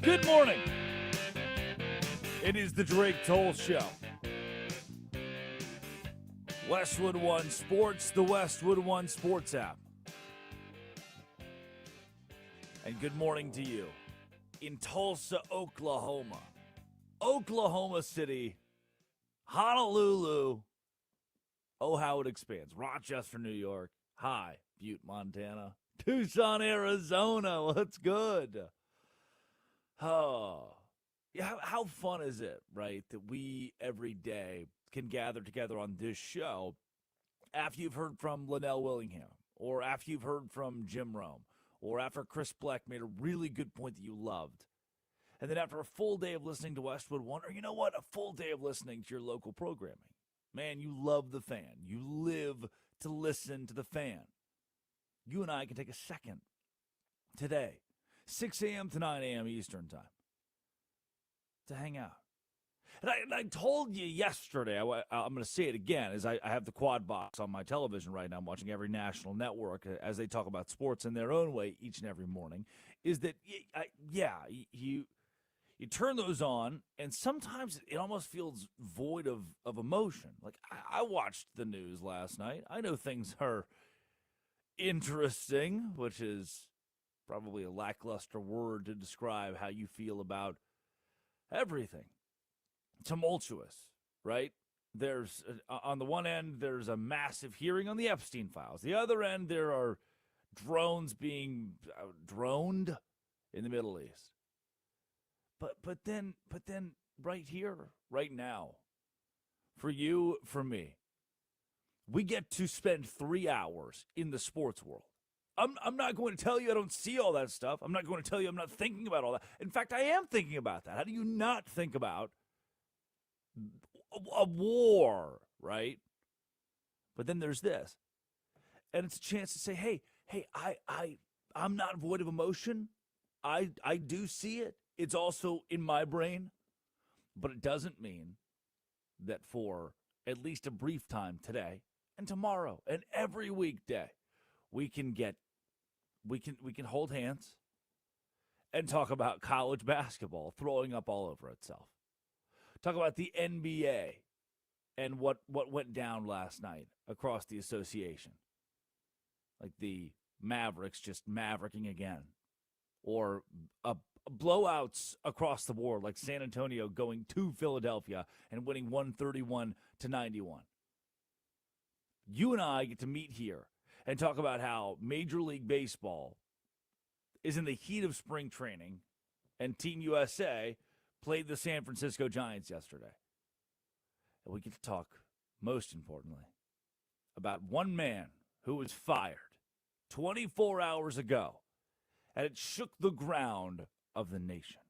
Good morning. It is the Drake Toll Show. Westwood One Sports, the Westwood One Sports app. And good morning to you in Tulsa, Oklahoma, Oklahoma City, Honolulu. Oh, how it expands. Rochester, New York. Hi, Butte, Montana. Tucson, Arizona. What's good? Oh, yeah. How fun is it, right, that we every day can gather together on this show after you've heard from Linnell Willingham, or after you've heard from Jim Rome, or after Chris Bleck made a really good point that you loved. And then after a full day of listening to Westwood One, or you know what, a full day of listening to your local programming. Man, you love the Fan. You live to listen to the Fan. You and I can take a second today, 6 a.m. to 9 a.m. Eastern Time, to hang out. And I told you yesterday, I'm going to say it again, as I have the quad box on my television right now. I'm watching every national network as they talk about sports in their own way each and every morning, is that, you turn those on, and sometimes it almost feels void of emotion. Like, I watched the news last night. I know things are interesting, which is probably a lackluster word to describe how you feel about everything. Tumultuous, right? There's, on the one end, there's a massive hearing on the Epstein files. The other end, there are drones being droned in the Middle East. But then right here, right now, for you, for me, we get to spend 3 hours in the sports world. I'm not going to tell you I don't see all that stuff. I'm not going to tell you I'm not thinking about all that. In fact, I am thinking about that. How do you not think about a war, right? But then there's this. And it's a chance to say, hey, I'm not void of emotion. I do see it. It's also in my brain. But it doesn't mean that for at least a brief time today and tomorrow and every weekday, we can hold hands and talk about college basketball throwing up all over itself. Talk about the NBA and what went down last night across the association. Like the Mavericks just mavericking again. Or blowouts across the board, like San Antonio going to Philadelphia and winning 131-91. You and I get to meet here and talk about how Major League Baseball is in the heat of spring training, and Team USA played the San Francisco Giants yesterday. And we get to talk, most importantly, about one man who was fired 24 hours ago, and it shook the ground of the nation.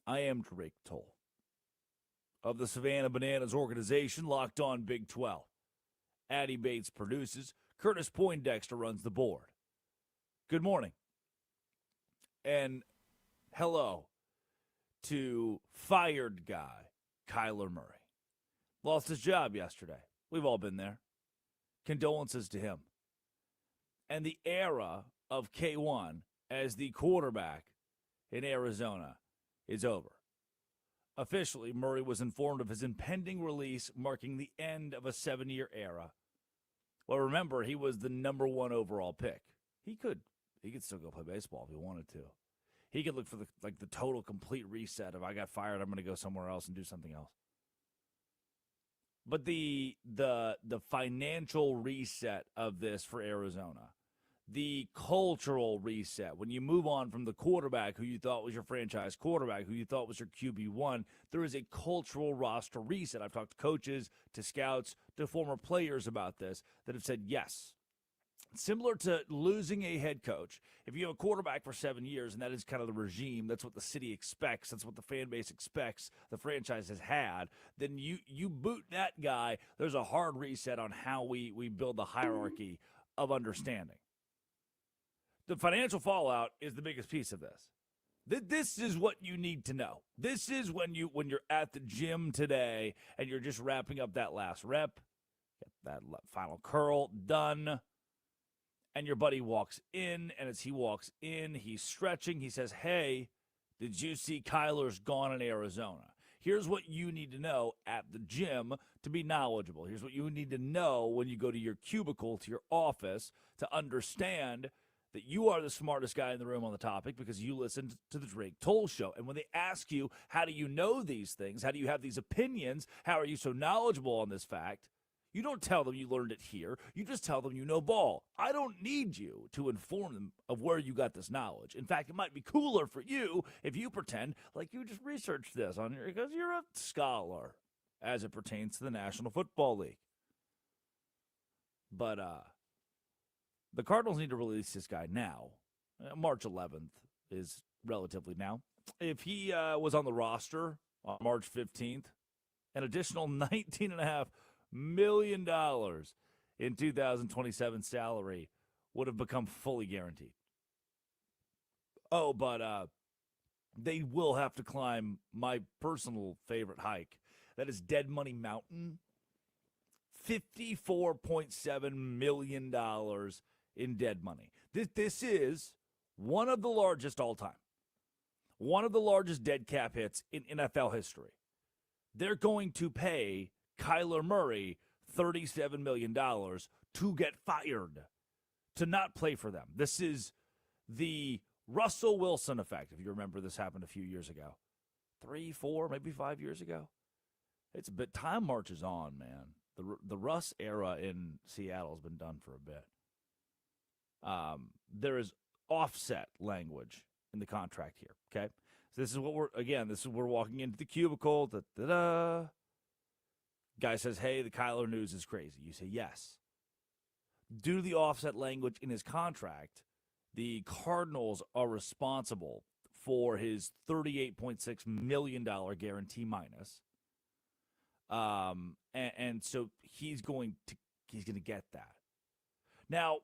I am Drake Toll of the Savannah Bananas organization, Locked On Big 12. Addie Bates produces. Curtis Poindexter runs the board. Good morning. And hello to fired guy Kyler Murray. Lost his job yesterday. We've all been there. Condolences to him. And the era of K1 as the quarterback in Arizona is over. Officially, Murray was informed of his impending release, marking the end of a 7-year era. Well, remember, he was the number 1 overall pick. He could still go play baseball if he wanted to. He could look for the total complete reset of, I got fired, I'm going to go somewhere else and do something else. But the financial reset of this for Arizona, the cultural reset, when you move on from the quarterback who you thought was your franchise quarterback, who you thought was your QB1, there is a cultural roster reset. I've talked to coaches, to scouts, to former players about this that have said yes. Similar to losing a head coach, if you have a quarterback for 7 years, and that is kind of the regime, that's what the city expects, that's what the fan base expects, the franchise has had, then you boot that guy, there's a hard reset on how we build the hierarchy of understanding. The financial fallout is the biggest piece of this. This is what you need to know. This is when you're at the gym today and you're just wrapping up that last rep, get that final curl done, And your buddy walks in, and as he walks in, he's stretching. He says, "Hey, did you see Kyler's gone in Arizona?" Here's what you need to know at the gym to be knowledgeable. Here's what you need to know when you go to your cubicle, to your office, to understand that you are the smartest guy in the room on the topic because you listened to the Drake Toll Show. And when they ask you, how do you know these things? How do you have these opinions? How are you so knowledgeable on this fact? You don't tell them you learned it here. You just tell them you know ball. I don't need you to inform them of where you got this knowledge. In fact, it might be cooler for you if you pretend like you just researched this on your, because you're a scholar as it pertains to the National Football League. But the Cardinals need to release this guy now. March 11th is relatively now. If he was on the roster on March 15th, an additional $19.5 million in 2027 salary would have become fully guaranteed. Oh, but they will have to climb my personal favorite hike. That is Dead Money Mountain. $54.7 million in dead money. This is one of the largest all time. One of the largest dead cap hits in NFL history. They're going to pay Kyler Murray $37 million to get fired, to not play for them. This is the Russell Wilson effect, if you remember this happened a few years ago. 3, 4, maybe 5 years ago. It's a bit, time marches on, man. The Russ era in Seattle has been done for a bit. There is offset language in the contract here, okay? So this is what we're walking into the cubicle. Da-da-da. Guy says, "Hey, the Kyler news is crazy." You say, yes. Due to the offset language in his contract, the Cardinals are responsible for his $38.6 million guarantee minus. And so he's going to get that. Now,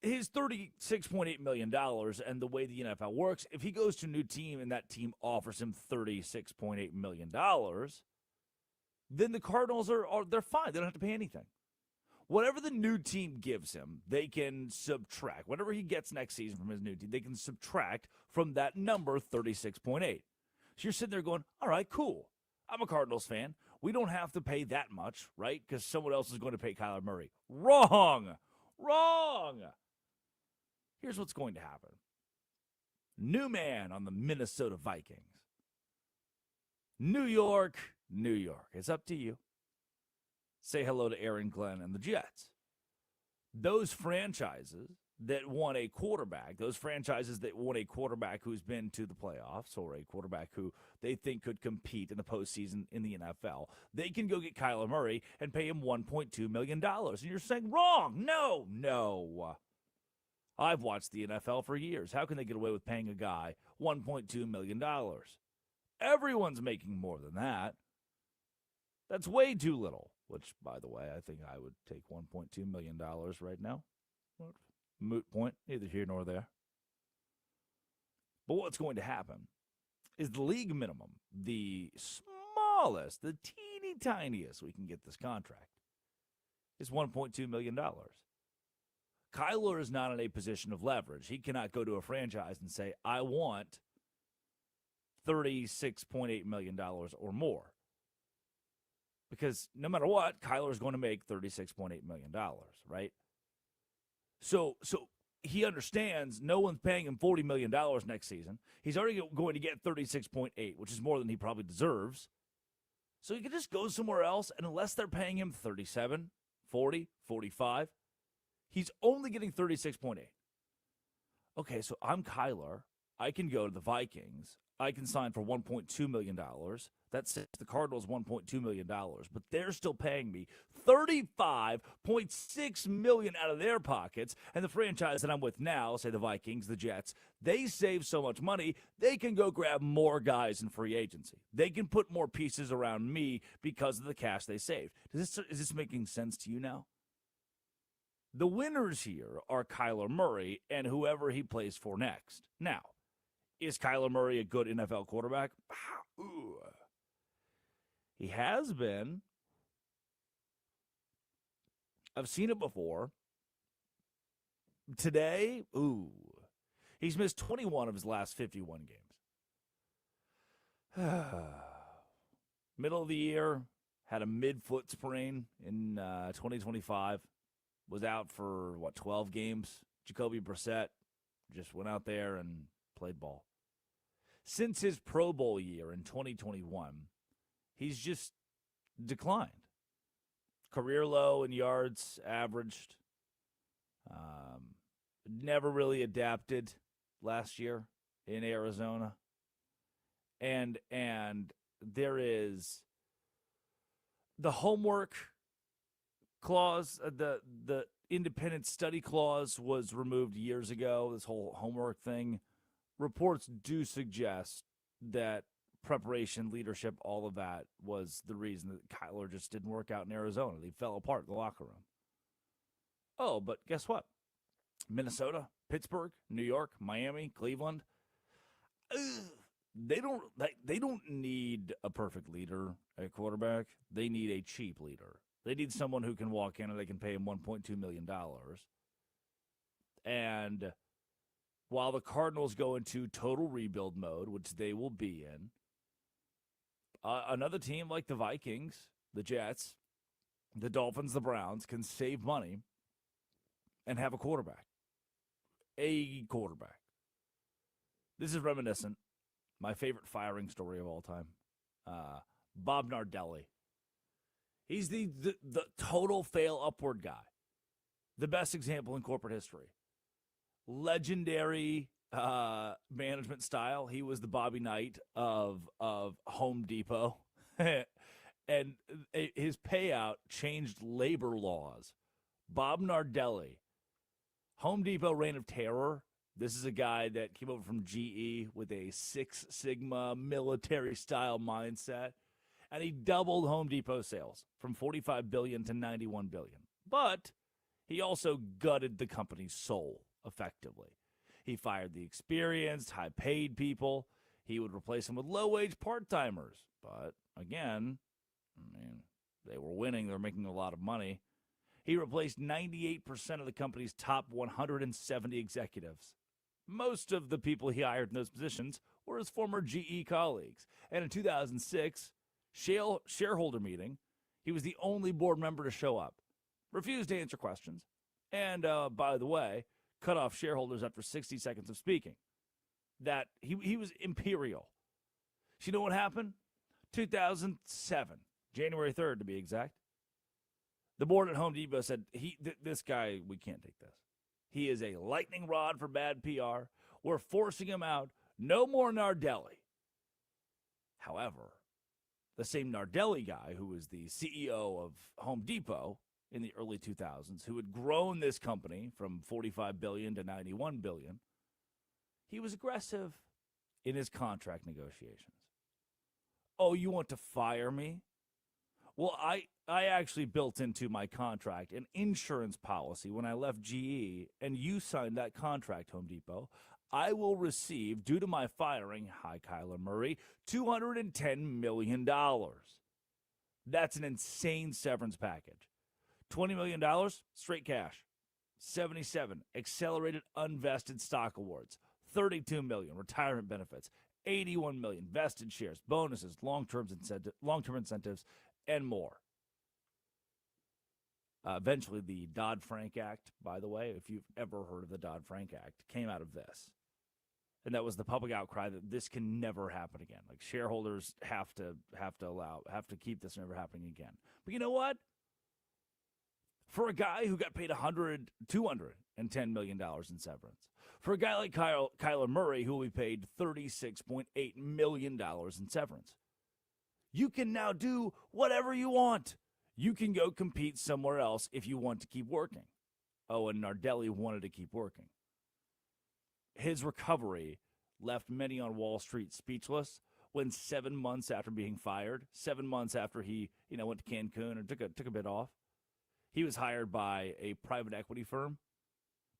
his $36.8 million and the way the NFL works, if he goes to a new team and that team offers him $36.8 million, then the Cardinals they're fine. They don't have to pay anything. Whatever the new team gives him, they can subtract. Whatever he gets next season from his new team, they can subtract from that number, 36.8. So you're sitting there going, all right, cool. I'm a Cardinals fan. We don't have to pay that much, right? Because someone else is going to pay Kyler Murray. Wrong. Here's what's going to happen. New man on the Minnesota Vikings. New York. It's up to you. Say hello to Aaron Glenn and the Jets. Those franchises that want a quarterback, who's been to the playoffs or a quarterback who they think could compete in the postseason in the NFL, they can go get Kyler Murray and pay him $1.2 million. And you're saying, wrong. No. I've watched the NFL for years. How can they get away with paying a guy $1.2 million? Everyone's making more than that. That's way too little, which, by the way, I think I would take $1.2 million right now. Moot point, neither here nor there. But what's going to happen is the league minimum, the smallest, the teeny tiniest we can get this contract, is $1.2 million. Kyler is not in a position of leverage. He cannot go to a franchise and say, I want $36.8 million or more. Because no matter what, Kyler is going to make $36.8 million, right? So he understands no one's paying him $40 million next season. He's already going to get 36.8, which is more than he probably deserves. So he can just go somewhere else, and unless they're paying him 37, 40, 45, he's only getting 36.8. Okay, so I'm Kyler. I can go to the Vikings. I can sign for $1.2 million. That saves the Cardinals $1.2 million, but they're still paying me $35.6 million out of their pockets. And the franchise that I'm with now, say the Vikings, the Jets, they save so much money, they can go grab more guys in free agency. They can put more pieces around me because of the cash they saved. Is this making sense to you now? The winners here are Kyler Murray and whoever he plays for next. Now, is Kyler Murray a good NFL quarterback? Ooh. He has been. I've seen it before. Today, he's missed 21 of his last 51 games. Middle of the year, had a mid-foot sprain in 2025. Was out for, 12 games. Jacoby Brissett just went out there and played ball. Since his Pro Bowl year in 2021, he's just declined. Career low in yards averaged. Never really adapted last year in Arizona. And there is the homework clause, the independent study clause was removed years ago, this whole homework thing. Reports do suggest that preparation, leadership, all of that was the reason that Kyler just didn't work out in Arizona. They fell apart in the locker room. Oh, but guess what? Minnesota, Pittsburgh, New York, Miami, Cleveland, they don't need a perfect leader at quarterback. They need a cheap leader. They need someone who can walk in and they can pay him $1.2 million. And while the Cardinals go into total rebuild mode, which they will be in, another team like the Vikings, the Jets, the Dolphins, the Browns can save money and have a quarterback. This is reminiscent. My favorite firing story of all time. Bob Nardelli. He's the total fail upward guy. The best example in corporate history. Legendary management style. He was the Bobby Knight of Home Depot. And his payout changed labor laws. Bob Nardelli. Home Depot reign of terror. This is a guy that came over from GE with a Six Sigma military-style mindset, and he doubled Home Depot sales from $45 billion to $91 billion. But he also gutted the company's soul effectively. He fired the experienced, high-paid people. He would replace them with low-wage part-timers. But, again, they were winning. They were making a lot of money. He replaced 98% of the company's top 170 executives. Most of the people he hired in those positions were his former GE colleagues. And in 2006, shareholder meeting, he was the only board member to show up, refused to answer questions, and, by the way, cut off shareholders after 60 seconds of speaking. That he was imperial. So you know what happened? 2007, January 3rd to be exact. The board at Home Depot said, this guy, we can't take this. He is a lightning rod for bad PR. We're forcing him out. No more Nardelli. However, the same Nardelli guy who was the CEO of Home Depot in the early 2000s, who had grown this company from $45 billion to $91 billion, he was aggressive in his contract negotiations. Oh, you want to fire me? Well, I actually built into my contract an insurance policy when I left GE, and you signed that contract, Home Depot. I will receive, due to my firing, hi, Kyler Murray, $210 million. That's an insane severance package. $20 million, straight cash. 77, accelerated unvested stock awards. 32 million, retirement benefits. 81 million, vested shares, bonuses, long-term incentives, and more. Eventually, the Dodd-Frank Act, by the way, if you've ever heard of the Dodd-Frank Act, came out of this. And that was the public outcry that this can never happen again. Like, shareholders have to keep this never happening again. But you know what? For a guy who got paid $210 million in severance, for a guy like Kyler Murray, who will be paid $36.8 million in severance, you can now do whatever you want. You can go compete somewhere else if you want to keep working. Oh, and Nardelli wanted to keep working. His recovery left many on Wall Street speechless when 7 months after being fired, 7 months after he went to Cancun and took a bit off, he was hired by a private equity firm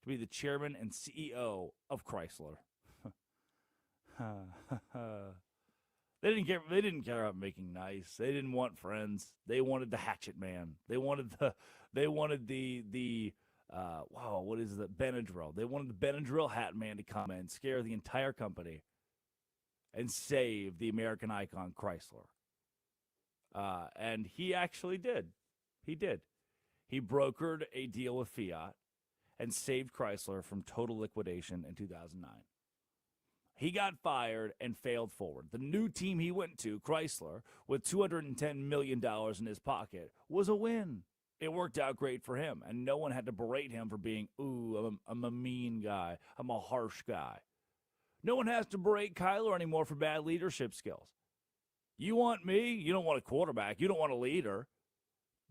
to be the chairman and CEO of Chrysler. They didn't care about making nice. They didn't want friends. They wanted the hatchet man. They wanted the what is the Benadryl? They wanted the Benadryl hat man to come in, scare the entire company, and save the American icon Chrysler. And he actually did. He did. He brokered a deal with Fiat and saved Chrysler from total liquidation in 2009. He got fired and failed forward. The new team he went to, Chrysler, with $210 million in his pocket, was a win. It worked out great for him, and no one had to berate him for being, I'm a mean guy. I'm a harsh guy. No one has to berate Kyler anymore for bad leadership skills. You want me? You don't want a quarterback. You don't want a leader.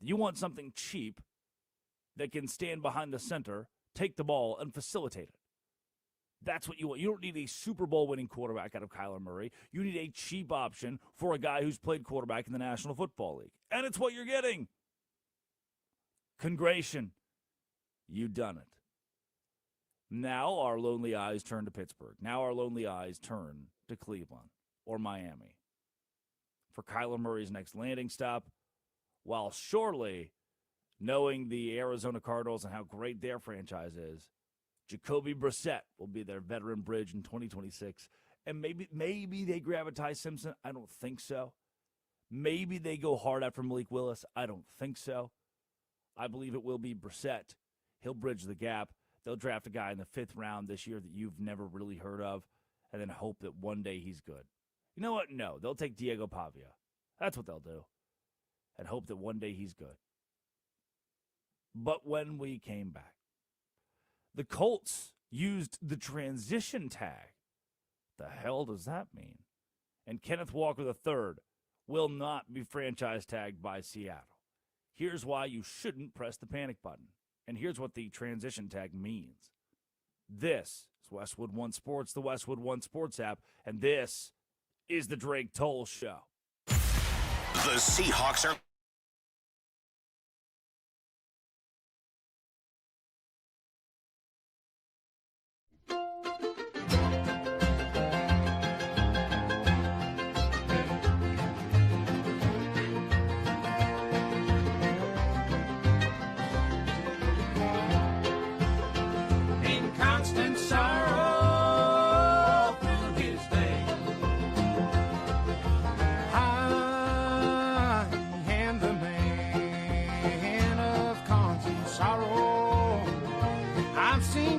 You want something cheap that can stand behind the center, take the ball, and facilitate it. That's what you want. You don't need a Super Bowl winning quarterback out of Kyler Murray. You need a cheap option for a guy who's played quarterback in the National Football League. And it's what you're getting. Congration. You done it. Now our lonely eyes turn to Pittsburgh. Now our lonely eyes turn to Cleveland or Miami for Kyler Murray's next landing stop, while surely knowing the Arizona Cardinals and how great their franchise is, Jacoby Brissett will be their veteran bridge in 2026. And maybe they grab a Ty Simpson. I don't think so. Maybe they go hard after Malik Willis. I don't think so. I believe it will be Brissett. He'll bridge the gap. They'll draft a guy in the 5th round this year that you've never really heard of, and then hope that one day he's good. You know what? No, they'll take Diego Pavia. That's what they'll do, and hope that one day he's good. But when we came back, the Colts used the transition tag. The hell does that mean? And Kenneth Walker III will not be franchise tagged by Seattle. Here's why you shouldn't press the panic button. And here's what the transition tag means. This is Westwood One Sports, the Westwood One Sports app, and this is the Drake Toll Show. The Seahawks are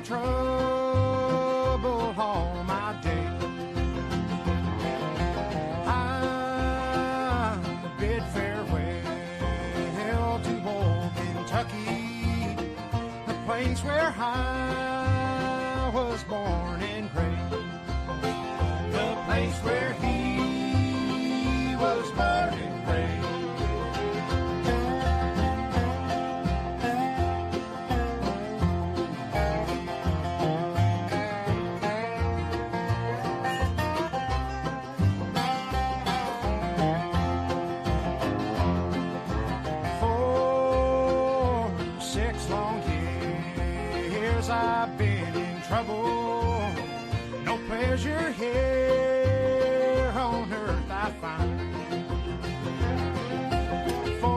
trouble all my day. I bid farewell to old Kentucky, the place where I was born and raised, the place where he was born and raised. I've been in trouble, no pleasure here on earth I find. For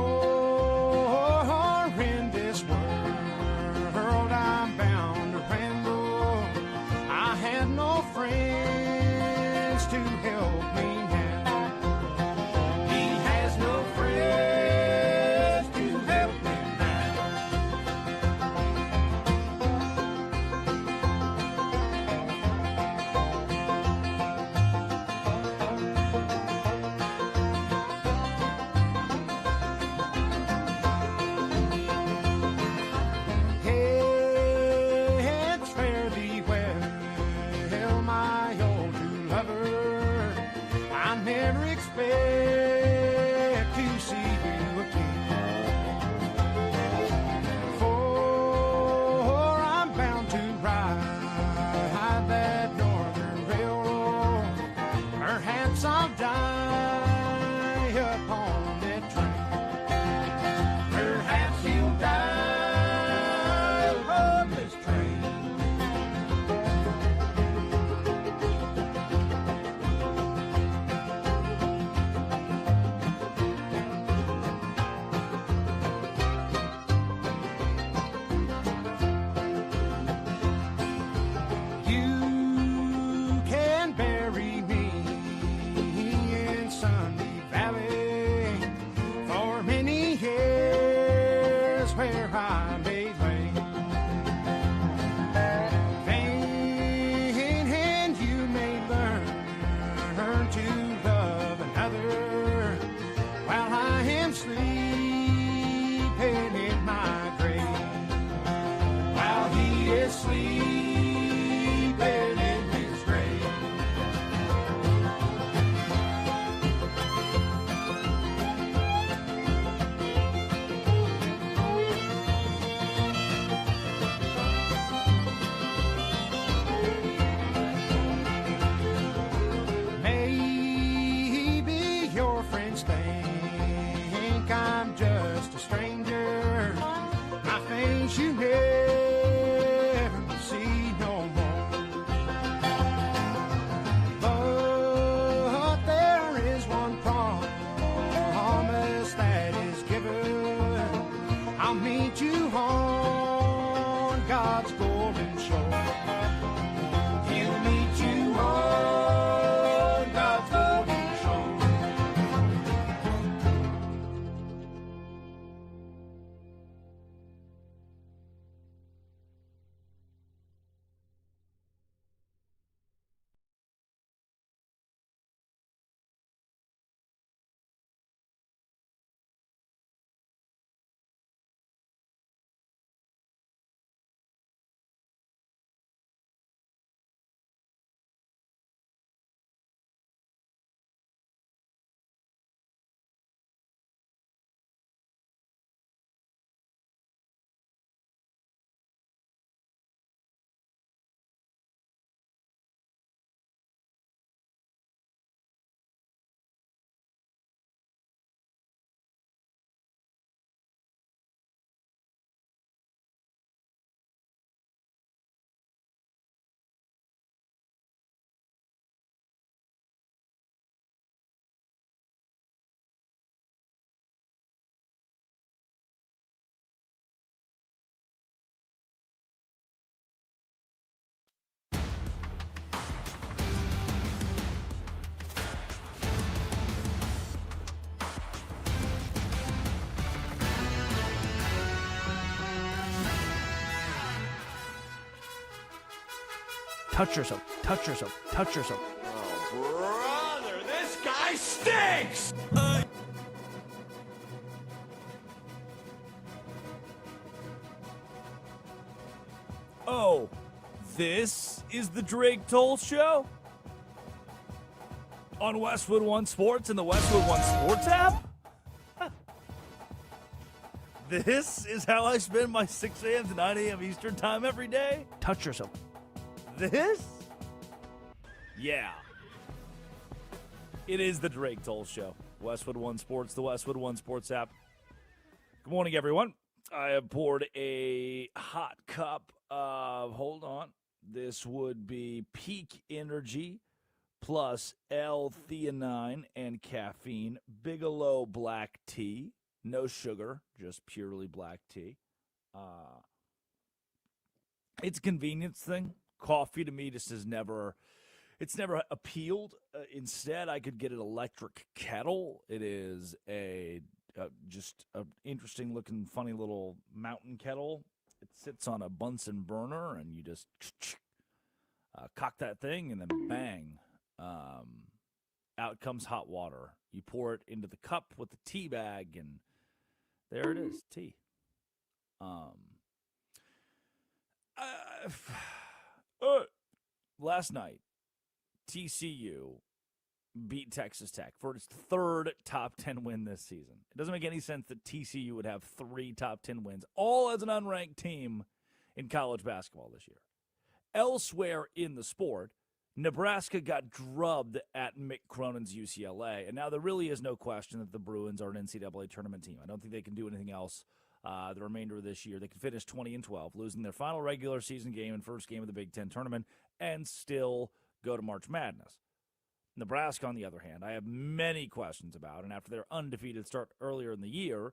in this world I'm bound to ramble, I had no friends to help me now. He has no friends to help me now. sleeping in his grave. Maybe your friends think I'm just a stranger. My face you never see no more. But there is one promise that is given. I'll meet you on God's golden shore. He'll meet you on God's golden shore. Touch yourself. Touch yourself. Touch yourself. Oh, brother, this guy stinks! Oh, this is the Drake Toll Show? On Westwood One Sports and the Westwood One Sports app? This is how I spend my 6 a.m. to 9 a.m. Eastern time every day? Touch yourself. This? Yeah. It is the Drake Toll Show. Westwood One Sports, the Westwood One Sports app. Good morning, everyone. I have poured a hot cup of, hold on, this would be Peak Energy plus L-theanine and caffeine, Bigelow black tea, no sugar, just purely black tea. It's a convenience thing. Coffee to me just has never, it's never appealed. Instead, I could get an electric kettle. It is just an interesting looking, funny little mountain kettle. It sits on a Bunsen burner, and you just cock that thing, and then bang, out comes hot water. You pour it into the cup with the tea bag, and there it is, tea. Last night, TCU beat Texas Tech for its third top 10 win this season. It doesn't make any sense that TCU would have 3 top 10 wins, all as an unranked team in college basketball this year. Elsewhere in the sport, Nebraska got drubbed at Mick Cronin's UCLA, and now there really is no question that the Bruins are an NCAA tournament team. I don't think they can do anything else the remainder of this year. They can finish 20-12, losing their final regular season game and first game of the Big Ten tournament, and still go to March Madness. Nebraska, on the other hand, I have many questions about, and after their undefeated start earlier in the year,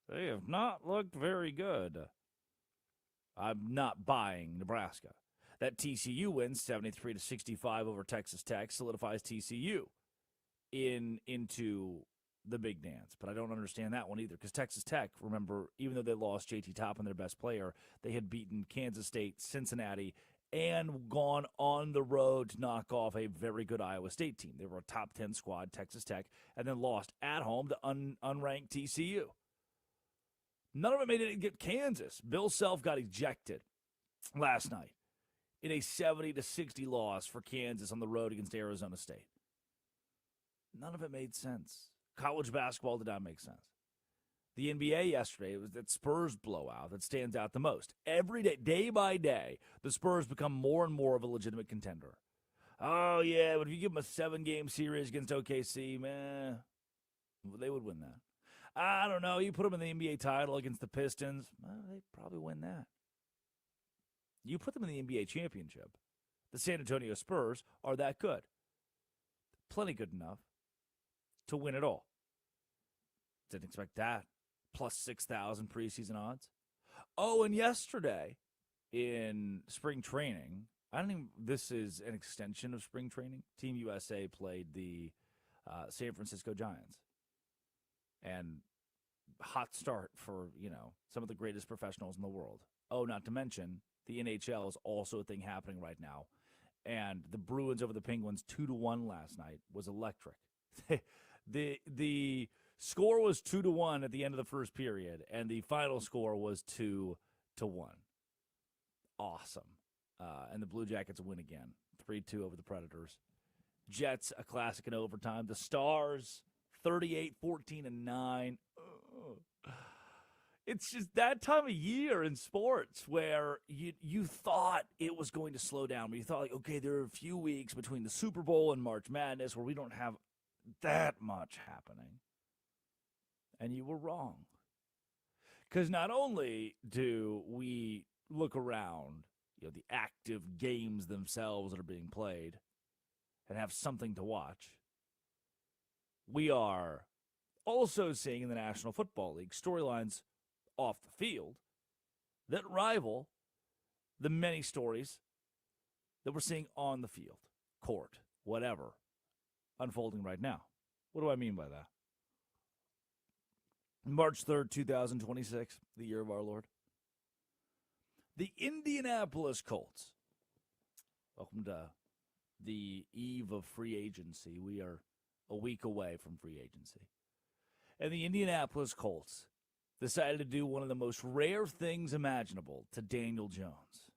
they have not looked very good. I'm not buying Nebraska. That TCU win, 73-65 over Texas Tech, solidifies TCU into the big dance. But I don't understand that one either, because Texas Tech, remember, even though they lost JT Toppin, their best player, they had beaten Kansas State, Cincinnati, and gone on the road to knock off a very good Iowa State team. They were a top 10 squad, Texas Tech, and then lost at home to unranked TCU. None of it made it get Kansas. Bill Self got ejected last night in a 70-60 loss for Kansas on the road against Arizona State. None of it made sense. College basketball did not make sense. The NBA yesterday, it was that Spurs blowout that stands out the most. Every day, day by day, the Spurs become more and more of a legitimate contender. Oh, yeah, but if you give them a 7-game series against OKC, man, they would win that. I don't know. You put them in the NBA title against the Pistons, well, they'd probably win that. You put them in the NBA championship. The San Antonio Spurs are that good. Plenty good enough to win it all. Didn't expect that. Plus 6,000 preseason odds. Oh, and yesterday in spring training, this is an extension of spring training. Team USA played the San Francisco Giants. And hot start for, some of the greatest professionals in the world. Oh, not to mention, the NHL is also a thing happening right now. And the Bruins over the Penguins 2-1 last night was electric. The score was 2-1 at the end of the first period, and the final score was 2-1. Awesome. And the Blue Jackets win again, 3-2 over the Predators. Jets, a classic in overtime. The Stars, 38-14-9. It's just that time of year in sports where you thought it was going to slow down. But you thought, okay, there are a few weeks between the Super Bowl and March Madness where we don't have that much happening. And you were wrong. Because not only do we look around, the active games themselves that are being played and have something to watch, we are also seeing in the National Football League storylines off the field that rival the many stories that we're seeing on the field, court, whatever, unfolding right now. What do I mean by that? March 3rd, 2026, the year of our Lord. The Indianapolis Colts. Welcome to the eve of free agency. We are a week away from free agency. And the Indianapolis Colts decided to do one of the most rare things imaginable to Daniel Jones.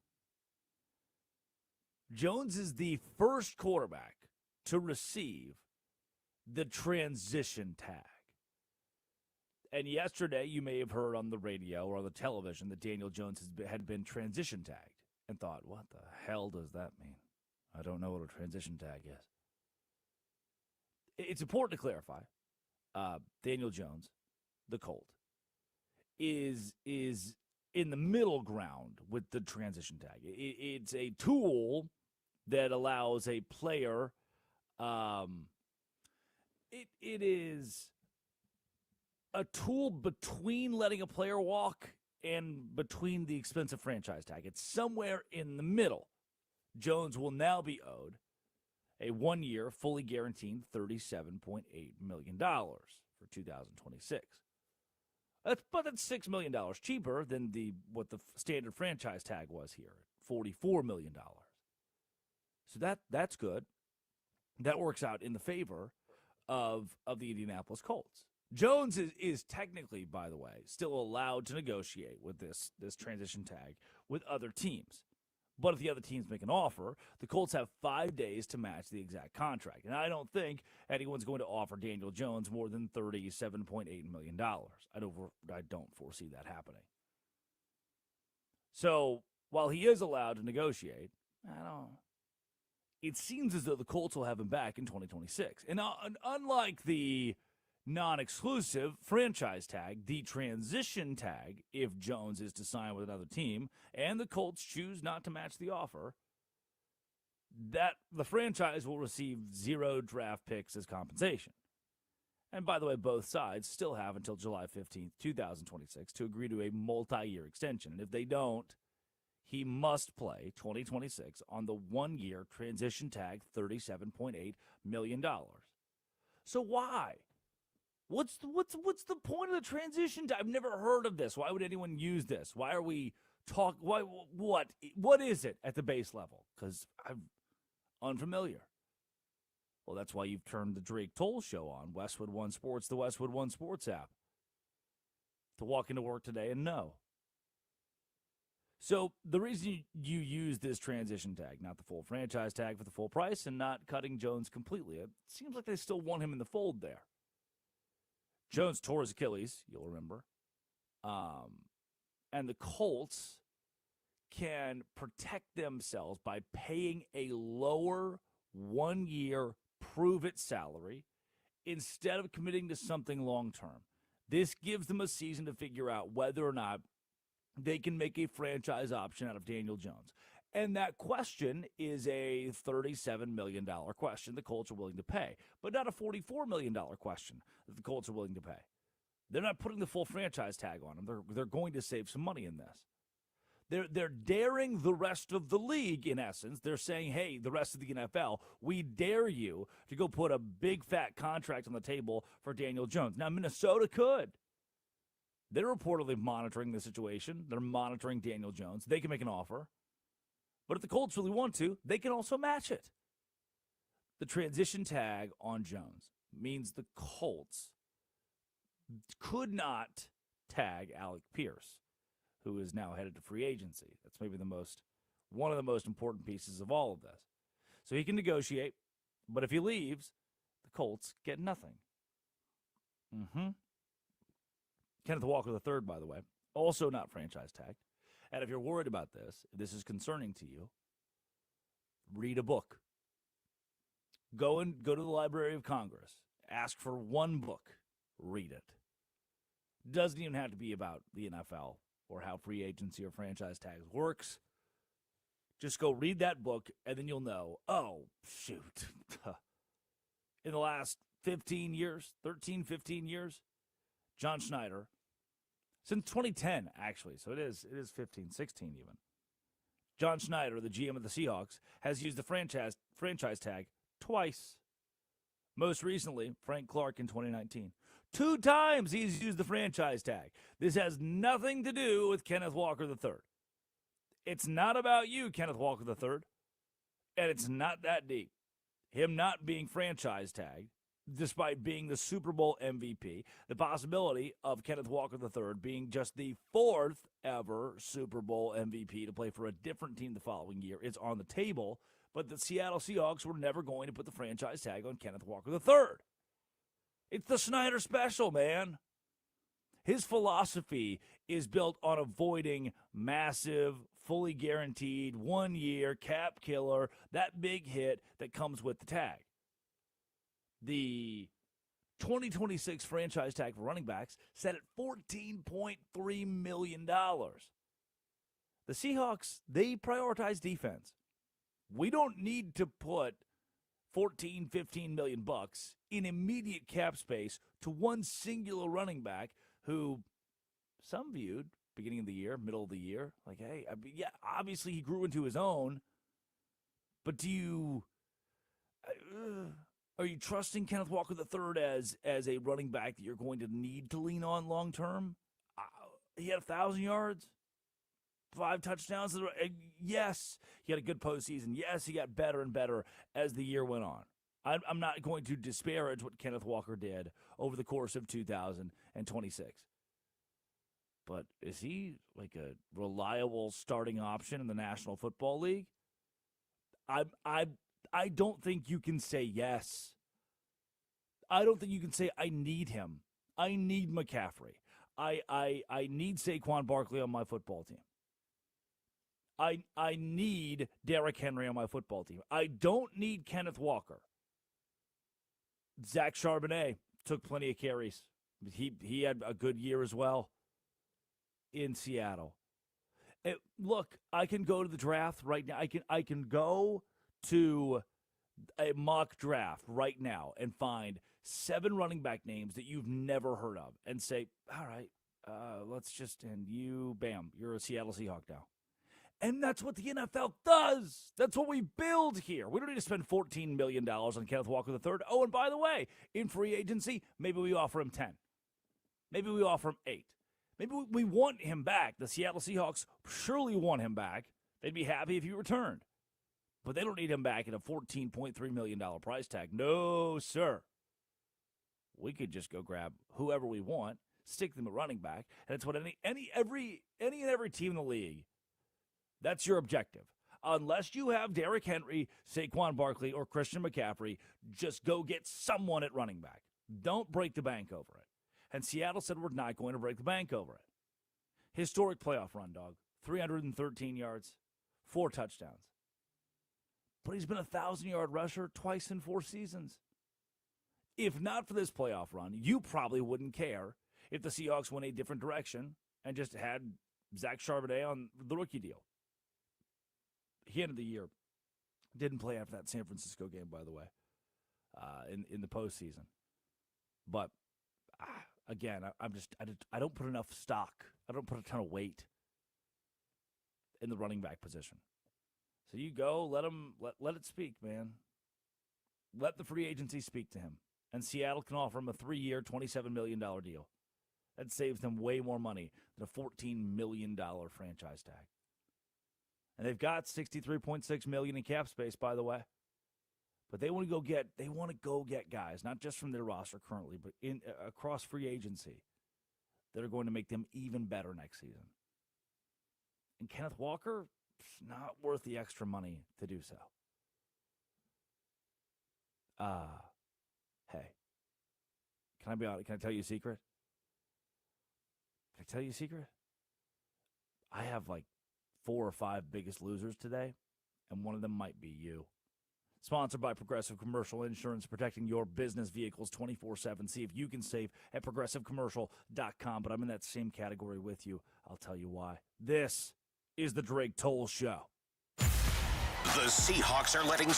Jones is the first quarterback to receive the transition tag. And yesterday, you may have heard on the radio or on the television that Daniel Jones had been transition tagged and thought, what the hell does that mean? I don't know what a transition tag is. It's important to clarify. Daniel Jones, the Colt, is in the middle ground with the transition tag. It's a tool that allows a player. It is a tool between letting a player walk and between the expensive franchise tag. It's somewhere in the middle. Jones will now be owed a 1-year, fully guaranteed $37.8 million for 2026. That's $6 million cheaper than what the standard franchise tag was here, $44 million. So that's good. That works out in the favor of the Indianapolis Colts. Jones is technically, by the way, still allowed to negotiate with this transition tag with other teams. But if the other teams make an offer, the Colts have 5 days to match the exact contract. And I don't think anyone's going to offer Daniel Jones more than $37.8 million. I don't foresee that happening. So while he is allowed to negotiate, it seems as though the Colts will have him back in 2026. And unlike the non-exclusive franchise tag, the transition tag, if Jones is to sign with another team and the Colts choose not to match the offer, that the franchise will receive 0 draft picks as compensation. And by the way, both sides still have until July 15th, 2026 to agree to a multi-year extension. And if they don't, he must play 2026 on the 1-year transition tag, $37.8 million. So why? What's the point of the transition tag? I've never heard of this. Why would anyone use this? Why are we what is it at the base level? Because I'm unfamiliar. Well, that's why you've turned the Drake Toll show on, Westwood One Sports, the Westwood One Sports app, to walk into work today and know. So the reason you use this transition tag, not the full franchise tag for the full price, and not cutting Jones completely, it seems like they still want him in the fold there. Jones tore his Achilles, you'll remember. And the Colts can protect themselves by paying a lower 1-year prove-it salary instead of committing to something long-term. This gives them a season to figure out whether or not they can make a franchise option out of Daniel Jones. And that question is a $37 million question the Colts are willing to pay, but not a $44 million question that the Colts are willing to pay. They're not putting the full franchise tag on him. They're going to save some money in this. They're daring the rest of the league, in essence. They're saying, hey, the rest of the NFL, we dare you to go put a big fat contract on the table for Daniel Jones. Now, Minnesota could. They're reportedly monitoring the situation. They're monitoring Daniel Jones. They can make an offer. But if the Colts really want to, they can also match it. The transition tag on Jones means the Colts could not tag Alec Pierce, who is now headed to free agency. That's maybe one of the most important pieces of all of this. So he can negotiate, but if he leaves, the Colts get nothing. Kenneth Walker III, by the way, also not franchise tagged. And if you're worried about this, if this is concerning to you, read a book. Go to the Library of Congress. Ask for one book. Read it. Doesn't even have to be about the NFL or how free agency or franchise tags works. Just go read that book, and then you'll know, oh, shoot. In the last 15 years, John Schneider, since 2010, actually, so it is 15, 16 even. John Schneider, the GM of the Seahawks, has used the franchise tag twice. Most recently, Frank Clark in 2019. 2 times he's used the franchise tag. This has nothing to do with Kenneth Walker III. It's not about you, Kenneth Walker III, and it's not that deep. Him not being franchise tagged, despite being the Super Bowl MVP, the possibility of Kenneth Walker III being just the 4th ever Super Bowl MVP to play for a different team the following year is on the table, but the Seattle Seahawks were never going to put the franchise tag on Kenneth Walker III. It's the Schneider special, man. His philosophy is built on avoiding massive, fully guaranteed, 1-year cap killer, that big hit that comes with the tag. The 2026 franchise tag for running backs set at $14.3 million. The Seahawks, they prioritize defense. We don't need to put 14, 15 million bucks in immediate cap space to one singular running back who some viewed beginning of the year, middle of the year, like, hey, yeah, obviously he grew into his own, but are you trusting Kenneth Walker III as a running back that you're going to need to lean on long term? He had 1,000 yards, 5 touchdowns. Yes, he had a good postseason. Yes, he got better and better as the year went on. I'm not going to disparage what Kenneth Walker did over the course of 2026. But is he like a reliable starting option in the National Football League? I don't think you can say yes. I don't think you can say I need him. I need McCaffrey. I need Saquon Barkley on my football team. I need Derrick Henry on my football team. I don't need Kenneth Walker. Zach Charbonnet took plenty of carries. He had a good year as well in Seattle. Look, I can go to the draft right now. I can go to a mock draft right now and find 7 running back names that you've never heard of and say, all right, and you, bam, you're a Seattle Seahawk now. And that's what the NFL does. That's what we build here. We don't need to spend $14 million on Kenneth Walker III. Oh, and by the way, in free agency, maybe we offer him 10. Maybe we offer him 8. Maybe we want him back. The Seattle Seahawks surely want him back. They'd be happy if he returned. But they don't need him back at a $14.3 million price tag. No, sir. We could just go grab whoever we want, stick them at running back, and it's what any and every team in the league That's your objective. Unless you have Derrick Henry, Saquon Barkley, or Christian McCaffrey, just go get someone at running back. Don't break the bank over it. And Seattle said we're not going to break the bank over it. Historic playoff run, dog. 313 yards, 4 touchdowns. But he's been a 1,000-yard rusher twice in 4 seasons. If not for this playoff run, you probably wouldn't care if the Seahawks went a different direction and just had Zach Charbonnet on the rookie deal. He ended the year. Didn't play after that San Francisco game, by the way, in the postseason. But again, I don't put enough stock. I don't put a ton of weight in the running back position. So you go, let it speak, man. Let the free agency speak to him. And Seattle can offer him a 3-year, $27 million deal. That saves them way more money than a $14 million franchise tag. And they've got $63.6 million in cap space, by the way. But they want to go get guys, not just from their roster currently, but across free agency that are going to make them even better next season. And Kenneth Walker, it's not worth the extra money to do so. Hey, can I be honest? Can I tell you a secret? Can I tell you a secret? I have like 4 or 5 biggest losers today, and one of them might be you. Sponsored by Progressive Commercial Insurance, protecting your business vehicles 24/7. See if you can save at progressivecommercial.com. But I'm in that same category with you. I'll tell you why. This is the Drake Toll Show. The Seahawks are letting...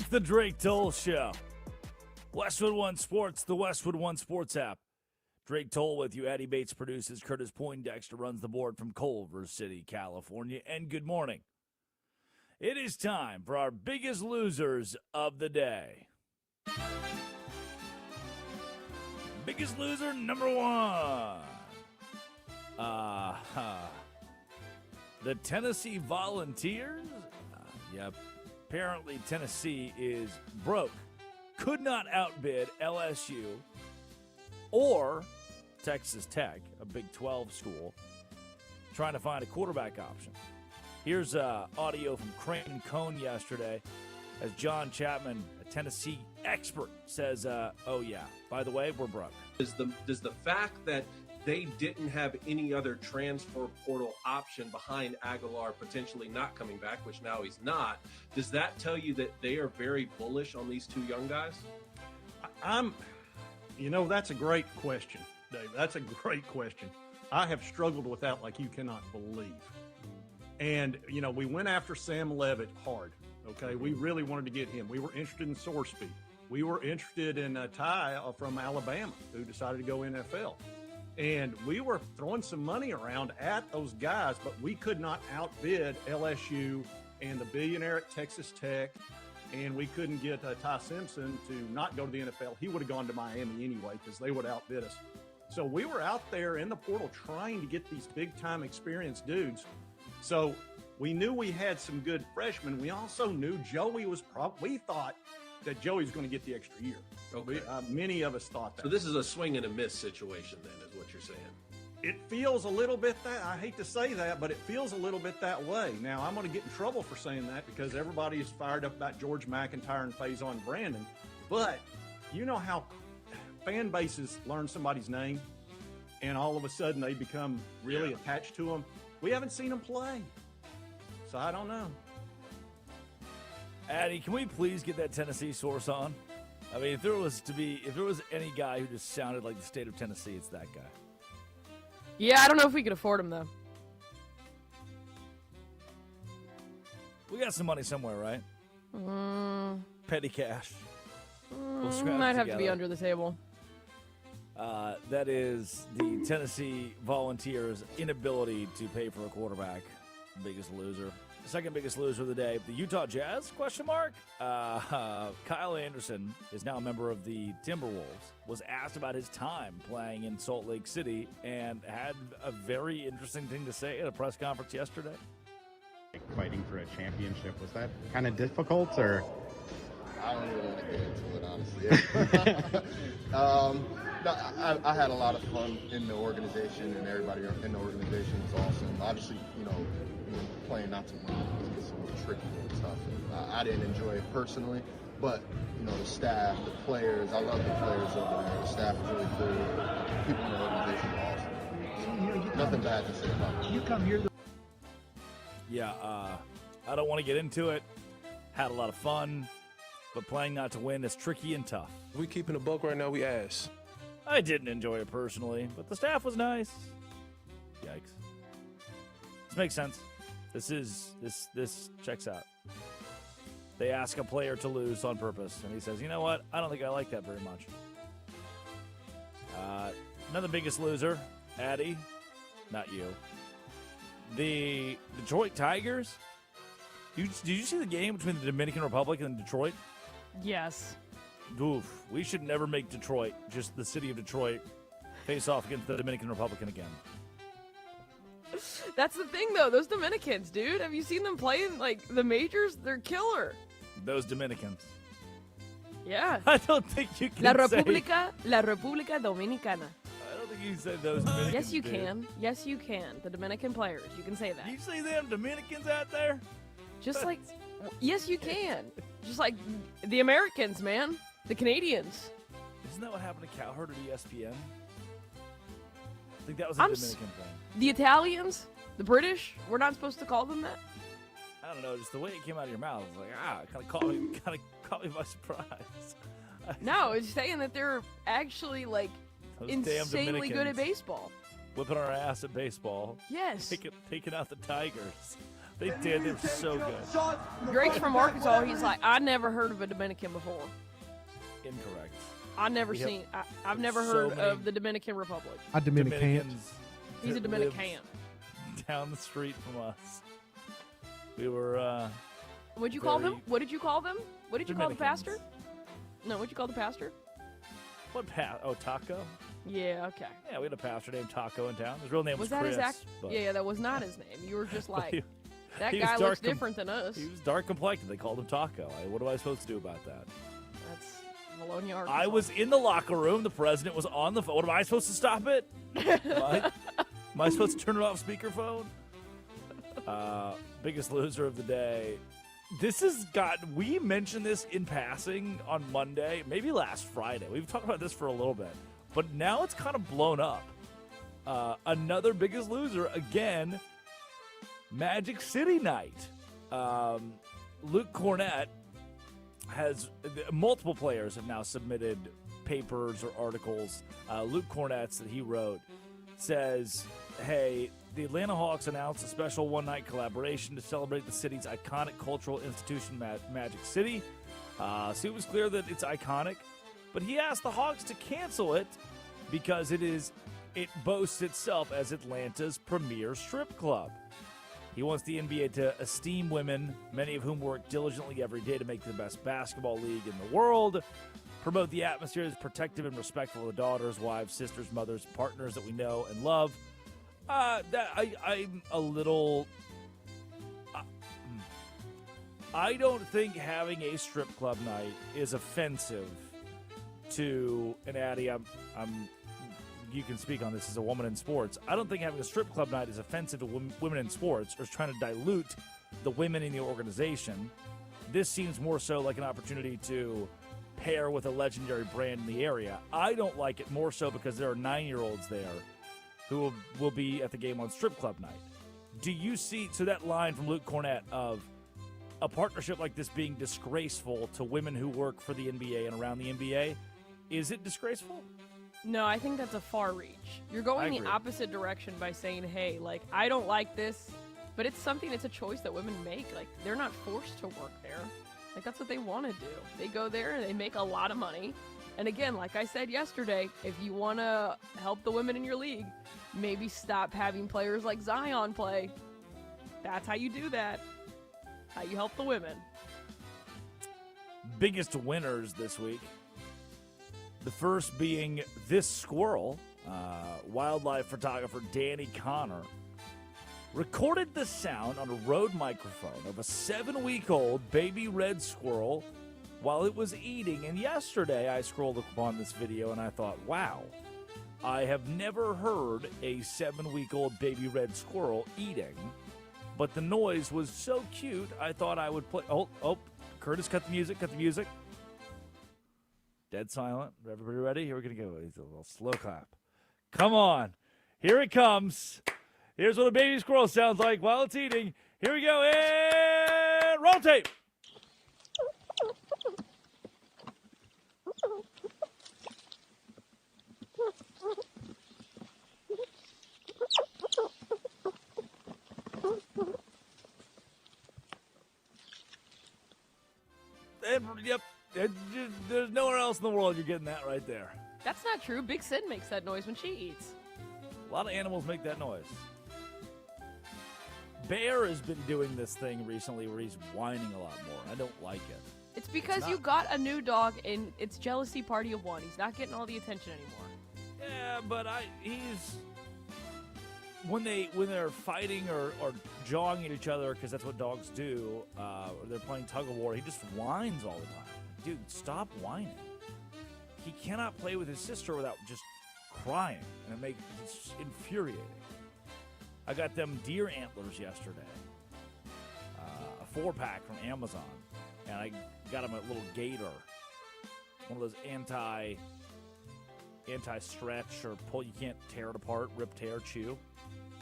the Drake Toll Show. Westwood One Sports, the Westwood One Sports app. Drake Toll with you. Eddie Bates produces. Curtis Poindexter runs the board from Culver City, California. And good morning. It is time for our biggest losers of the day. Biggest loser number one. The Tennessee Volunteers. Yep. Apparently Tennessee is broke. Could not outbid LSU or Texas Tech, a Big 12 school, trying to find a quarterback option. Here's audio from Creighton Cone yesterday as John Chapman, a Tennessee expert, says, oh, yeah, by the way, we're broke. Does the fact that they didn't have any other transfer portal option behind Aguilar potentially not coming back, which now he's not, does that tell you that they are very bullish on these two young guys? That's a great question, Dave. That's a great question. I have struggled with that like you cannot believe. And, we went after Sam Levitt hard, okay? We really wanted to get him. We were interested in Sorsby. We were interested in Ty from Alabama, who decided to go NFL. And we were throwing some money around at those guys, but we could not outbid LSU and the billionaire at Texas Tech, and we couldn't get Ty Simpson to not go to the NFL. He would have gone to Miami anyway because they would have outbid us. So we were out there in the portal trying to get these big-time experienced dudes. So we knew we had some good freshmen. We also knew Joey was we thought that Joey was going to get the extra year. Okay. Many of us thought that. So this is a swing and a miss situation then, is what you're saying. It feels a little bit that, I hate to say that, but it feels a little bit that way. Now, I'm going to get in trouble for saying that because everybody is fired up about George McIntyre and Faison Brandon. But you know how fan bases learn somebody's name and all of a sudden they become really attached to them? We haven't seen them play. So I don't know. Addie, can we please get that Tennessee source on? I mean, if there was any guy who just sounded like the state of Tennessee, it's that guy. Yeah, I don't know if we could afford him, though. We got some money somewhere, right? Petty cash. We'll scrap it Might have to be together. under the table. That is the Tennessee Volunteers' inability to pay for a quarterback. Biggest loser. Second biggest loser of the day, the Utah Jazz, question mark? Kyle Anderson is now a member of the Timberwolves, was asked about his time playing in Salt Lake City and had a very interesting thing to say at a press conference yesterday. Fighting for a championship, was that kind of difficult, or? I don't really want to get into it, honestly. No, I had a lot of fun in the organization, and everybody in the organization was awesome. Obviously, playing not to win is a little tricky and tough. And I didn't enjoy it personally, but the staff, the players, I love the players over there. The staff is really cool. People in the organization are awesome. Nothing bad to say about it. You come here. Yeah, I don't want to get into it. Had a lot of fun, but playing not to win is tricky and tough. We keeping a buck right now, we ass. I didn't enjoy it personally, but the staff was nice. Yikes. This makes sense. This checks out. They ask a player to lose on purpose, and he says, you know what? I don't think I like that very much. Another biggest loser, Addie, not you. The Detroit Tigers. Did you see the game between the Dominican Republic and Detroit? Yes. Oof. We should never make Detroit, just the city of Detroit, face off against the Dominican Republic again. That's the thing, though. Those Dominicans, dude. Have you seen them play in, the majors? They're killer. Those Dominicans. Yeah. I don't think you can La say... República Dominicana. I don't think you can say those Dominicans. Yes, you dude. can. Yes, you can. The Dominican players. You can say that. You see them Dominicans out there? Just like... Yes, you can. Just like the Americans, man. The Canadians. Isn't that what happened to Cowherd at ESPN? I think that was a Dominican thing. The Italians, the British, we're not supposed to call them that? I don't know, just the way it came out of your mouth. It was like, it kind of caught me by surprise. No, it's saying that they're actually, Those insanely good at baseball. Whipping our ass at baseball. Yes. Taking out the Tigers. They did. They were so good. Drake's from Arkansas. He's like, I never heard of a Dominican before. Incorrect. I've never heard of the Dominican Republic. A Dominican. Dominicans He's a that Dominican. live down the street from us. We were. What'd you call them? What did you call them? What did you call the pastor? Dominicans. No, what'd you call the pastor? What Oh, Taco. Yeah, okay. Yeah, we had a pastor named Taco in town. His real name was that Chris. his Yeah, that was not his name. You were just like, that he guy was looks dark different than us. He was dark complected. They called him Taco. What am I supposed to do about that? That's Bologna, Arkansas. I was in the locker room. The president was on the phone. What, am I supposed to stop it? Am I supposed to turn it off speakerphone? Biggest loser of the day. We mentioned this in passing on Monday, maybe last Friday. We've talked about this for a little bit, but now it's kind of blown up. Another biggest loser, again, Magic City night. Luke Cornett multiple players have now submitted papers or articles. Luke Cornett's that he wrote says, hey, the Atlanta Hawks announced a special one-night collaboration to celebrate the city's iconic cultural institution, Magic City. So it was clear that it's iconic, but he asked the Hawks to cancel it because it boasts itself as Atlanta's premier strip club. He wants the NBA to esteem women, many of whom work diligently every day to make the best basketball league in the world, promote the atmosphere that's protective and respectful of the daughters, wives, sisters, mothers, partners that we know and love. I'm a little. I don't think having a strip club night is offensive to an Addie. You can speak on this as a woman in sports. I don't think having a strip club night is offensive to women in sports or is trying to dilute the women in the organization. This seems more so like an opportunity to pair with a legendary brand in the area. I don't like it more so because there are 9-year-olds there who will be at the game on strip club night. Do you see, so that line from Luke Cornett of a partnership like this being disgraceful to women who work for the NBA and around the NBA, is it disgraceful? No, I think that's a far reach. You're going the opposite direction by saying, hey, like, I don't like this, but it's a choice that women make. Like, they're not forced to work there. Like, that's what they want to do. They go there and they make a lot of money. And again, like I said yesterday, if you want to help the women in your league, maybe stop having players like Zion play. That's how you do that. How you help the women. Biggest winners this week. The first being this squirrel, wildlife photographer Danny Connor, recorded the sound on a Rode microphone of a 7-week-old baby red squirrel while it was eating. And yesterday I scrolled upon this video and I thought, wow, I have never heard a 7-week-old baby red squirrel eating. But the noise was so cute, I thought I would play. Oh, Curtis, cut the music. Dead silent. Everybody ready? Here we're going to go. It's a little slow clap. Come on. Here it comes. Here's what a baby squirrel sounds like while it's eating. Here we go. And roll tape. Yep. There's nowhere else in the world you're getting that right there. That's not true. Big Sid makes that noise when she eats. A lot of animals make that noise. Bear has been doing this thing recently where he's whining a lot more. I don't like it. It's because you got a new dog and it's jealousy party of one. He's not getting all the attention anymore. Yeah, but he's when they're fighting or jawing at each other, because that's what dogs do, or they're playing tug of war, he just whines all the time. Dude, stop whining. He cannot play with his sister without just crying, and it's infuriating. I got them deer antlers yesterday, a 4-pack from Amazon, and I got him a little gator, one of those anti-stretch or pull. You can't tear it apart, rip, tear, chew.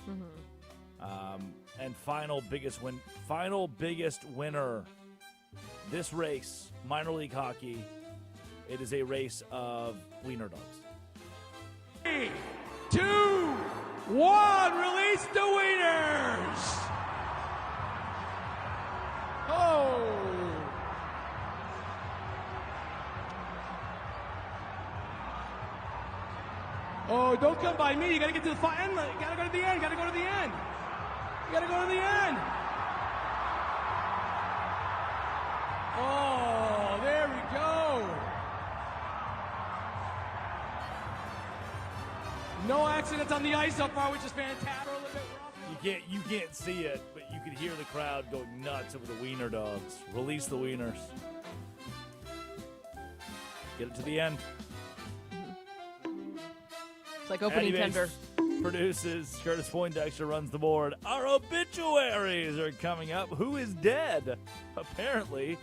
Mm-hmm. And final biggest winner. This race, minor league hockey, it is a race of wiener dogs. 3, 2, 1, release the wieners! Oh, don't come by me. You got to get to the end. You got to go to the end. You got to go to the end. You got to go to the end. Oh, there we go. No accidents on the ice so far, which is fantastic. A little bit rough. You can't see it, but you can hear the crowd going nuts over the wiener dogs. Release the wieners. Get it to the end. It's like opening tender. Produces. Curtis Poindexter runs the board. Our obituaries are coming up. Who is dead? Apparently,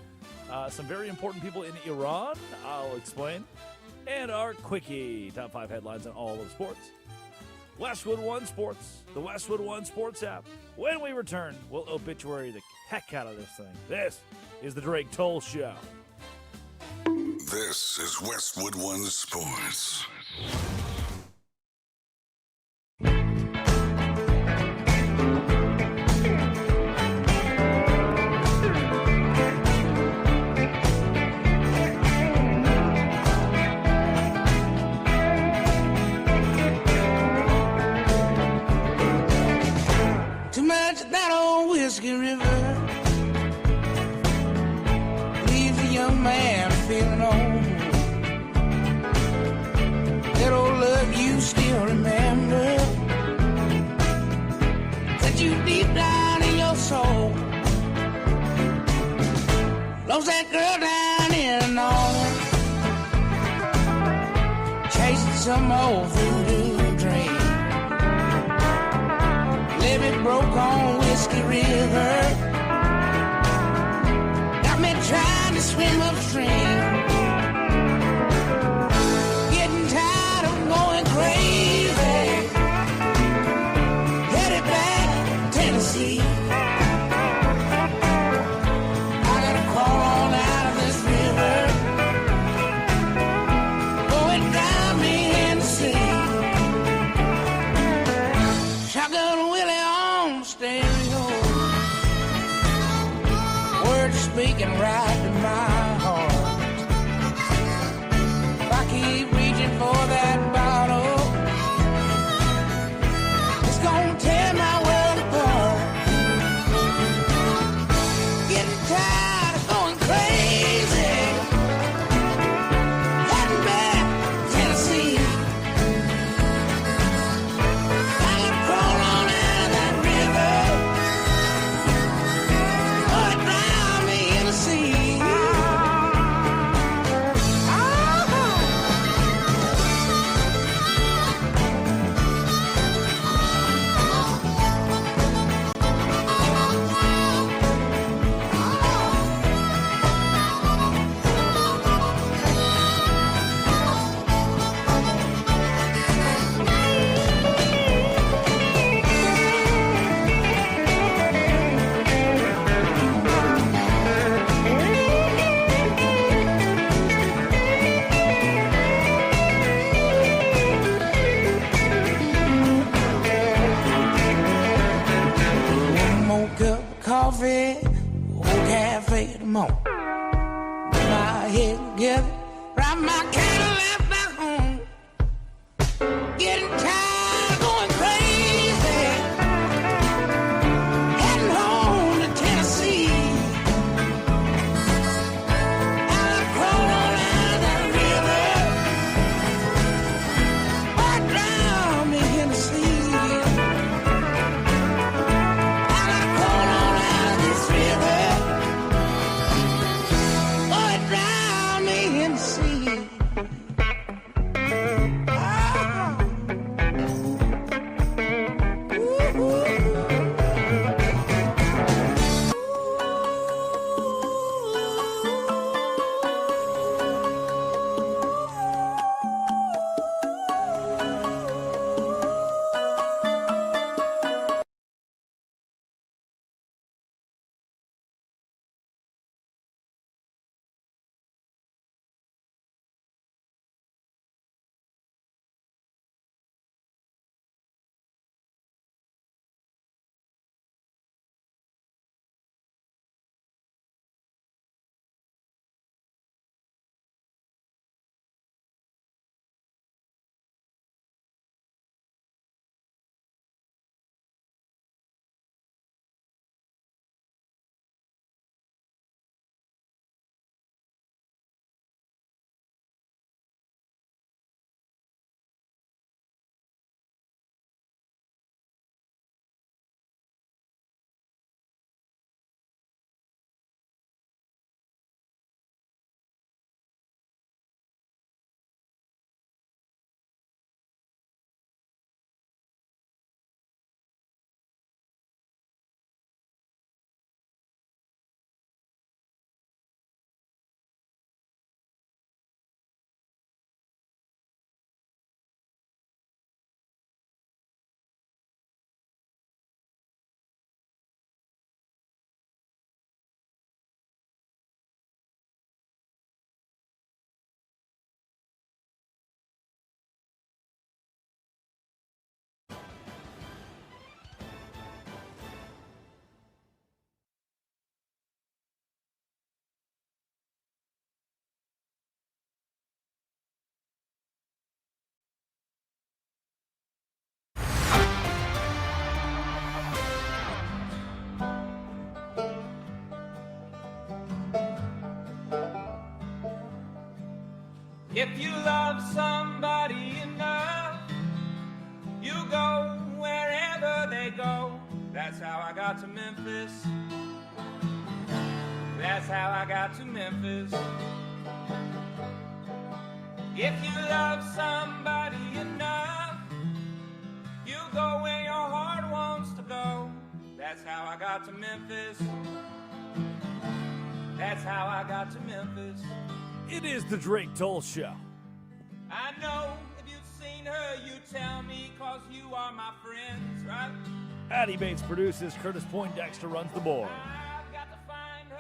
some very important people in Iran. I'll explain. And our quickie. Top 5 headlines on all of sports. Westwood One Sports. The Westwood One Sports app. When we return, we'll obituary the heck out of this thing. This is the Drake Toll Show. This is Westwood One Sports. Too much of that old whiskey river leaves a young man feeling old. That old love you still remember, that you deep down in your soul. Lost that girl down in Orleans, chasing some old voodoo dream. Levee broke on Whiskey River, got me trying to swim upstream. Getting tired of going crazy, headed back to Tennessee. I gotta crawl on out of this river, oh, it drowned me in the sea. Shotgun Willie on stereo, words speaking right to my heart. If I keep reaching for that bottle, it's gonna tear my world apart. Getting tired of going crazy, heading back to Tennessee. I gotta crawl on out of that river, oh, it drowned me in the sea. One more cup of coffee, old cafe tomorrow. Get my head together, ride my Cadillac back home. Getting tired of going crazy, heading home to Tennessee. I gotta crawl on out of that river, oh, it drowned me in the sea. I gotta crawl on out of this river, oh, it drowned me in the sea. If you love somebody enough, you go wherever they go. That's how I got to Memphis. That's how I got to Memphis. If you love somebody enough, you go where your heart wants to go. That's how I got to Memphis. That's how I got to Memphis. It is the Drake Toll Show. I know if you've seen her, you tell me, cause you are my friends, right? Addie Bates produces. Curtis Poindexter runs the board. I've got to find her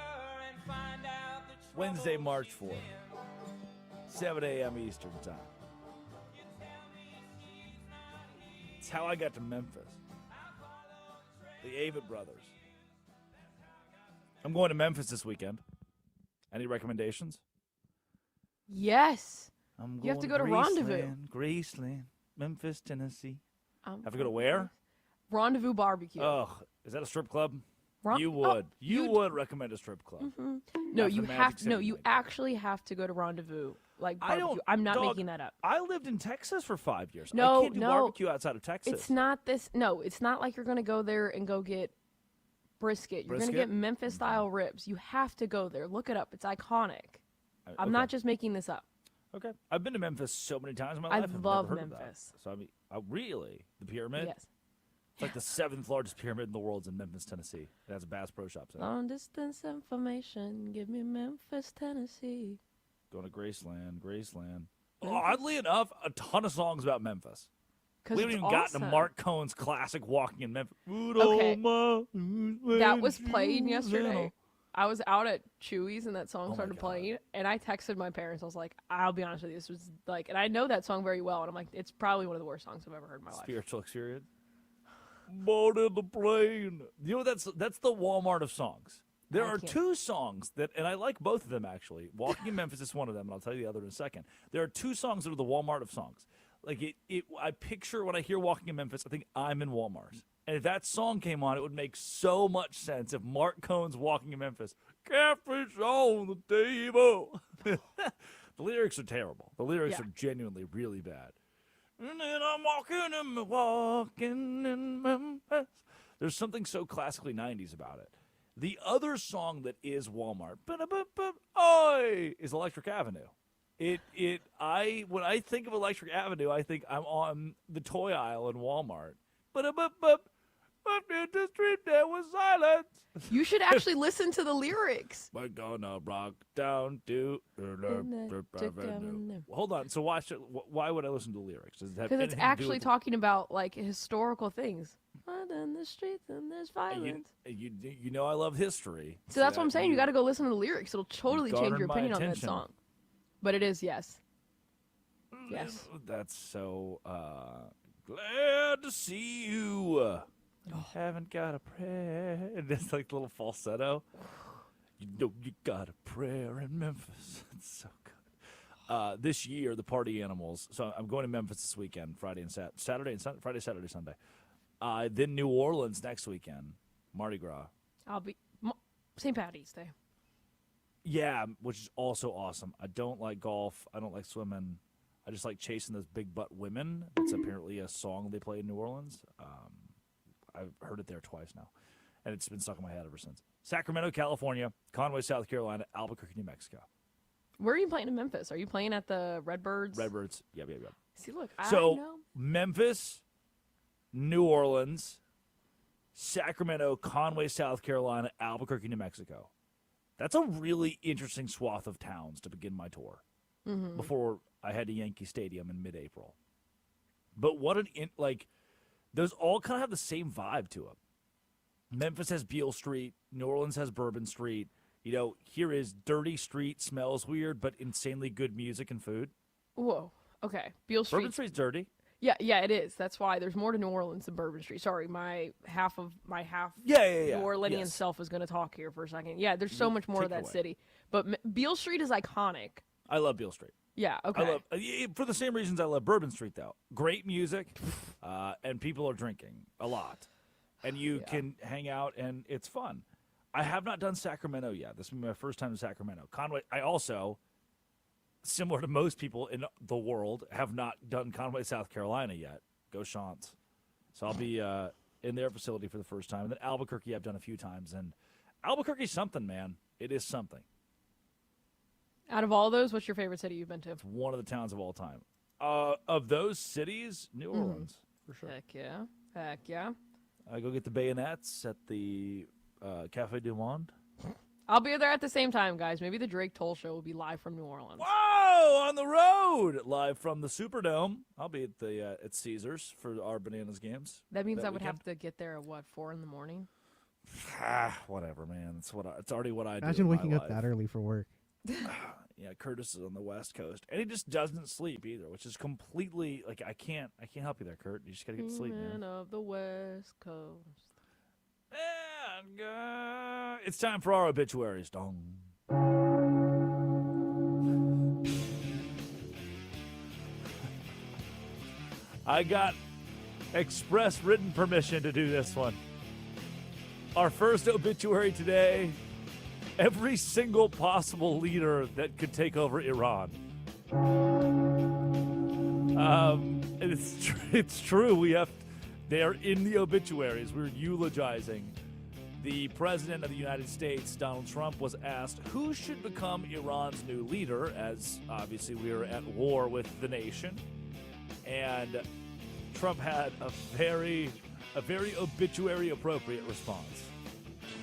and find out the trouble Wednesday, March she's 4th, in. 7 a.m. Eastern Time. It's how I got to Memphis. The Avett Brothers. I'm going to Memphis this weekend. Any recommendations? Yes. I'm You have to going go to Rendezvous. Graceland, Memphis, Tennessee. I'm Have to go to where? Rendezvous Barbecue. Oh, is that a strip club? Ron- You would. You would recommend a strip club. Mhm. No, After you Magic have to. City, No, you actually have to go to Rendezvous. Like I barbecue. don't. I'm not dog, making that up. I lived in Texas for 5 years. No, I can't do no. barbecue outside of Texas. It's not this. No, it's not like you're going to go there and go get brisket. You're going to Brisket? get Memphis style ribs. You have to go there. Look it up. It's iconic. I'm okay. not just making this up. Okay. I've been to Memphis so many times in my I life. I've love never heard of Memphis. that. So I mean, really, the pyramid. Yes. It's like the 7th largest pyramid in the world is in Memphis, Tennessee. It has a Bass Pro Shops in it. Long distance information. Give me Memphis, Tennessee. Going to Graceland. Oh, oddly enough, a ton of songs about Memphis. We haven't even gotten to Mark Cohen's classic "Walking in Memphis." Okay. That was playing yesterday. I was out at Chewy's and that song started playing, and I texted my parents. I was like, "I'll be honest with you, this was like," and I know that song very well, and I'm like, "It's probably one of the worst songs I've ever heard in my life." Spiritual experience. Born in the plane. You know, that's the Walmart of songs. There are 2 songs that, and I like both of them actually. Walking in Memphis is one of them, and I'll tell you the other in a second. There are 2 songs that are the Walmart of songs. Like I picture when I hear Walking in Memphis, I think I'm in Walmart. And if that song came on, it would make so much sense if Mark Cohen's Walking in Memphis. Catfish on the table. The lyrics are terrible. The lyrics are genuinely really bad. And then I'm walking in Memphis. There's something so classically 90s about it. The other song that is Walmart, oi, is Electric Avenue. When I think of Electric Avenue, I think I'm on the toy aisle in Walmart. But in the street there was silence. You should actually listen to the lyrics. We're gonna rock down to Hold on. So why would I listen to the lyrics? Does it have Because it's anything to do actually with talking about like historical things. Out in the streets and there's violence. you know I love history. So that's what I'm saying. You got to go listen to the lyrics. It'll totally change garnered your my opinion on that attention. song. But it is yes. Yes. That's so glad to see you. You haven't got a prayer. And it's like a little falsetto. You know you got a prayer in Memphis. It's so good. This year, the Party Animals. So I'm going to Memphis this weekend, Friday and Saturday and Sunday. Friday, Saturday, Sunday. Then New Orleans next weekend, Mardi Gras. I'll be St. Patty's Day. Yeah, which is also awesome. I don't like golf. I don't like swimming. I just like chasing those big butt women. It's apparently a song they play in New Orleans. I've heard it there twice now, and it's been stuck in my head ever since. Sacramento, California, Conway, South Carolina, Albuquerque, New Mexico. Where are you playing in Memphis? Are you playing at the Redbirds? Redbirds. Yep. See, look, So I know. Memphis, New Orleans, Sacramento, Conway, South Carolina, Albuquerque, New Mexico. That's a really interesting swath of towns to begin my tour before I head to Yankee Stadium in mid-April. But those all kind of have the same vibe to them. Memphis has Beale Street. New Orleans has Bourbon Street. You know, here is Dirty Street, smells weird, but insanely good music and food. Whoa. Okay. Beale Street. Bourbon Street's dirty. Yeah, it is. That's why there's more to New Orleans than Bourbon Street. Sorry, my half New Orleanian self is going to talk here for a second. Yeah, there's so much more Take of it that away. city. But Beale Street is iconic. I love Beale Street. Yeah, okay. I love for the same reasons I love Bourbon Street, though. Great music, and people are drinking a lot, and you can hang out, and it's fun. I have not done Sacramento yet. This will be my first time in Sacramento. Conway. I also similar to most people in the world, have not done Conway, South Carolina yet. Go Shants. So I'll be in their facility for the first time. And then Albuquerque I've done a few times. And Albuquerque's something, man. It is something. Out of all those, what's your favorite city you've been to? It's one of the towns of all time. Of those cities, New Orleans, for sure. Heck yeah. Heck yeah. I go get the bayonets at the Café du Monde. I'll be there at the same time, guys. Maybe the Drake Toll Show will be live from New Orleans. Whoa! On the road! Live from the Superdome. I'll be at the at Caesars for our Bananas games. That means I would weekend. have to get there at, 4 in the morning? Whatever, man. It's already what I do. Imagine waking in my up life. that early for work. Yeah, Curtis is on the West Coast, and he just doesn't sleep either, which is completely like I can't help you there, Kurt. You just gotta get to sleep, man. Of the West Coast. And it's time for our obituaries. Dong. I got express written permission to do this one. Our first obituary today. Every single possible leader that could take over Iran. It's true. They are in the obituaries. We're eulogizing. The president of the United States, Donald Trump, was asked who should become Iran's new leader, as obviously we are at war with the nation. And Trump had a very obituary appropriate response.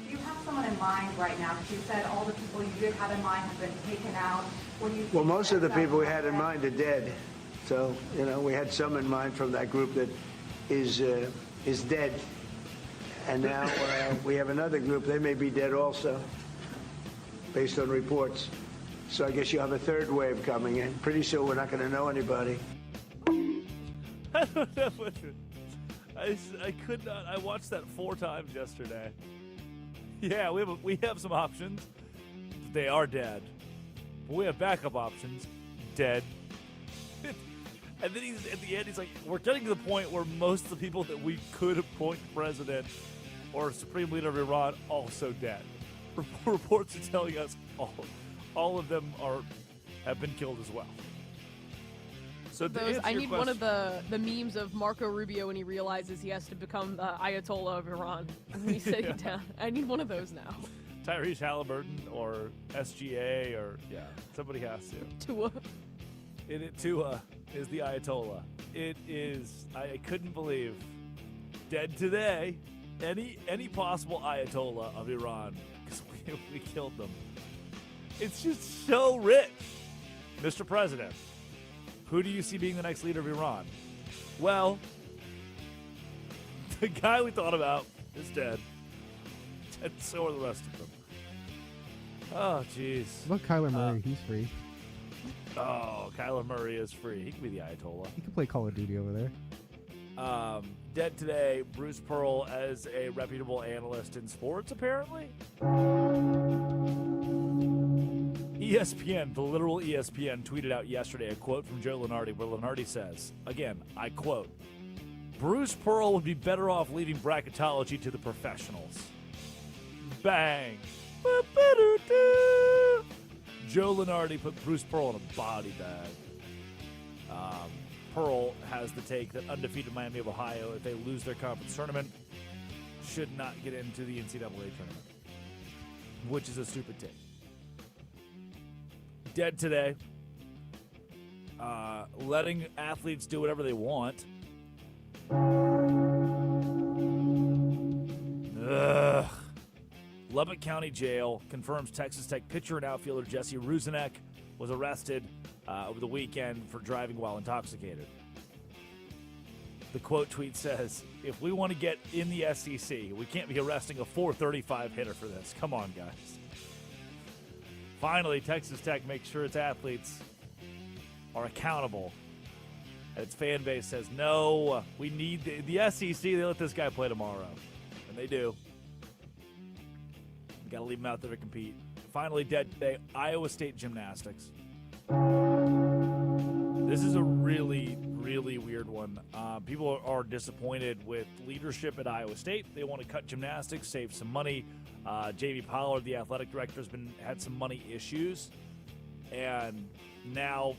Do you have someone in mind right now? Because you said all the people you did have in mind have been taken out. Well, most of the people we had in mind are dead. So, we had some in mind from that group that is dead. And now we have another group. They may be dead also, based on reports. So I guess you have a third wave coming in. Pretty soon we're not going to know anybody. I don't know what I could not. I watched that 4 times yesterday. Yeah, we have some options. They are dead. But we have backup options. Dead. And then at the end, he's like, we're getting to the point where most of the people that we could appoint president or supreme leader of Iran also dead. Reports are telling us all of them have been killed as well. So I need one of the memes of Marco Rubio when he realizes he has to become the Ayatollah of Iran. And he's sitting down. I need one of those now. Tyrese Halliburton or SGA or, somebody has to. Tua is the Ayatollah. It is, I couldn't believe, dead today, any possible Ayatollah of Iran, because we killed them. It's just so rich. Mr. President, who do you see being the next leader of Iran? Well, the guy we thought about is dead. And so are the rest of them. Oh, jeez. Look, Kyler Murray, he's free. Oh, Kyler Murray is free. He can be the Ayatollah. He can play Call of Duty over there. Dead today, Bruce Pearl as a reputable analyst in sports, apparently. ESPN, the literal ESPN, tweeted out yesterday a quote from Joe Lunardi where Lunardi says, again, I quote, Bruce Pearl would be better off leaving bracketology to the professionals. Bang. Joe Lunardi put Bruce Pearl in a body bag. Pearl has the take that undefeated Miami of Ohio, if they lose their conference tournament, should not get into the NCAA tournament, which is a stupid take. Dead today. Letting athletes do whatever they want. Ugh. Lubbock County Jail confirms Texas Tech pitcher and outfielder Jesse Ruzinek was arrested over the weekend for driving while intoxicated. The quote tweet says, if we want to get in the SEC, we can't be arresting a .435 hitter for this. Come on, guys. Finally, Texas Tech makes sure its athletes are accountable. And its fan base says, no, we need the SEC. They let this guy play tomorrow. And they do. Got to leave him out there to compete. Finally, dead today, Iowa State gymnastics. This is a really, really weird one. People are disappointed with leadership at Iowa State. They want to cut gymnastics, save some money. J.B. Pollard, the athletic director, had some money issues. And now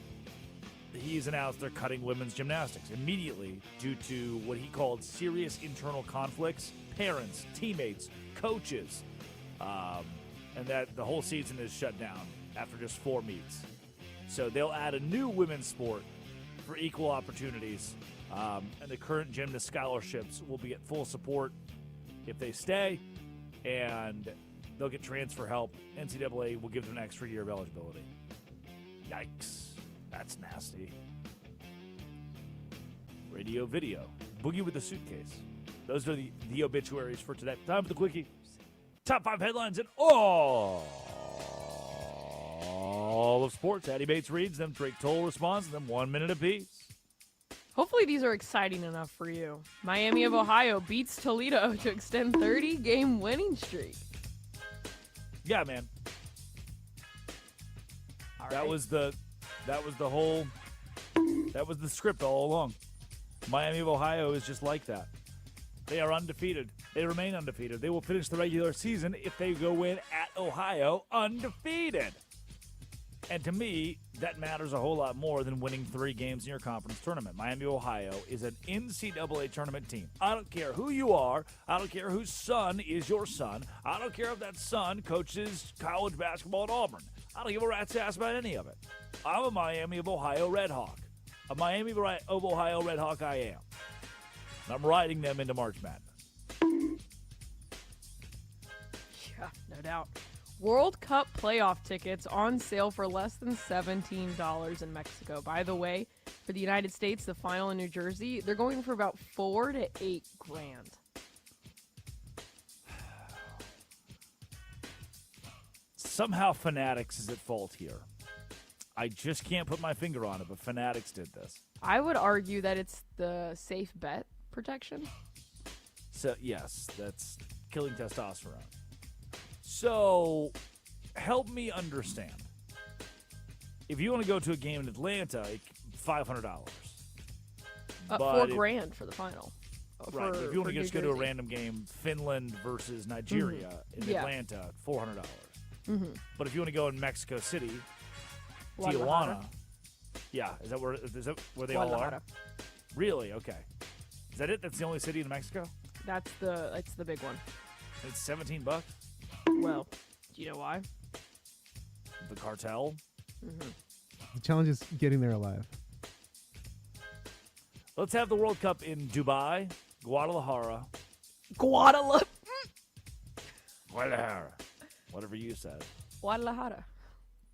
he's announced they're cutting women's gymnastics immediately due to what he called serious internal conflicts, parents, teammates, coaches, and that the whole season is shut down after just 4 meets. So they'll add a new women's sport for equal opportunities, and the current gymnast scholarships will be at full support if they stay, and they'll get transfer help. NCAA will give them an extra year of eligibility. Yikes. That's nasty. Radio, video. Boogie with the suitcase. Those are the obituaries for today. Time for the quickie. Top 5 headlines in all of sports. Addie Bates reads them. Drake Toll responds to them. 1 minute apiece. Hopefully these are exciting enough for you. Miami of Ohio beats Toledo to extend 30-game winning streak. Yeah, man. All that right. was the script all along. Miami of Ohio is just like that. They are undefeated. They remain undefeated. They will finish the regular season if they go in at Ohio undefeated. And to me, that matters a whole lot more than winning 3 games in your conference tournament. Miami of Ohio is an NCAA tournament team. I don't care who you are. I don't care whose son is your son. I don't care if that son coaches college basketball at Auburn. I don't give a rat's ass about any of it. I'm a Miami of Ohio Red Hawk. A Miami of Ohio Red Hawk I am. And I'm riding them into March Madness. Yeah, no doubt. World Cup playoff tickets on sale for less than $17 in Mexico. By the way, for the United States, the final in New Jersey, they're going for about $4,000 to $8,000. Somehow Fanatics is at fault here. I just can't put my finger on it, but Fanatics did this. I would argue that it's the safe bet protection. So, yes, that's killing testosterone. So, help me understand. If you want to go to a game in Atlanta, $500. $4,000 for the final. Right. If you want to just go to a random game, Finland versus Nigeria in Atlanta, $400. Mm-hmm. But if you want to go in Mexico City, Guadalajara. Tijuana, is that where they all are? Really? Okay. Is that it? That's the only city in Mexico? That's the big one. It's $17. Well, do you know why? The cartel. Mm-hmm. The challenge is getting there alive. Let's have the World Cup in Dubai, Guadalajara. Guadalajara. Whatever you said. Guadalajara.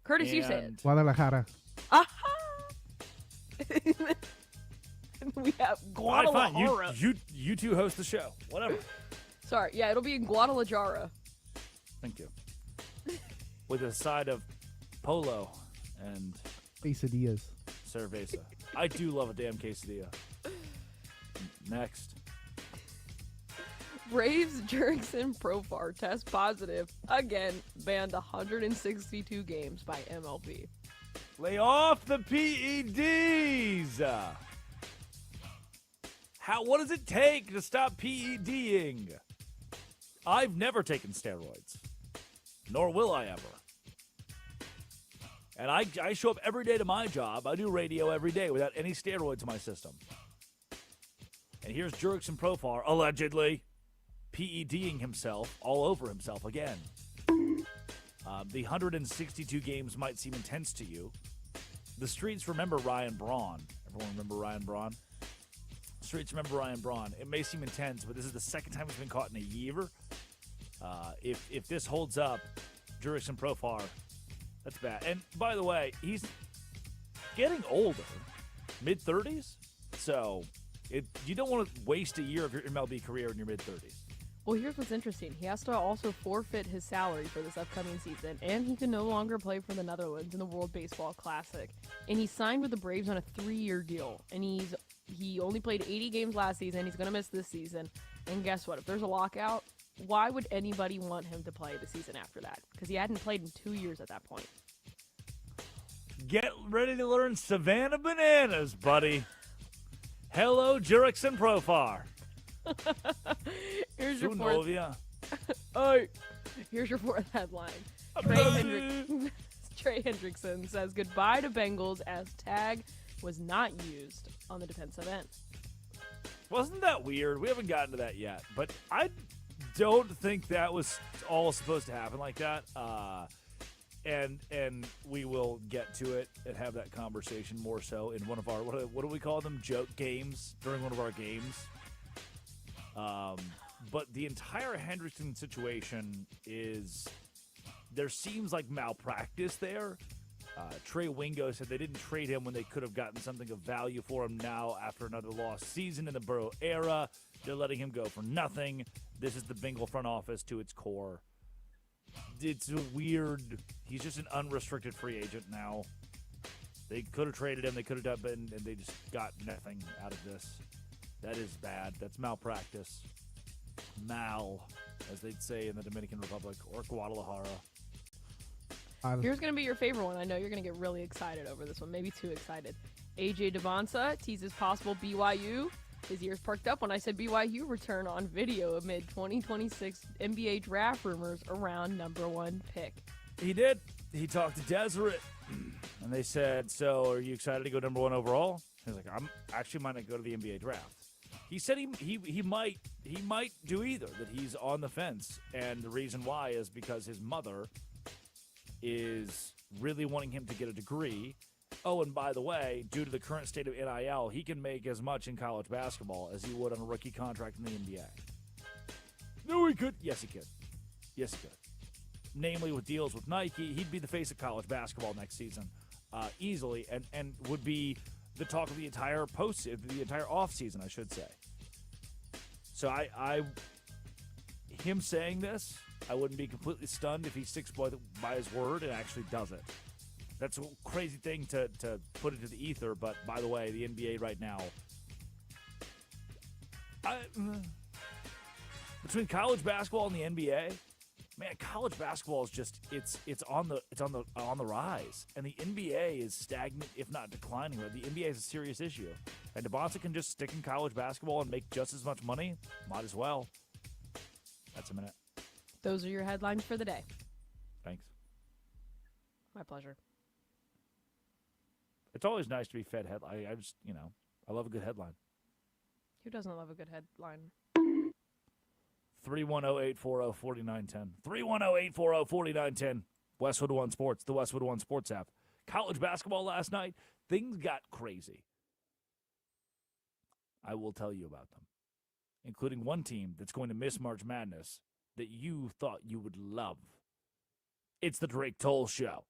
Curtis, you said. Guadalajara. Aha! We have Guadalajara. All right, fine. You two host the show. Whatever. Sorry. Yeah, it'll be in Guadalajara. Thank you. With a side of polo and quesadillas. Cerveza. I do love a damn quesadilla. Next. Braves Jurickson Profar test positive. Again, banned 162 games by MLB. Lay off the PEDs. What does it take to stop PEDing? I've never taken steroids. Nor will I ever. And I show up every day to my job. I do radio every day without any steroids in my system. And here's Jurickson Profar, allegedly, PEDing himself all over himself again. The 162 games might seem intense to you. The streets remember Ryan Braun. Everyone remember Ryan Braun? Streets remember Ryan Braun. It may seem intense, but this is the second time he's been caught in a year. If this holds up, Jurickson Profar, that's bad. And by the way, he's getting older, mid-30s. So you don't want to waste a year of your MLB career in your mid-30s. Well, here's what's interesting. He has to also forfeit his salary for this upcoming season, and he can no longer play for the Netherlands in the World Baseball Classic. And he signed with the Braves on a 3-year deal, and he only played 80 games last season. He's going to miss this season. And guess what? If there's a lockout, why would anybody want him to play the season after that? Because he hadn't played in 2 years at that point. Get ready to learn Savannah Bananas, buddy. Hello, Jurickson Profar. Here's your Sunovia. Here's your fourth headline. Trey Hendrickson says goodbye to Bengals as tag was not used on the defensive end. Wasn't that weird? We haven't gotten to that yet, but I don't think that was all supposed to happen like that. And we will get to it and have that conversation more so in one of our what do we call them, joke games during one of our games. But the entire Hendrickson situation there seems like malpractice there. Trey Wingo said they didn't trade him when they could have gotten something of value for him. Now, after another lost season in the Burrow era, they're letting him go for nothing. This is the Bengal front office to its core. It's weird. He's just an unrestricted free agent now. They could have traded him. They could have done it, and they just got nothing out of this. That is bad. That's malpractice. Mal, as they'd say in the Dominican Republic or Guadalajara. Here's going to be your favorite one. I know you're going to get really excited over this one, maybe too excited. AJ Dybantsa teases possible BYU. His ears perked up when I said BYU return on video amid 2026 NBA draft rumors around number 1 pick. He did. He talked to Deseret, and they said, so are you excited to go number 1 overall? He's like, I'm actually might not go to the NBA draft. He said he might do either, that he's on the fence, and the reason why is because his mother is really wanting him to get a degree. Oh, and by the way, due to the current state of NIL, he can make as much in college basketball as he would on a rookie contract in the NBA. No, he could. Yes, he could. Yes, he could. Namely, with deals with Nike, he'd be the face of college basketball next season easily, and would be the talk of the entire off season, I should say. So him saying this, I wouldn't be completely stunned if he sticks by his word and actually does it. That's a crazy thing to put into the ether, but by the way, the NBA right now, between college basketball and the NBA, man, college basketball is just it's on the rise, and the NBA is stagnant, if not declining. The NBA is a serious issue, and Dybantsa can just stick in college basketball and make just as much money. Might as well. That's a minute. Those are your headlines for the day. Thanks. My pleasure. It's always nice to be fed headline. I just, I love a good headline. Who doesn't love a good headline? 310-840-4910. 310-840-4910. Westwood One Sports, the Westwood One Sports app. College basketball last night, things got crazy. I will tell you about them, including one team that's going to miss March Madness that you thought you would love. It's the Drake Toll Show.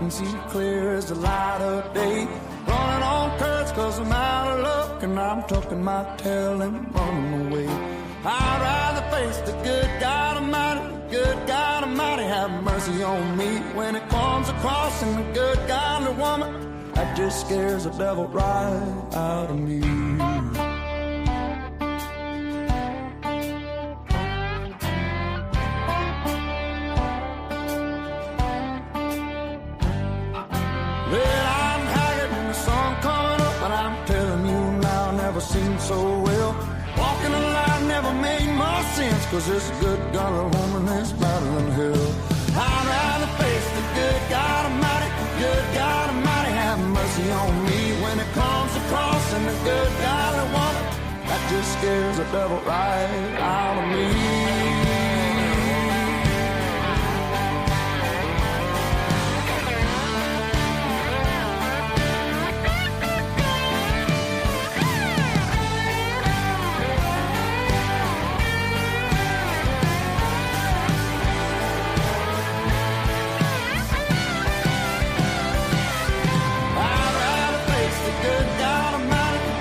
See clear as the light of day. Running on curves cause I'm out of luck, and I'm tucking my tail and running away. I'd rather face the good God Almighty, have mercy on me when it comes across in a good godly woman. That just scares the devil right out of me. So well, walking a line never made much sense, cause this good God woman is better than hell. I'd rather face the good God Almighty, have mercy on me when it comes across in the good godly woman. That just scares the devil right out of me.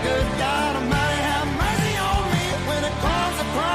Good God Almighty, have mercy on me when it comes across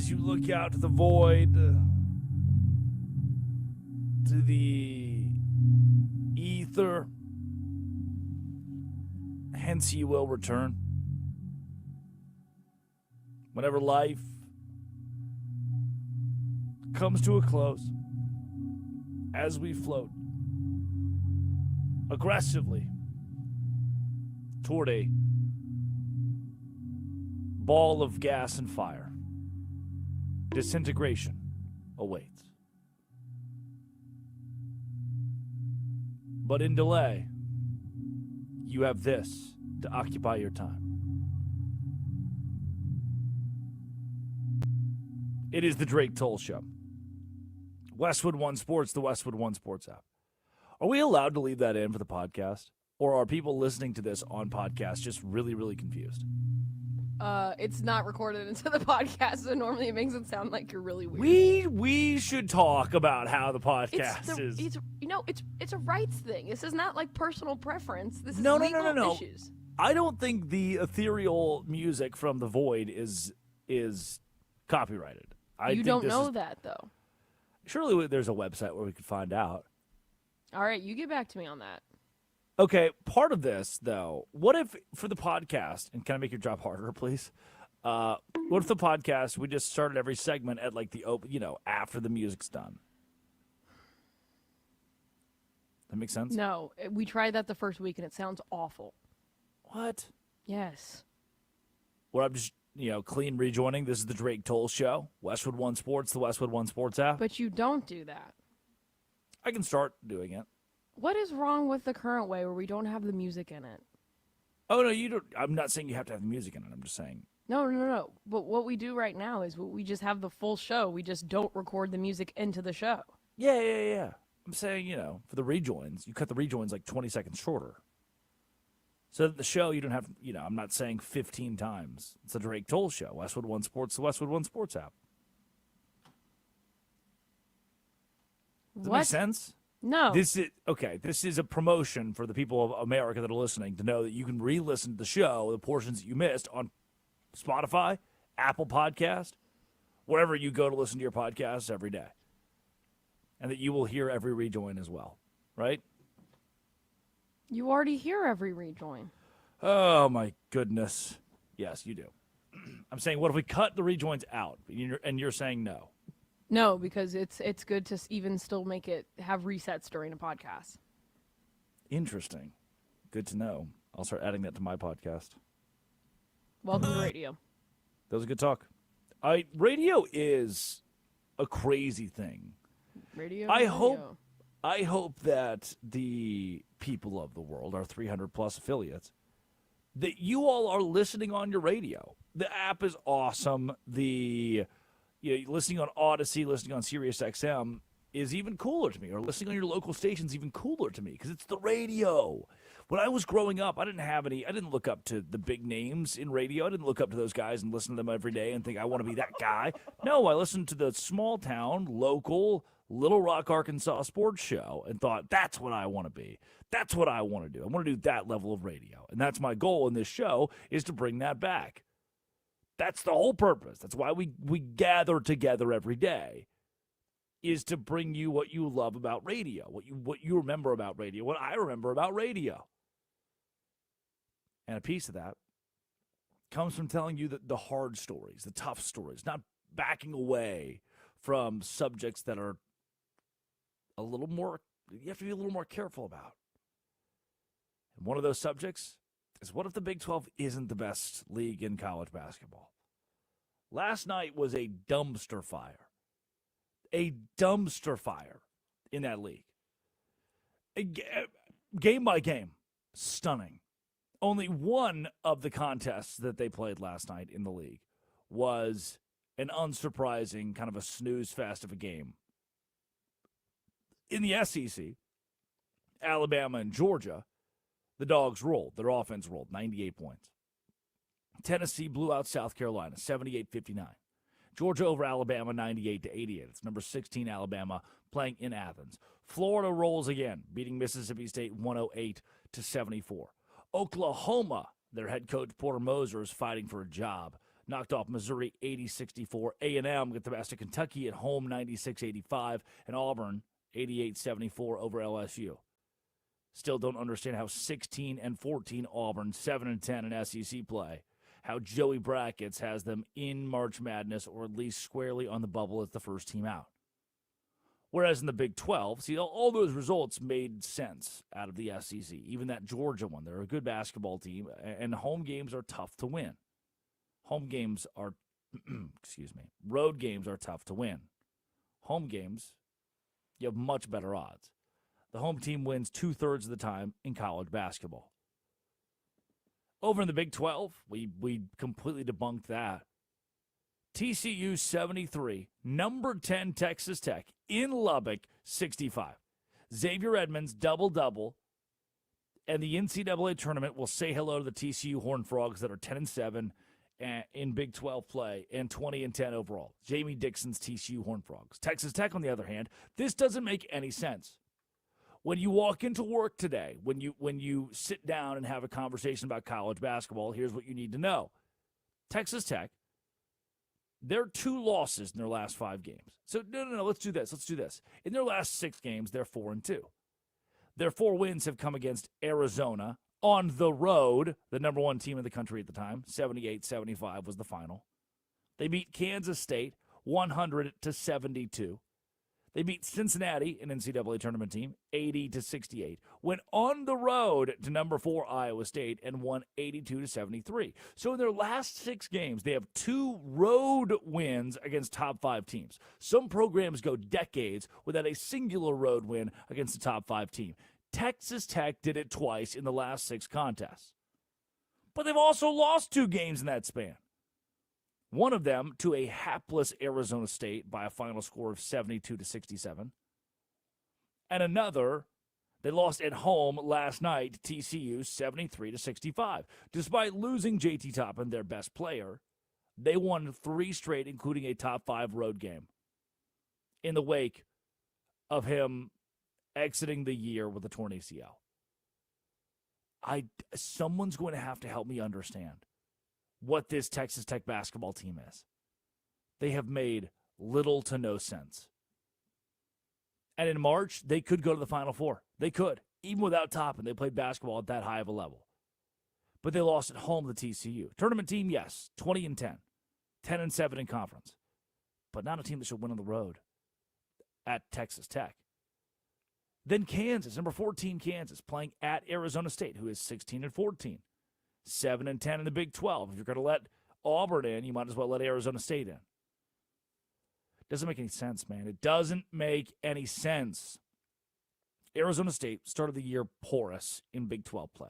as you look out to the void, to the ether, hence you will return. Whenever life comes to a close, as we float aggressively toward a ball of gas and fire, disintegration awaits. But in delay, you have this to occupy your time. It is the Drake Toll Show. Westwood One Sports, the Westwood One Sports app. Are we allowed to leave that in for the podcast? Or are people listening to this on podcast just really, really confused? It's not recorded into the podcast, so normally it makes it sound like you're really weird. We should talk about how the podcast is. It's a rights thing. This is not like personal preference. This is No. legal issues. I don't think the ethereal music from the void is copyrighted. You don't know that, though. Surely there's a website where we could find out. All right, you get back to me on that. Okay, part of this, though, what if for the podcast, and can I make your job harder, please? What if the podcast, we just started every segment at like the open, after the music's done? That makes sense? No, we tried that the first week, and it sounds awful. What? Yes. Where I'm just, clean rejoining. This is the Drake Toll Show. Westwood One Sports, the Westwood One Sports app. But you don't do that. I can start doing it. What is wrong with the current way where we don't have the music in it? Oh, no, you don't. I'm not saying you have to have the music in it. I'm just saying. No. But what we do right now is we just have the full show. We just don't record the music into the show. Yeah. I'm saying, for the rejoins, you cut the rejoins like 20 seconds shorter. So that the show, you don't have, I'm not saying 15 times. It's the Drake Toll Show. Westwood One Sports, the Westwood One Sports app. Does that make sense? No. This is a promotion for the people of America that are listening to know that you can re-listen to the show, the portions that you missed on Spotify, Apple Podcast, wherever you go to listen to your podcasts every day. And that you will hear every rejoin as well, right? You already hear every rejoin. Oh, my goodness. Yes, you do. I'm saying, what if we cut the rejoins out? And you're saying no. No, because it's good to even still make it have resets during a podcast. Interesting. Good to know. I'll start adding that to my podcast. Welcome to radio. That was a good talk. Radio is a crazy thing. Radio. I hope that the people of the world, our 300 plus affiliates, that you all are listening on your radio. The app is awesome. Listening on Odyssey, listening on Sirius XM is even cooler to me, or listening on your local station is even cooler to me because it's the radio. When I was growing up, I didn't look up to the big names in radio. I didn't look up to those guys and listen to them every day and think I want to be that guy. No, I listened to the small town, local, Little Rock, Arkansas sports show and thought, that's what I want to be. That's what I want to do. I want to do that level of radio. And that's my goal in this show, is to bring that back. That's the whole purpose. That's why we gather together every day, is to bring you what you love about radio, what you remember about radio, what I remember about radio. And a piece of that comes from telling you the hard stories, the tough stories, not backing away from subjects that are a little more, you have to be a little more careful about. And one of those subjects is, what if the Big 12 isn't the best league in college basketball? Last night was a dumpster fire. A dumpster fire in that league. Game by game, stunning. Only one of the contests that they played last night in the league was an unsurprising, kind of a snooze fest of a game. In the SEC, Alabama and Georgia, the Dogs rolled. Their offense rolled, 98 points. Tennessee blew out South Carolina, 78-59. Georgia over Alabama, 98-88. It's number 16 Alabama playing in Athens. Florida rolls again, beating Mississippi State 108-74. Oklahoma, their head coach Porter Moser is fighting for a job, knocked off Missouri 80-64. A&M get the best of Kentucky at home 96-85, and Auburn 88-74 over LSU. Still don't understand how 16-14 Auburn, 7-10 in SEC play, how Joey Brackets has them in March Madness or at least squarely on the bubble as the first team out. Whereas in the Big 12, see, all those results made sense out of the SEC. Even that Georgia one, they're a good basketball team, and home games are tough to win. Home games are, road games are tough to win. Home games, you have much better odds. The home team wins 2/3 of the time in college basketball. Over in the Big 12, we completely debunked that. TCU 73, number 10 Texas Tech in Lubbock 65. Xavier Edmonds double-double, and the NCAA tournament will say hello to the TCU Horned Frogs that are 10-7 in Big 12 play and 20-10 overall. Jamie Dixon's TCU Horned Frogs. Texas Tech, on the other hand, this doesn't make any sense. When you walk into work today, when you sit down and have a conversation about college basketball, here's what you need to know. Texas Tech, they're 2 losses in their last 5 games. So, no, let's do this. In their last 6 games, they're 4-2. Their 4 wins have come against Arizona on the road, the number 1 team in the country at the time. 78-75 was the final. They beat Kansas State 100-72. They beat Cincinnati, an NCAA tournament team, 80-68. Went on the road to number 4 Iowa State and won 82-73. So in their last 6 games, they have 2 road wins against top 5 teams. Some programs go decades without a singular road win against a top 5 team. Texas Tech did it twice in the last 6 contests. But they've also lost 2 games in that span. One of them to a hapless Arizona State by a final score of 72-67. And another, they lost at home last night to TCU 73-65. Despite losing JT Toppin, their best player, they won 3 straight, including a top 5 road game in the wake of him exiting the year with a torn ACL. Someone's going to have to help me understand what this Texas Tech basketball team is. They have made little to no sense. And in March, they could go to the Final Four. They could, even without Toppin. They played basketball at that high of a level. But they lost at home to TCU. Tournament team, yes, 20-10, 10-7 in conference. But not a team that should win on the road at Texas Tech. Then Kansas, number 14 Kansas, playing at Arizona State, who is 16-14. 7-10 in the Big 12. If you're going to let Auburn in, you might as well let Arizona State in. Doesn't make any sense, man. It doesn't make any sense. Arizona State started the year porous in Big 12 play.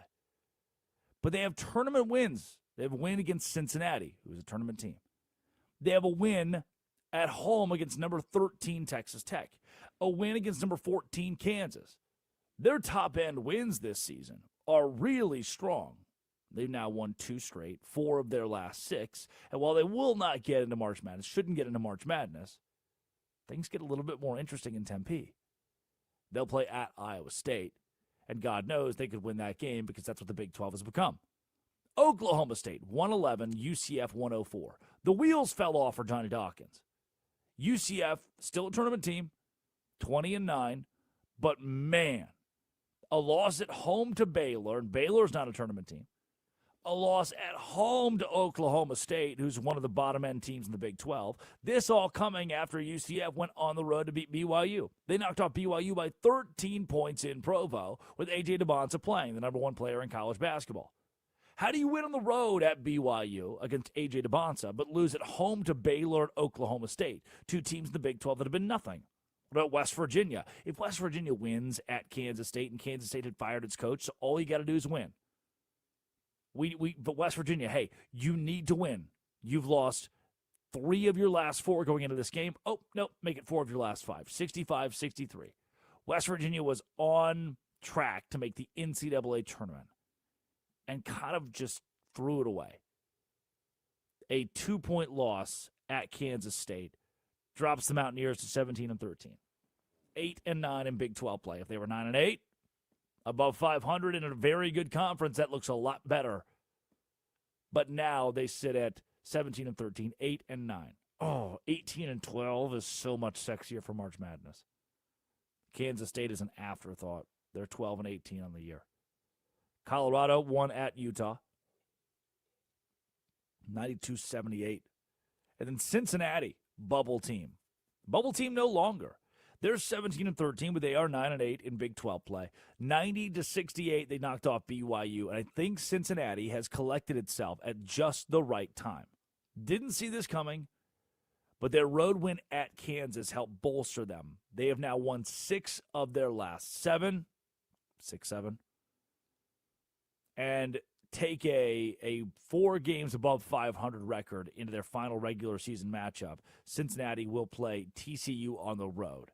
But they have tournament wins. They have a win against Cincinnati, who is a tournament team. They have a win at home against number 13 Texas Tech. A win against number 14 Kansas. Their top-end wins this season are really strong. They've now won 2 straight, 4 of their last 6. And while they will not get into March Madness, shouldn't get into March Madness, things get a little bit more interesting in Tempe. They'll play at Iowa State, and God knows they could win that game because that's what the Big 12 has become. Oklahoma State, 111, UCF 104. The wheels fell off for Johnny Dawkins. UCF, still a tournament team, 20-9, but man, a loss at home to Baylor, and Baylor's not a tournament team. A loss at home to Oklahoma State, who's one of the bottom-end teams in the Big 12. This all coming after UCF went on the road to beat BYU. They knocked off BYU by 13 points in Provo, with A.J. Dybantsa playing, the number 1 player in college basketball. How do you win on the road at BYU against A.J. Dybantsa, but lose at home to Baylor and Oklahoma State, 2 teams in the Big 12 that have been nothing? What about West Virginia? If West Virginia wins at Kansas State, and Kansas State had fired its coach, so all you got to do is win. But West Virginia, hey, you need to win. You've lost 3 of your last 4 going into this game. Oh, no, make it 4 of your last 5. 65-63. West Virginia was on track to make the NCAA tournament and kind of just threw it away. A 2-point loss at Kansas State drops the Mountaineers to 17-13. 8-9 in Big 12 play. If they were 9-8, above 500 in a very good conference, that looks a lot better. But now they sit at 17-13, 8-9. Oh, 18-12 is so much sexier for March Madness. Kansas State is an afterthought. They're 12-18 on the year. Colorado won at Utah, 92-78. And then Cincinnati, bubble team. Bubble team no longer. They're 17-13, but they are 9-8 in Big 12 play. 90-68, they knocked off BYU. And I think Cincinnati has collected itself at just the right time. Didn't see this coming, but their road win at Kansas helped bolster them. They have now won 6 of their last 7. 6-7. And take a 4 games above 500 record into their final regular season matchup. Cincinnati will play TCU on the road.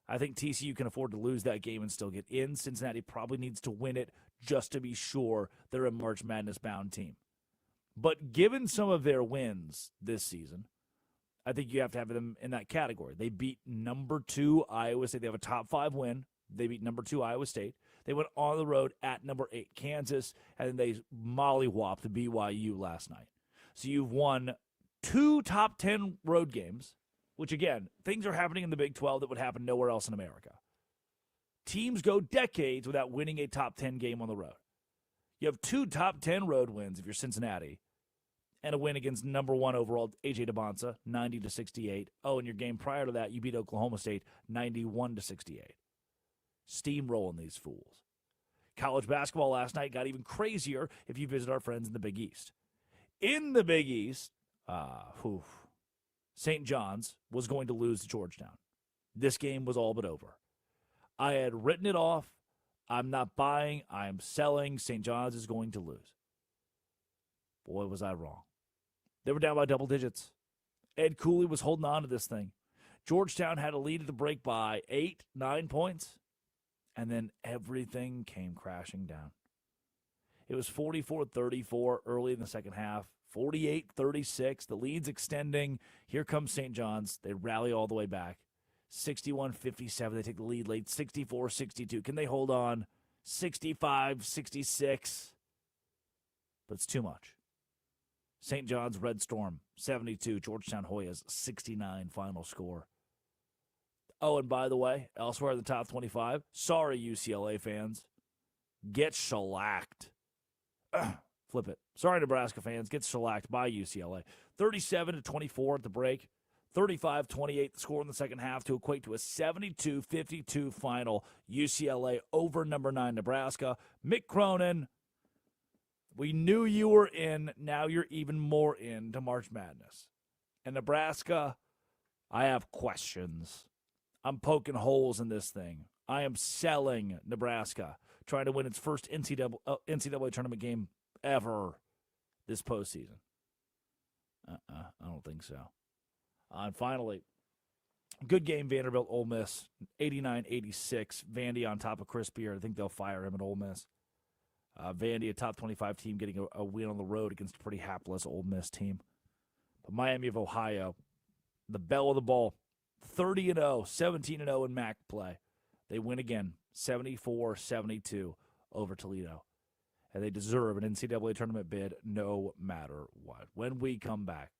I think TCU can afford to lose that game and still get in. Cincinnati probably needs to win it just to be sure they're a March Madness bound team. But given some of their wins this season, I think you have to have them in that category. They beat number 2 Iowa State. They have a top 5 win. They beat number 2 Iowa State. They went on the road at number 8 Kansas, and then they mollywhopped BYU last night. So you've won 2 top 10 road games, which, again, things are happening in the Big 12 that would happen nowhere else in America. Teams go decades without winning a top 10 game on the road. You have 2 top 10 road wins if you're Cincinnati, and a win against number 1 overall A.J. Dybantsa, 90-68. Oh, and your game prior to that, you beat Oklahoma State, 91-68. Steamrolling these fools. College basketball last night got even crazier if you visit our friends in the Big East. In the Big East, St. John's was going to lose to Georgetown. This game was all but over. I had written it off. I'm not buying. I'm selling. St. John's is going to lose. Boy, was I wrong. They were down by double digits. Ed Cooley was holding on to this thing. Georgetown had a lead at the break by 8-9 points. And then everything came crashing down. It was 44-34 early in the second half, 48-36. The lead's extending. Here comes St. John's. They rally all the way back. 61-57. They take the lead late. 64-62. Can they hold on? 65-66. But it's too much. St. John's Red Storm, 72. Georgetown Hoyas, 69 final score. Oh, and by the way, elsewhere in the top 25, sorry, UCLA fans, get shellacked. Flip it. Sorry, Nebraska fans, get shellacked by UCLA. 37-24 at the break, 35-28 the score in the second half to equate to a 72-52 final. UCLA over number 9 Nebraska. Mick Cronin, we knew you were in. Now you're even more into March Madness. And Nebraska, I have questions. I'm poking holes in this thing. I am selling Nebraska, trying to win its first NCAA tournament game ever this postseason. I don't think so. And finally, good game, Vanderbilt, Ole Miss, 89-86. Vandy on top of Chris Beard. I think they'll fire him at Ole Miss. Vandy, a top 25 team, getting a win on the road against a pretty hapless Ole Miss team. But Miami of Ohio, the belle of the ball, 30-0, 17-0 in MAC play. They win again, 74-72 over Toledo. And they deserve an NCAA tournament bid no matter what. When we come back,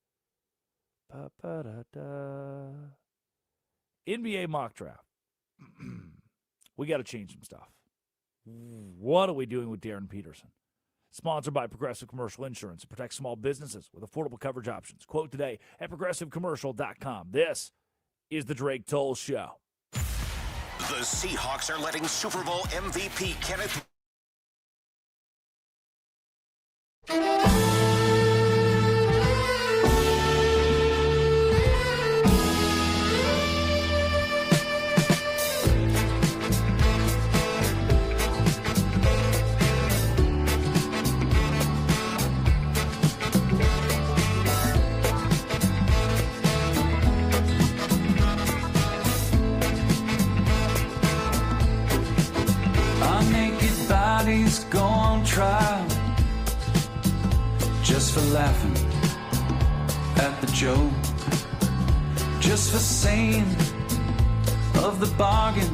NBA mock draft. We got to change some stuff. What are we doing with Darren Peterson? Sponsored by Progressive Commercial Insurance. It protects small businesses with affordable coverage options. Quote today at progressivecommercial.com. This is the Drake Toll Show. The Seahawks are letting Super Bowl MVP Kenneth Go on trial just for laughing at the joke, just for saying of the bargain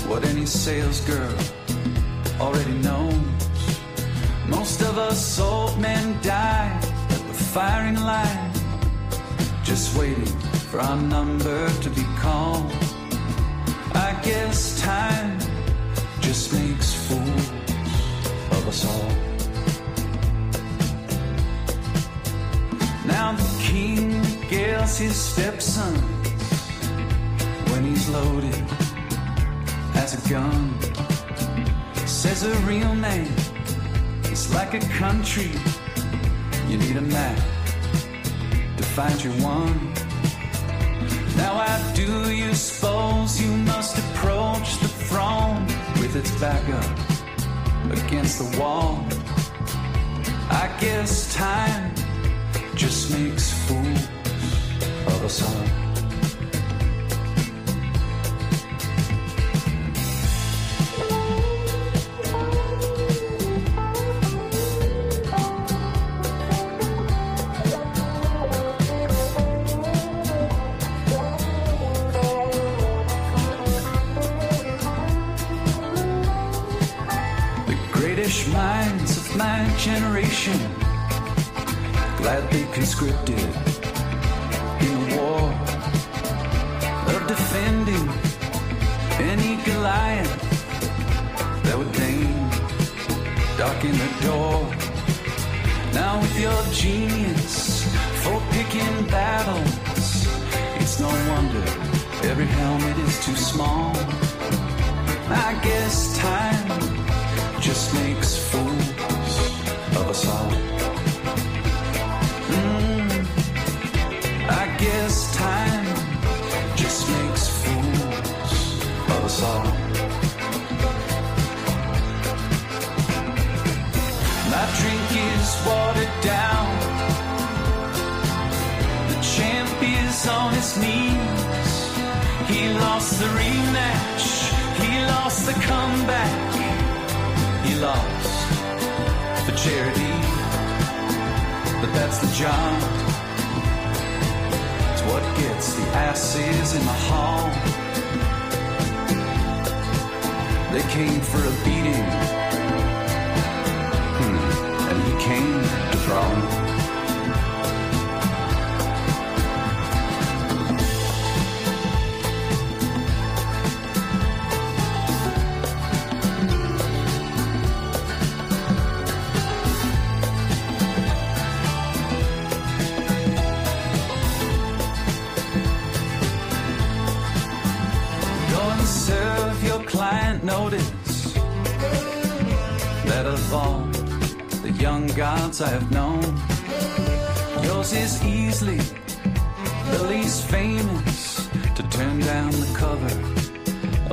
what any sales girl already knows. Most of us old men die at the firing line, just waiting for our number to be called. I guess time just makes fools of us all. Now the king gets his stepson when he's loaded as a gun. Says a real name is like a country. You need a map to find your one. Now I do you suppose you must approach the throne with its back up against the wall. I guess time just makes fools of us all. Minds of my generation gladly conscripted in the war of defending any Goliath that would deign darken the door. Now with your genius for picking battles, it's no wonder every helmet is too small. I guess time just makes fools of us all. I guess time just makes fools of us all. My drink is watered down. The champ is on his knees. He lost the rematch. He lost the comeback. He lost for charity, but that's the job. It's what gets the asses in the hall. They came for a beating, and he came to brawl. Notice that of all the young gods I have known, yours is easily the least famous to turn down the cover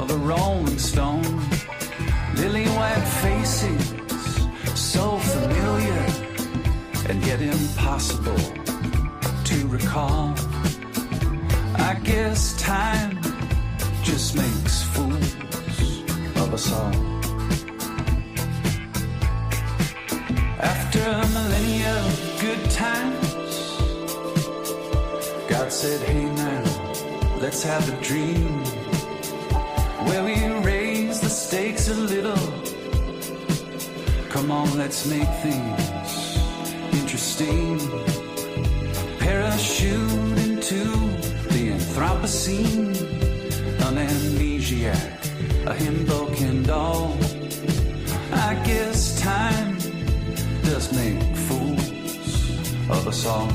of a Rolling Stone. Lily white faces, so familiar and yet impossible to recall. I guess time just makes fools of us all. After a millennia of good times, God said, hey now, let's have a dream where we raise the stakes a little. Come on, let's make things interesting. Parachute into the Anthropocene, an amnesiac, a himbo can doll. I guess time does make fools of us all.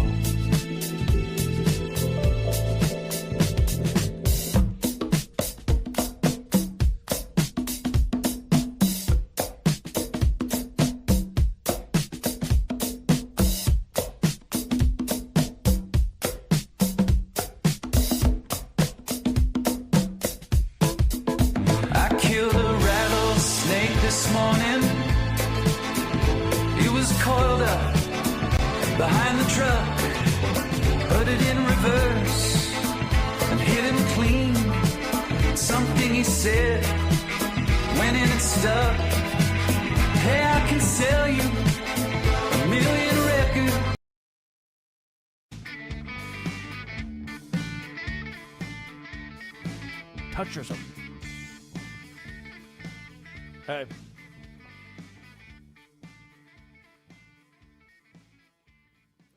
Touch yourself. Hey.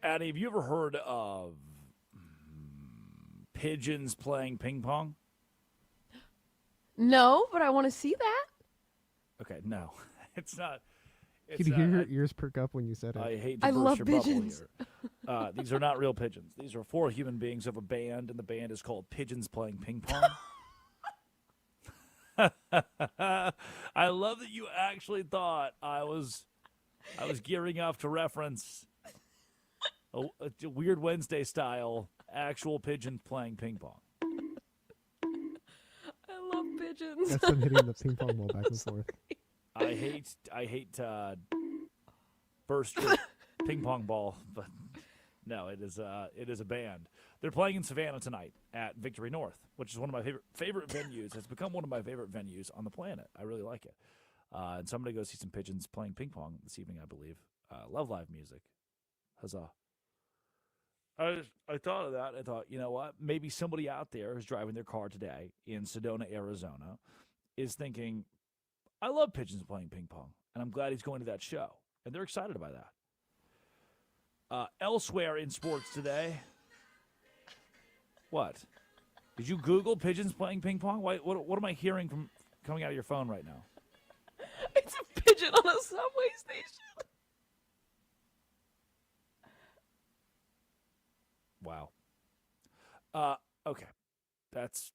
Addie, have you ever heard of pigeons playing ping pong? No, but I want to see that. Okay, no. It's not. Could you hear your ears perk up when you said it? I hate to I burst love your pigeons. bubble here. These are not real pigeons. These are 4 human beings of a band, and the band is called Pigeons Playing Ping Pong. I love that you actually thought I was gearing up to reference a Weird Wednesday style actual pigeons playing ping pong. I love pigeons. That's them hitting the ping pong ball back and forth. I hate to burst your ping pong ball, but no, it is a band. They're playing in Savannah tonight at Victory North, which is one of my favorite venues. It's become one of my favorite venues on the planet. I really like it. And so I'm going to go see some pigeons playing ping pong this evening, I believe. Love live music. Huzzah. I thought of that. I thought, you know what? Maybe somebody out there who's driving their car today in Sedona, Arizona, is thinking, I love pigeons playing ping pong, and I'm glad he's going to that show. And they're excited by that. Elsewhere in sports today, what? Did you Google pigeons playing ping pong? What am I hearing from coming out of your phone right now? It's a pigeon on a subway station. Wow. Okay. That's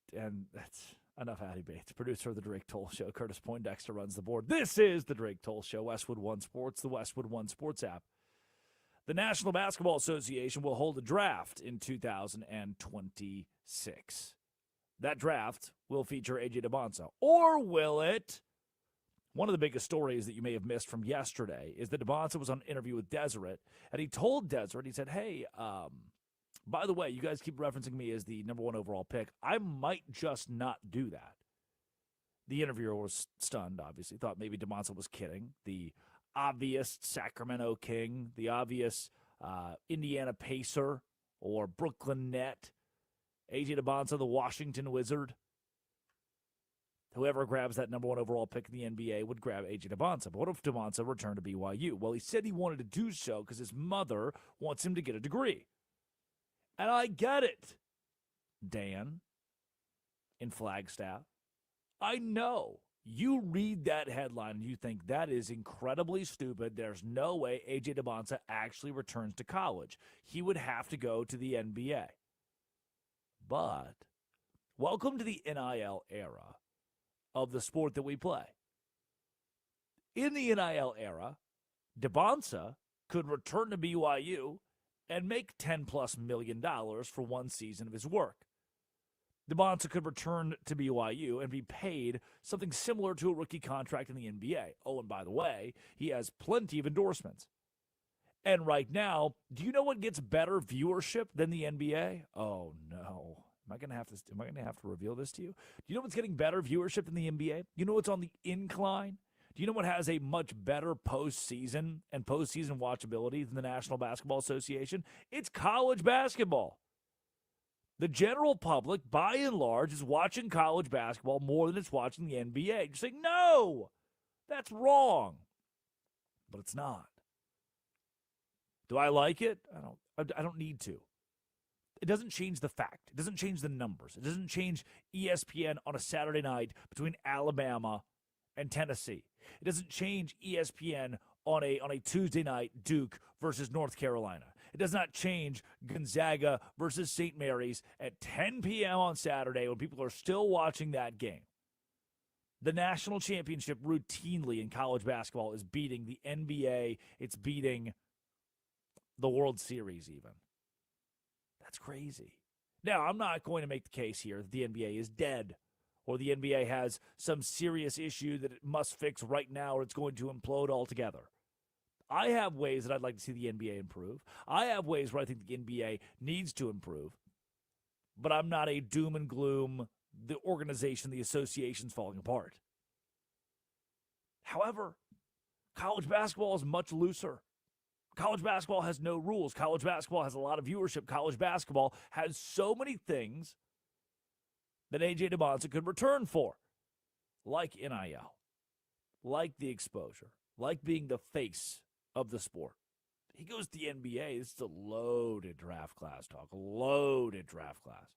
enough Addie Bates, producer of the Drake Toll Show. Curtis Poindexter runs the board. This is the Drake Toll Show, Westwood One Sports, the Westwood One Sports app. The National Basketball Association will hold a draft in 2026. That draft will feature A.J. Dybantsa. Or will it? One of the biggest stories that you may have missed from yesterday is that Dybantsa was on an interview with Deseret, and he told Deseret, he said, hey, by the way, you guys keep referencing me as the number 1 overall pick. I might just not do that. The interviewer was stunned, obviously. Thought maybe Dybantsa was kidding. The obvious Sacramento King, the obvious Indiana Pacer or Brooklyn Net, A.J. Dybantsa, the Washington Wizard. Whoever grabs that number 1 overall pick in the NBA would grab A.J. Dybantsa. But what if Dybantsa returned to BYU? Well, he said he wanted to do so because his mother wants him to get a degree. And I get it, Dan, in Flagstaff. I know. You read that headline and you think that is incredibly stupid. There's no way A.J. Dybantsa actually returns to college. He would have to go to the NBA. But welcome to the NIL era of the sport that we play. In the NIL era, Dybantsa could return to BYU and make $10+ million for one season of his work. Dybantsa could return to BYU and be paid something similar to a rookie contract in the NBA. Oh, and by the way, he has plenty of endorsements. And right now, do you know what gets better viewership than the NBA? Oh no. Am I gonna have to reveal this to you? Do you know what's getting better viewership than the NBA? You know what's on the incline? Do you know what has a much better postseason and postseason watchability than the National Basketball Association? It's college basketball. The general public, by and large, is watching college basketball more than it's watching the NBA. You're saying, no, that's wrong. But it's not. Do I like it? I don't need to. It doesn't change the fact. It doesn't change the numbers. It doesn't change ESPN on a Saturday night between Alabama and Tennessee. It doesn't change ESPN on a Tuesday night, Duke versus North Carolina. It does not change Gonzaga versus St. Mary's at 10 p.m. on Saturday when people are still watching that game. The national championship routinely in college basketball is beating the NBA. It's beating the World Series even. That's crazy. Now, I'm not going to make the case here that the NBA is dead or the NBA has some serious issue that it must fix right now or it's going to implode altogether. I have ways that I'd like to see the NBA improve. I have ways where I think the NBA needs to improve. But I'm not a doom and gloom, the organization, the association's falling apart. However, college basketball is much looser. College basketball has no rules. College basketball has a lot of viewership. College basketball has so many things that A.J. Dybantsa could return for, like NIL, like the exposure, like being the face of the sport. He goes to the NBA. This is a loaded draft class talk. Loaded draft class.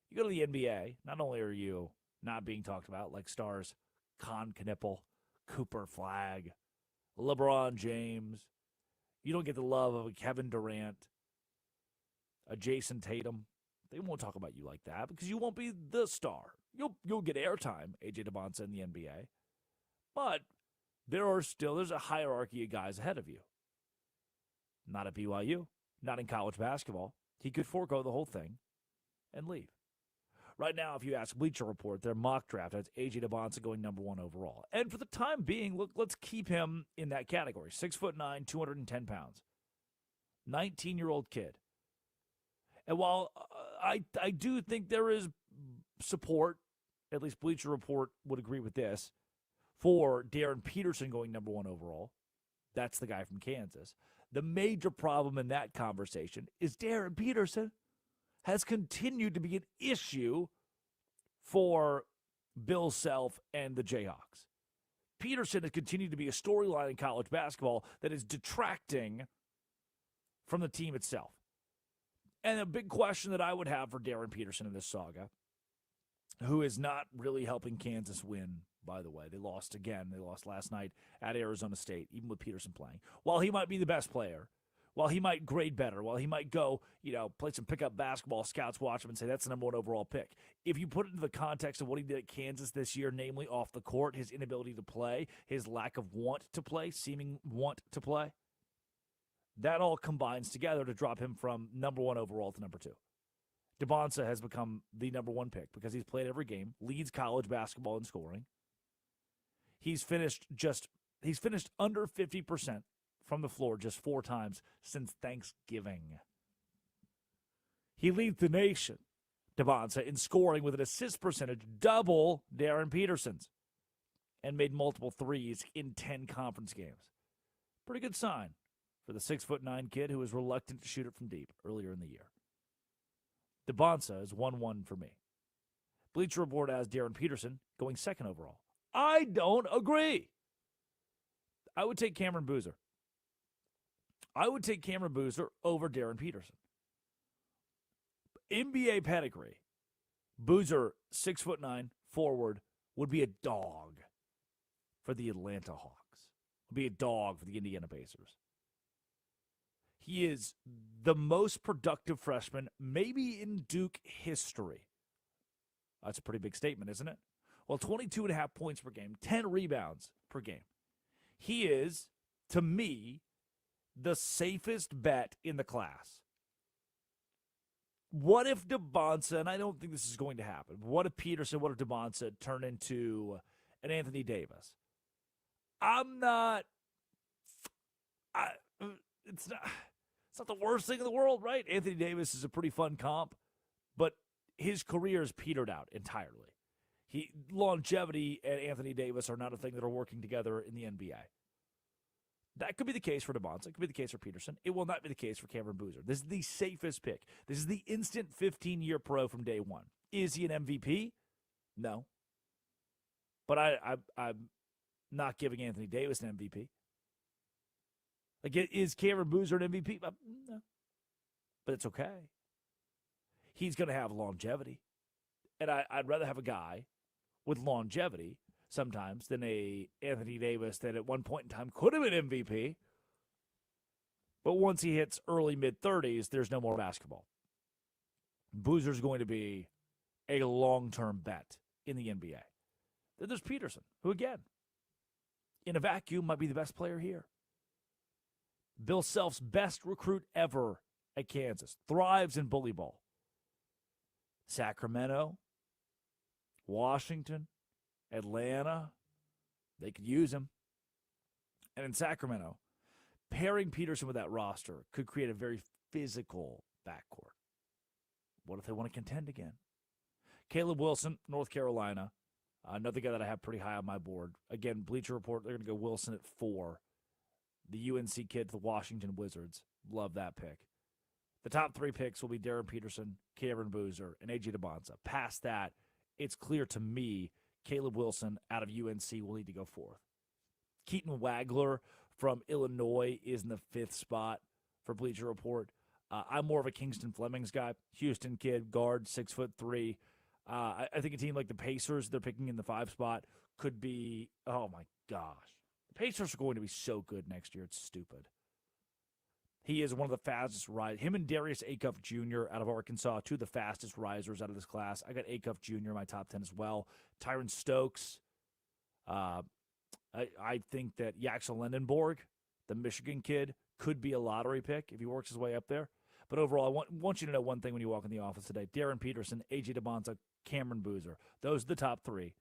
You go to the NBA, not only are you not being talked about like stars Con Knippel, Cooper Flagg, LeBron James. You don't get the love of a Kevin Durant, a Jason Tatum. They won't talk about you like that because you won't be the star. You'll get airtime, AJ Dybantsa in the NBA. But there's a hierarchy of guys ahead of you. Not at BYU, not in college basketball. He could forego the whole thing and leave. Right now, if you ask Bleacher Report, their mock draft has AJ Dybantsa going number 1 overall. And for the time being, look, let's keep him in that category. 6'9", 210 pounds. 19-year-old kid. And while I do think there is support, at least Bleacher Report would agree with this, for Darren Peterson going number 1 overall. That's the guy from Kansas. The major problem in that conversation is Darren Peterson has continued to be an issue for Bill Self and the Jayhawks. Peterson has continued to be a storyline in college basketball that is detracting from the team itself. And a big question that I would have for Darren Peterson in this saga, who is not really helping Kansas win, by the way. They lost again. They lost last night at Arizona State, even with Peterson playing. While he might be the best player, while he might grade better, while he might go, play some pickup basketball, scouts watch him and say that's the number 1 overall pick. If you put it into the context of what he did at Kansas this year, namely off the court, his inability to play, his lack of want to play, seeming want to play, that all combines together to drop him from number 1 overall to number 2. Dybantsa has become the number 1 pick because he's played every game, leads college basketball in scoring. He's finished under 50% from the floor just 4 times since Thanksgiving. He leads the nation, Dybantsa, in scoring with an assist percentage double Darren Peterson's and made multiple threes in 10 conference games. Pretty good sign for the 6'9" kid who was reluctant to shoot it from deep earlier in the year. Dybantsa is 1-1 for me. Bleacher Report has Darren Peterson going 2nd overall. I don't agree. I would take Cameron Boozer. I would take Cameron Boozer over Darren Peterson. NBA pedigree. Boozer, 6'9", forward, would be a dog for the Atlanta Hawks. Would be a dog for the Indiana Pacers. He is the most productive freshman, maybe in Duke history. That's a pretty big statement, isn't it? Well, 22.5 points per game, 10 rebounds per game. He is, to me, the safest bet in the class. What if Dybantsa, and I don't think this is going to happen, what if Peterson, what if Dybantsa turn into an Anthony Davis? It's not the worst thing in the world, right? Anthony Davis is a pretty fun comp, but his career has petered out entirely. Longevity and Anthony Davis are not a thing that are working together in the NBA. That could be the case for Dybantsa. It could be the case for Peterson. It will not be the case for Cameron Boozer. This is the safest pick. This is the instant 15-year pro from day one. Is he an MVP? No. But I'm not giving Anthony Davis an MVP. Like, is Cameron Boozer an MVP? No. But it's okay. He's going to have longevity. And I'd rather have a guy with longevity sometimes than a Anthony Davis that at one point in time could have been MVP. But once he hits early mid-30s, there's no more basketball. Boozer's going to be a long-term bet in the NBA. Then there's Peterson, who, again, in a vacuum, might be the best player here. Bill Self's best recruit ever at Kansas. Thrives in bully ball. Sacramento, Washington, Atlanta, they could use him. And in Sacramento, pairing Peterson with that roster could create a very physical backcourt. What if they want to contend again? Caleb Wilson, North Carolina, another guy that I have pretty high on my board. Again, Bleacher Report, they're going to go Wilson at 4. The UNC kid, the Washington Wizards. Love that pick. The top 3 picks will be Darren Peterson, Cameron Boozer, and AJ Dybantsa. Past that, it's clear to me Caleb Wilson out of UNC will need to go 4th. Keaton Wagler from Illinois is in the 5th spot for Bleacher Report. I'm more of a Kingston Flemings guy. Houston kid, guard, 6'3". I think a team like the Pacers, they're picking in the 5 spot, could be, oh my gosh. The Pacers are going to be so good next year. It's stupid. He is one of the fastest riders. Him and Darius Acuff Jr. out of Arkansas, 2 of the fastest risers out of this class. I got Acuff Jr. in my top 10 as well. Tyron Stokes. I think that Yaxel Lendenborg, the Michigan kid, could be a lottery pick if he works his way up there. But overall, I want you to know one thing when you walk in the office today. Darren Peterson, A.J. Dybantsa, Cameron Boozer. Those are the top 3.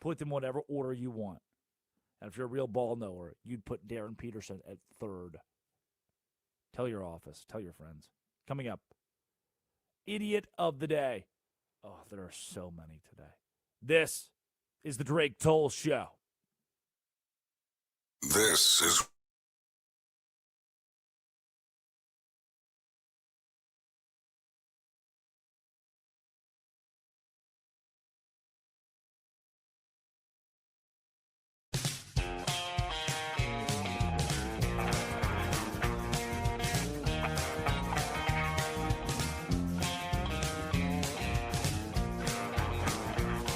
Put them in whatever order you want. And if you're a real ball knower, you'd put Darren Peterson at 3rd. Tell your office. Tell your friends. Coming up, Idiot of the Day. Oh, there are so many today. This is the Drake Toll Show. This is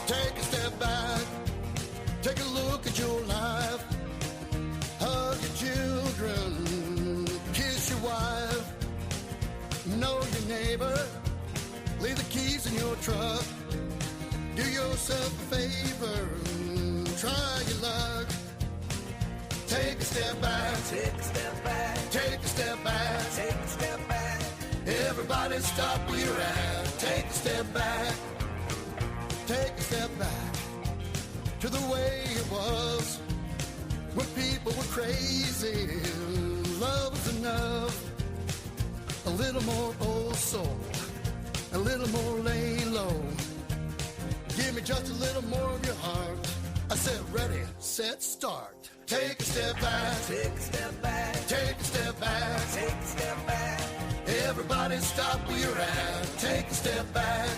Take a step back, take a look at your life, hug your children, kiss your wife, know your neighbor, leave the keys in your truck, do yourself a favor, try your luck. Take a step back, take a step back, take a step back, take a step back. Everybody stop where you're at, take a step back. Take a step back to the way it was when people were crazy. Love was enough. A little more old soul, a little more lay low. Give me just a little more of your heart. I said ready, set, start. Take a step back, take a step back, take a step back, take a step back. Everybody stop where you're at. Take a step back.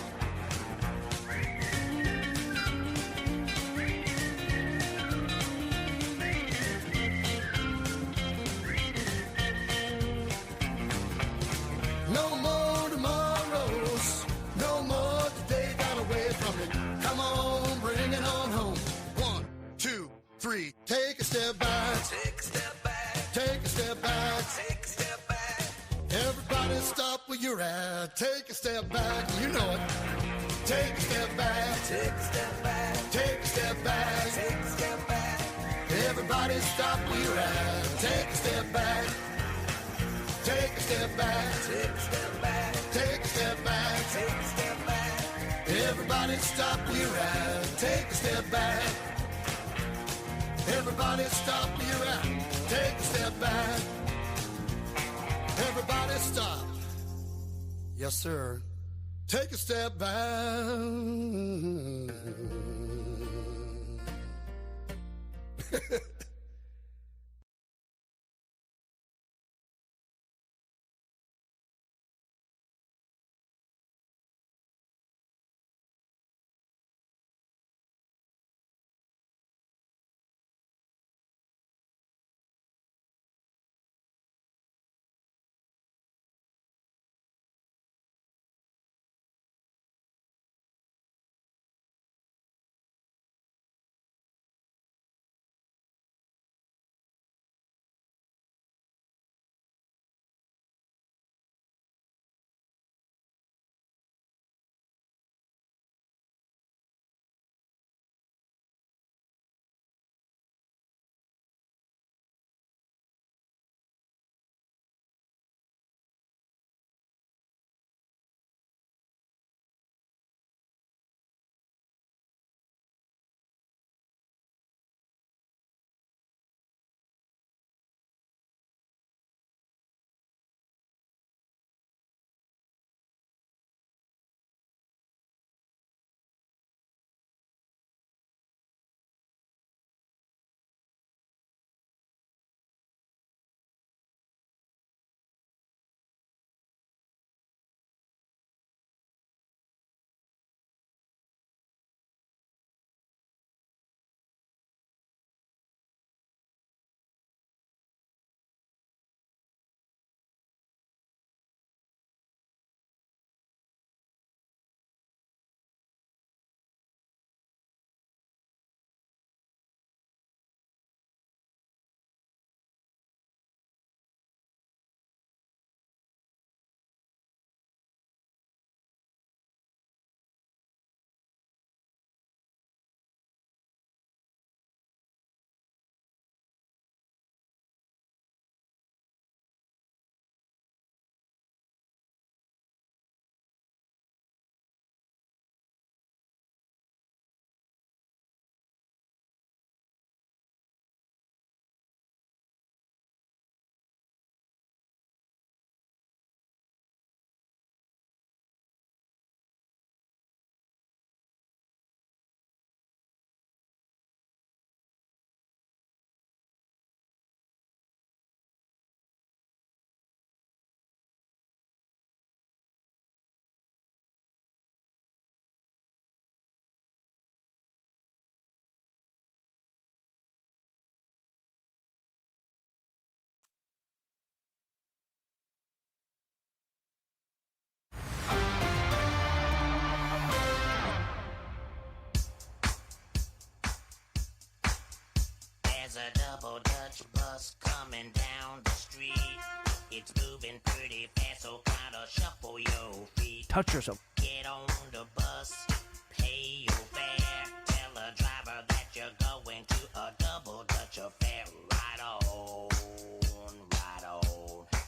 No more tomorrows, no more today got away from it. Come on, bring it on home. 1, 2, 3, take a step back. Take a step back. Take a step back. Take a step back. Everybody stop where you're at. Take a step back. You know it. Take a step back. Take a step back. Take a step back. Take a step back. Everybody stop where you're at. Take a step back. Take a step back. Take a step back. Take a step back. Take a step back. Everybody stop where you're at. Take a step back. Everybody stop where you're at. Take a step back. Everybody stop. Yes, sir. Take a step back. Dutch bus coming down the street. It's moving pretty fast, so kinda shuffle your feet. Touch yourself. Get on the bus, pay your fare. Tell the driver that you're going to a double Dutch affair. Right on,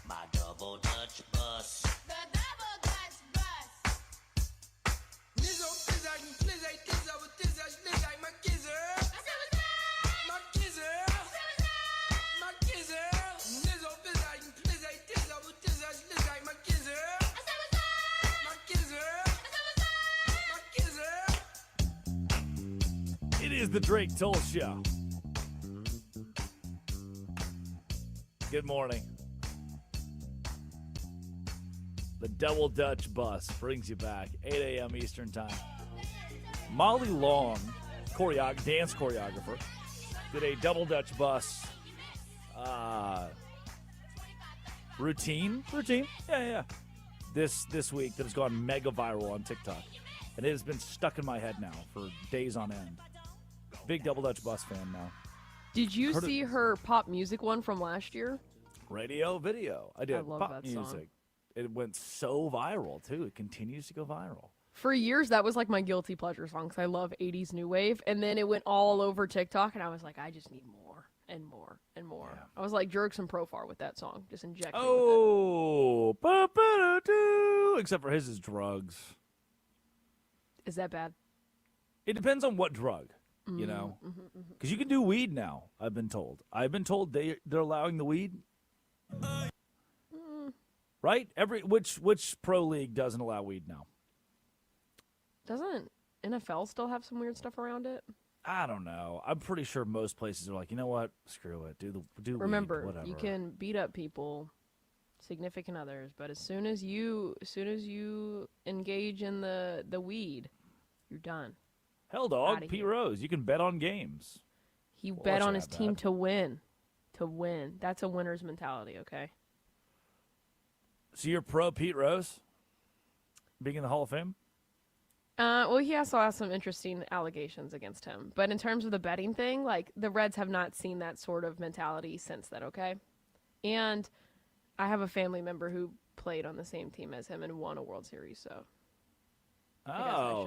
my double Dutch bus. The double Dutch bus. Nizzo, Fizzak, Flizzak, Dizzo, Dizzak, Flizzak, my gizzer. My gizzer. My gizzer. Nizzo, Fizzak, Flizzak, Dizzo, Dizzak, Flizzak, my gizzer. My gizzer. My gizzer. It is the Drake Toll Show. Good morning. The Double Dutch Bus brings you back, 8 a.m. Eastern Time. Molly Long, dance choreographer, did a Double Dutch Bus routine. Yeah. This week that has gone mega viral on TikTok. And it has been stuck in my head now for days on end. Big Double Dutch Bus fan now. Did you see her pop music one from last year? Radio video. I did. I love pop that music. song. It went so viral, too. It continues to go viral. For years, that was like my guilty pleasure song because I love 80s new wave. And then it went all over TikTok, and I was like, I just need more and more and more. Yeah. I was like Jerks and Profar with that song. Just inject me with it. Except for his is drugs. Is that bad? It depends on what drug, you know? Because you can do weed now, I've been told. I've been told they're allowing the weed. Right? Which pro league doesn't allow weed now? Doesn't NFL still have some weird stuff around it? I don't know. I'm pretty sure most places are like, you know what? Screw it. Do Remember, weed, whatever. you can beat up people, significant others, but as soon as you engage in the weed, you're done. Hell, dog, Pete Rose. You can bet on games. He bet on his team to win. To win. That's a winner's mentality, okay? So you're pro Pete Rose being in the Hall of Fame? Well, he also has some interesting allegations against him. But in terms of the betting thing, like, the Reds have not seen that sort of mentality since then, okay? And I have a family member who played on the same team as him and won a World Series, so.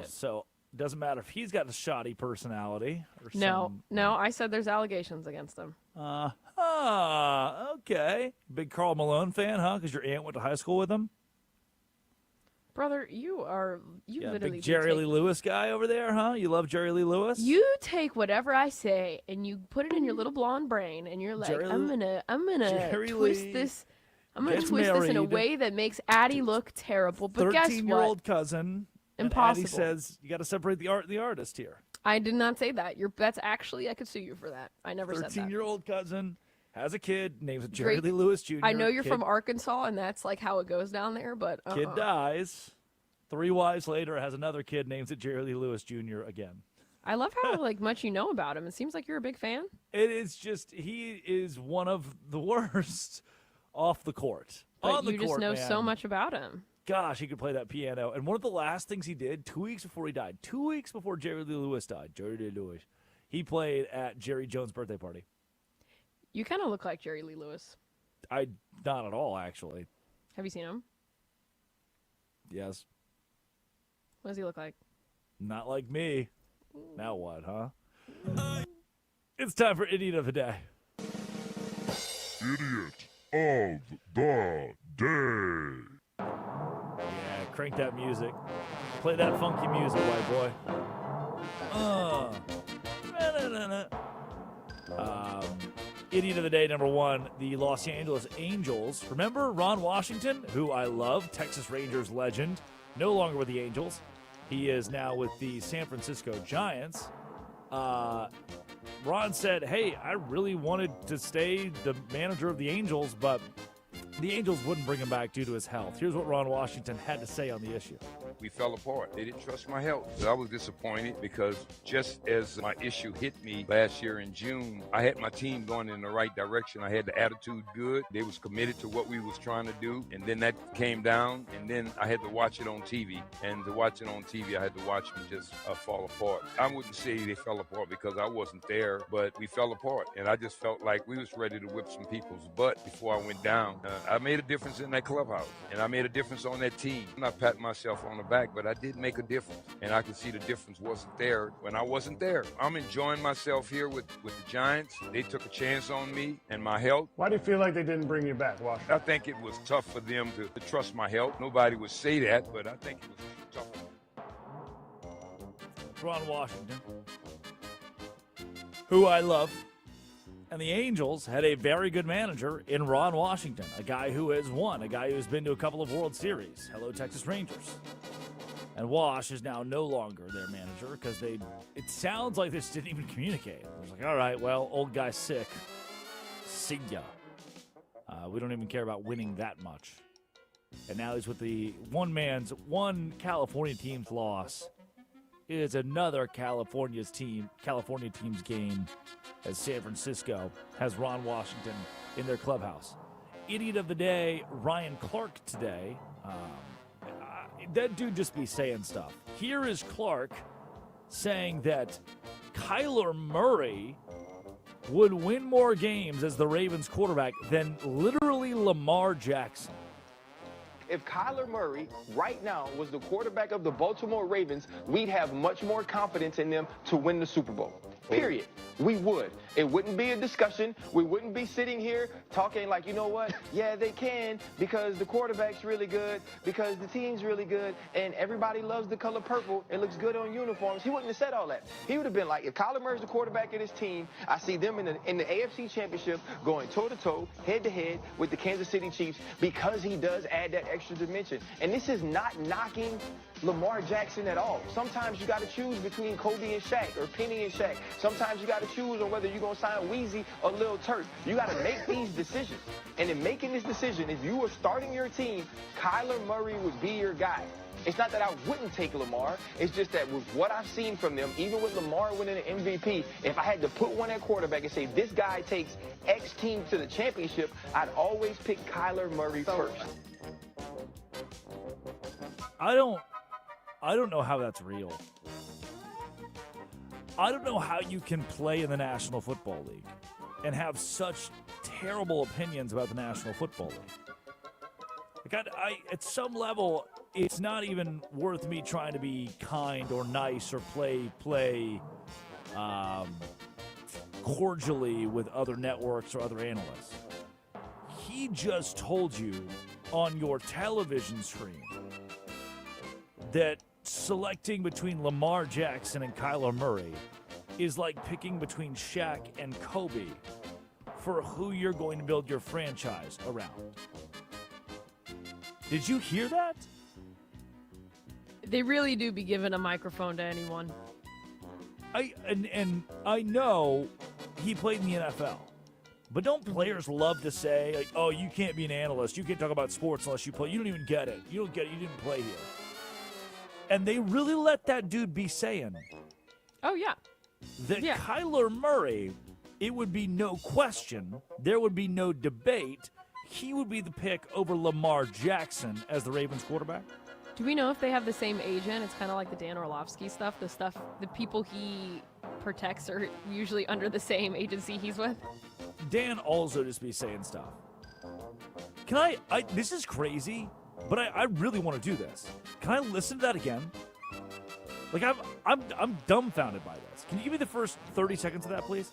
So it doesn't matter if he's got a shoddy personality. Or No, I said there's allegations against him. Okay. Big Karl Malone fan, huh? Because your aunt went to high school with him? Brother, you literally big Jerry Lee Lewis guy over there, huh? You love JerryLee Lewis? You take whatever I say and you put it in your little blonde brain and you're like, I'm gonna twist this. I'm gonna twist this in a way that makes Addie look terrible. But guess what? 13-year-old cousin. Impossible. And Addie says you got to separate the art and the artist here. I did not say that. That's actually, I could sue you for that. I never said that. 13-year-old cousin has a kid, names it Jerry Lee Lewis Jr. I know you're from Arkansas, and that's like how it goes down there, but Kid dies. 3 wives later, has another kid, names it Jerry Lee Lewis Jr. again. I love how much you know about him. It seems like you're a big fan. It is just, he is one of the worst off the court. But you just know so much about him. Gosh, he could play that piano. And one of the last things he did, 2 weeks before he died, 2 weeks before Jerry Lee Lewis died, he played at Jerry Jones' birthday party. You kind of look like Jerry Lee Lewis. Not at all, actually. Have you seen him? Yes. What does he look like? Not like me. Now what, huh? It's time for Idiot of the Day. Idiot of the Day. Yeah, crank that music. Play that funky music, white boy. Idiot of the Day, number 1, the Los Angeles Angels. Remember Ron Washington, who I love, Texas Rangers legend, no longer with the Angels. He is now with the San Francisco Giants. Ron said, hey, I really wanted to stay the manager of the Angels, but the Angels wouldn't bring him back due to his health. Here's what Ron Washington had to say on the issue. we fell apart. They didn't trust my health. So I was disappointed because just as my issue hit me last year in June, I had my team going in the right direction. I had the attitude good. They was committed to what we was trying to do. And then that came down, and then I had to watch it on TV. And to watch it on TV, I had to watch them just fall apart. I wouldn't say they fell apart because I wasn't there, but we fell apart. And I just felt like we was ready to whip some people's butt before I went down. I made a difference in that clubhouse, and I made a difference on that team. I'm not patting myself on the back, but I did make a difference. And I could see the difference wasn't there when I wasn't there. I'm enjoying myself here with the Giants. They took a chance on me and my health. Why do you feel like they didn't bring you back, Washington? I think it was tough for them to trust my health. Nobody would say that, but I think it was tough for them. Ron Washington, who I love. And the Angels had a very good manager in Ron Washington, a guy who has won, a guy who's been to a couple of World Series. Hello, Texas Rangers. And Wash is now no longer their manager because it sounds like they just didn't even communicate. It was like, all right, well, old guy's sick. See ya. We don't even care about winning that much. And now he's with the one California team's loss. It is another California team's game as San Francisco has Ron Washington in their clubhouse. Idiot of the day, Ryan Clark today. That dude just be saying stuff. Here is Clark saying that Kyler Murray would win more games as the Ravens quarterback than literally Lamar Jackson. If Kyler Murray right now was the quarterback of the Baltimore Ravens, we'd have much more confidence in them to win the Super Bowl. Period. We would. It wouldn't be a discussion. We wouldn't be sitting here talking like, you know what? Yeah, they can because the quarterback's really good, because the team's really good, and everybody loves the color purple. It looks good on uniforms. He wouldn't have said all that. He would have been like, if Kyler Murray's the quarterback of his team, I see them in the AFC Championship going toe-to-toe, head-to-head with the Kansas City Chiefs because he does add that extra dimension. And this is not knocking Lamar Jackson at all. Sometimes you got to choose between Kobe and Shaq or Penny and Shaq. Sometimes you got to choose on whether you're going to sign Weezy or Lil Turk. You got to make these decisions. And in making this decision, if you were starting your team, Kyler Murray would be your guy. It's not that I wouldn't take Lamar. It's just that with what I've seen from them, even with Lamar winning an MVP, if I had to put one at quarterback and say this guy takes X team to the championship, I'd always pick Kyler Murray first. I don't know how that's real. I don't know how you can play in the National Football League and have such terrible opinions about the National Football League. Like at some level, it's not even worth me trying to be kind or nice or play cordially with other networks or other analysts. He just told you on your television screen that selecting between Lamar Jackson and Kyler Murray is like picking between Shaq and Kobe for who you're going to build your franchise around. Did you hear that? They really do be giving a microphone to anyone. I know he played in the NFL. But don't players love to say, like, oh, you can't be an analyst. You can't talk about sports unless you play. You don't even get it. You don't get it. You didn't play here. And they really let that dude be saying. Oh, yeah. That Kyler Murray, it would be no question. There would be no debate. He would be the pick over Lamar Jackson as the Ravens quarterback. Do we know if they have the same agent? It's kind of like the Dan Orlovsky stuff. The people he protects are usually under the same agency he's with. Dan also just be saying stuff. Can I this is crazy, but I really want to do this. Can I listen to that again? Like I'm dumbfounded by this. Can you give me the first 30 seconds of that, please?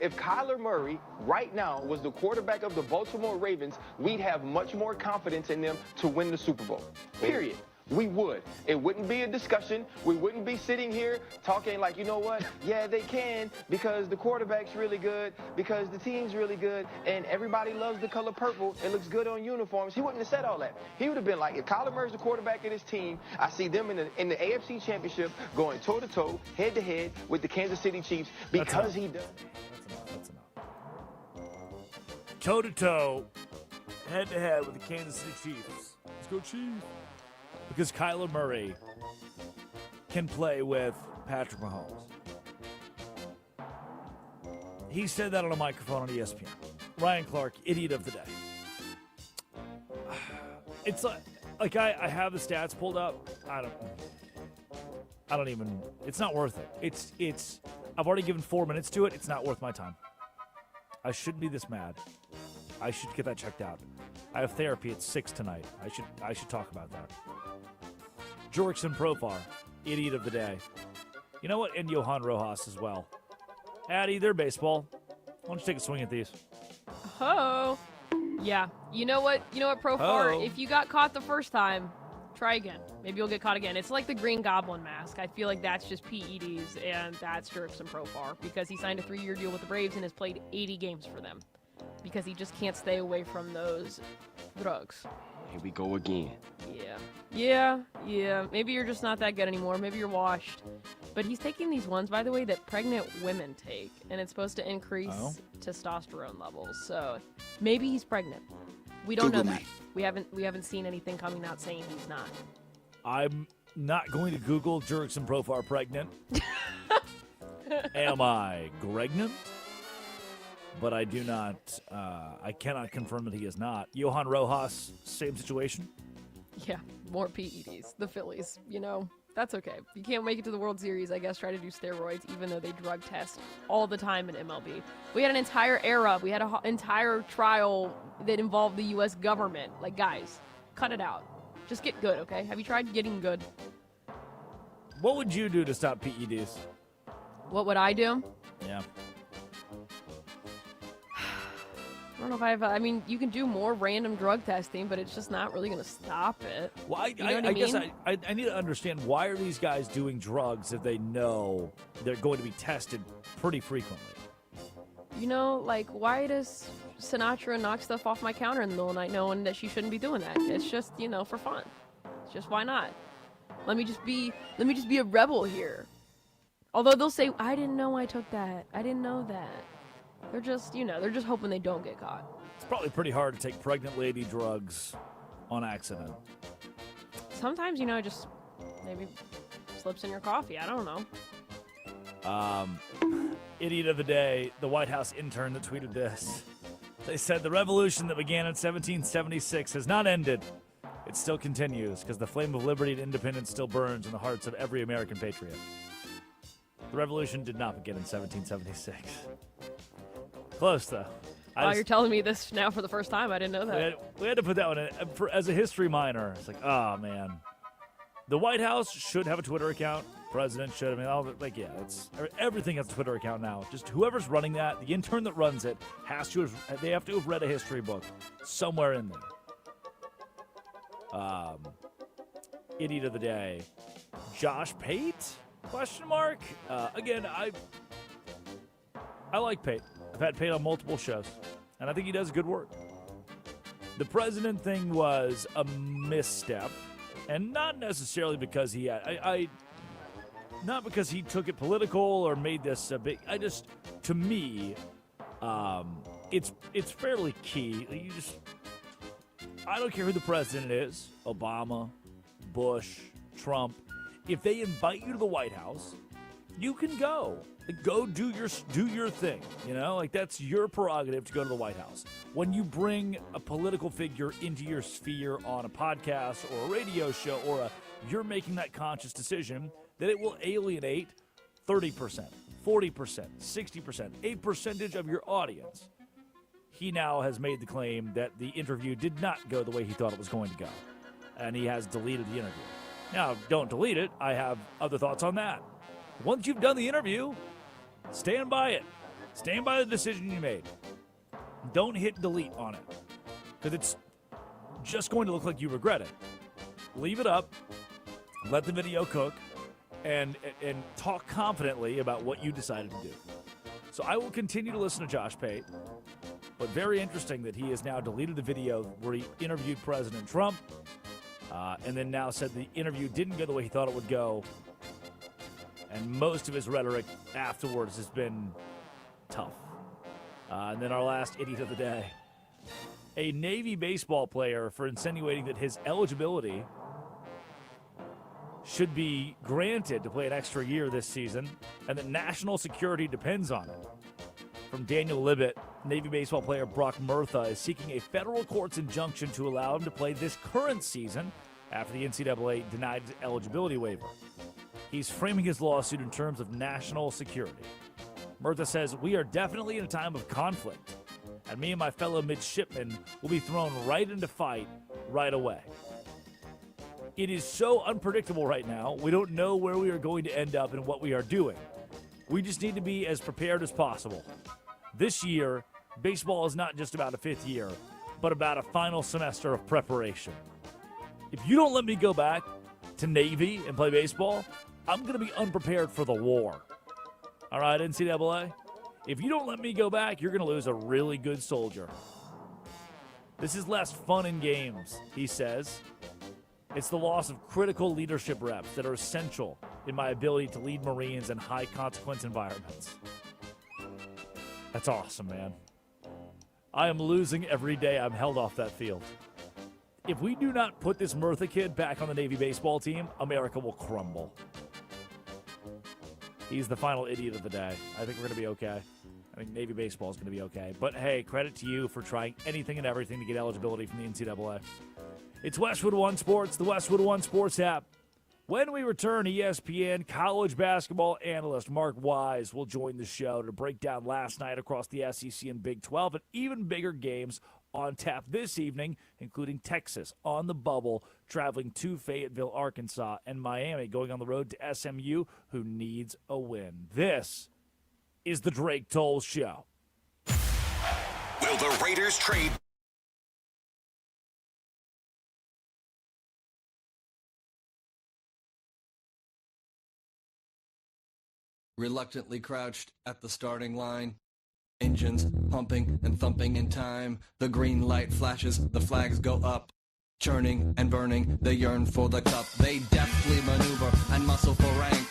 If Kyler Murray right now was the quarterback of the Baltimore Ravens, we'd have much more confidence in them to win the Super Bowl. Period. We would. It wouldn't be a discussion. We wouldn't be sitting here talking like, you know what? Yeah, they can because the quarterback's really good, because the team's really good, and everybody loves the color purple. It looks good on uniforms. He wouldn't have said all that. He would have been like, if Kyler Murray's the quarterback of his team, I see them in the AFC Championship going toe-to-toe, head-to-head with the Kansas City Chiefs because he does. That's enough. Toe-to-toe, head-to-head with the Kansas City Chiefs. Let's go Chiefs. because Kyler Murray can play with Patrick Mahomes. He said that on a microphone on ESPN. Ryan Clark, idiot of the day. It's like I have the stats pulled up. I don't even. It's not worth it. It's. I've already given 4 minutes to it. It's not worth my time. I shouldn't be this mad. I should get that checked out. I have therapy at 6 tonight. I should talk about that. Jurickson Profar, idiot of the day. You know what? And Johan Rojas as well. Addy, they're baseball. Why don't you take a swing at these? Oh. Yeah. You know what, Profar? Oh. If you got caught the first time, try again. Maybe you'll get caught again. It's like the Green Goblin mask. I feel like that's just PEDs, and that's Jurickson Profar because he signed a 3-year deal with the Braves and has played 80 games for them because he just can't stay away from those drugs. Here we go again. Yeah. Maybe you're just not that good anymore. Maybe you're washed. But he's taking these ones, by the way, that pregnant women take, and it's supposed to increase testosterone levels. So maybe he's pregnant. We don't know that. We haven't seen anything coming out saying he's not. I'm not going to Google Jurickson Profar pregnant. Am I pregnant? But I do not. I cannot confirm that he is not. Johan Rojas, same situation. Yeah, more PEDs. The Phillies, that's okay. You can't make it to the World Series, I guess, try to do steroids, even though they drug test all the time in MLB. We had an entire era. We had an entire trial that involved the U.S. government. Like, guys, cut it out. Just get good, okay? Have you tried getting good? What would you do to stop PEDs? What would I do? Yeah. I don't know if I have. You can do more random drug testing, but it's just not really going to stop it. Well, I I guess I need to understand, why are these guys doing drugs if they know they're going to be tested pretty frequently? Why does Sinatra knock stuff off my counter in the middle of the night knowing that she shouldn't be doing that? It's just, for fun. It's just, why not? Let me just be a rebel here. Although they'll say, I didn't know I took that. I didn't know that. They're just, they're just hoping they don't get caught. It's probably pretty hard to take pregnant lady drugs on accident. Sometimes, just maybe slips in your coffee. I don't know. Idiot of the day, the White House intern that tweeted this. They said the revolution that began in 1776 has not ended. It still continues because the flame of liberty and independence still burns in the hearts of every American patriot. The revolution did not begin in 1776. Close, though. You're telling me this now for the first time. I didn't know that. We had to put that one in as a history minor. It's like, oh, man. The White House should have a Twitter account. President should. Everything has a Twitter account now. Just whoever's running that, the intern that runs it, they have to have read a history book somewhere in there. Idiot of the day. Josh Pate? Question mark? Again, I like Pate. I've had Pate on multiple shows, and I think he does good work. The president thing was a misstep, and not necessarily because he had, not because he took it political or made this a big. To me, it's fairly key. I don't care who the president is, Obama, Bush, Trump. If they invite you to the White House, you can go. Go do your thing, that's your prerogative to go to the White House. When you bring a political figure into your sphere on a podcast or a radio show you're making that conscious decision that it will alienate 30%, 40%, 60%, a percentage of your audience. He now has made the claim that the interview did not go the way he thought it was going to go, and he has deleted the interview. Now, don't delete it. I have other thoughts on that. Once you've done the interview, stand by it. Stand by the decision you made. Don't hit delete on it, because it's just going to look like you regret it. Leave it up, let the video cook, and talk confidently about what you decided to do. So I will continue to listen to Josh Pate, but very interesting that he has now deleted the video where he interviewed President Trump, and then now said the interview didn't go the way he thought it would go. And most of his rhetoric afterwards has been tough. And then our last idiot of the day. A Navy baseball player for insinuating that his eligibility should be granted to play an extra year this season, and that national security depends on it. From Daniel Libet, Navy baseball player Brock Murtha is seeking a federal court's injunction to allow him to play this current season after the NCAA denied his eligibility waiver. He's framing his lawsuit in terms of national security. Murtha says, "We are definitely in a time of conflict, and me and my fellow midshipmen will be thrown right into fight right away. It is so unpredictable right now, we don't know where we are going to end up and what we are doing. We just need to be as prepared as possible. This year, baseball is not just about a fifth year, but about a final semester of preparation. If you don't let me go back to Navy and play baseball, I'm going to be unprepared for the war. All right, NCAA? If you don't let me go back, you're going to lose a really good soldier. This is less fun in games," he says. "It's the loss of critical leadership reps that are essential in my ability to lead Marines in high-consequence environments." That's awesome, man. I am losing every day I'm held off that field. If we do not put this Murtha kid back on the Navy baseball team, America will crumble. He's the final idiot of the day. I think we're going to be okay. I think Navy baseball is going to be okay. But, hey, credit to you for trying anything and everything to get eligibility from the NCAA. It's Westwood One Sports, the Westwood One Sports app. When we return, ESPN college basketball analyst Mark Wise will join the show to break down last night across the SEC and Big 12 and even bigger games on tap this evening, including Texas on the bubble, traveling to Fayetteville, Arkansas, and Miami going on the road to SMU, who needs a win. This is the Drake Toll Show. Will the Raiders trade? Reluctantly crouched at the starting line, engines pumping and thumping in time. The green light flashes, the flags go up. Churning and burning, they yearn for the cup. They deftly maneuver and muscle for rank.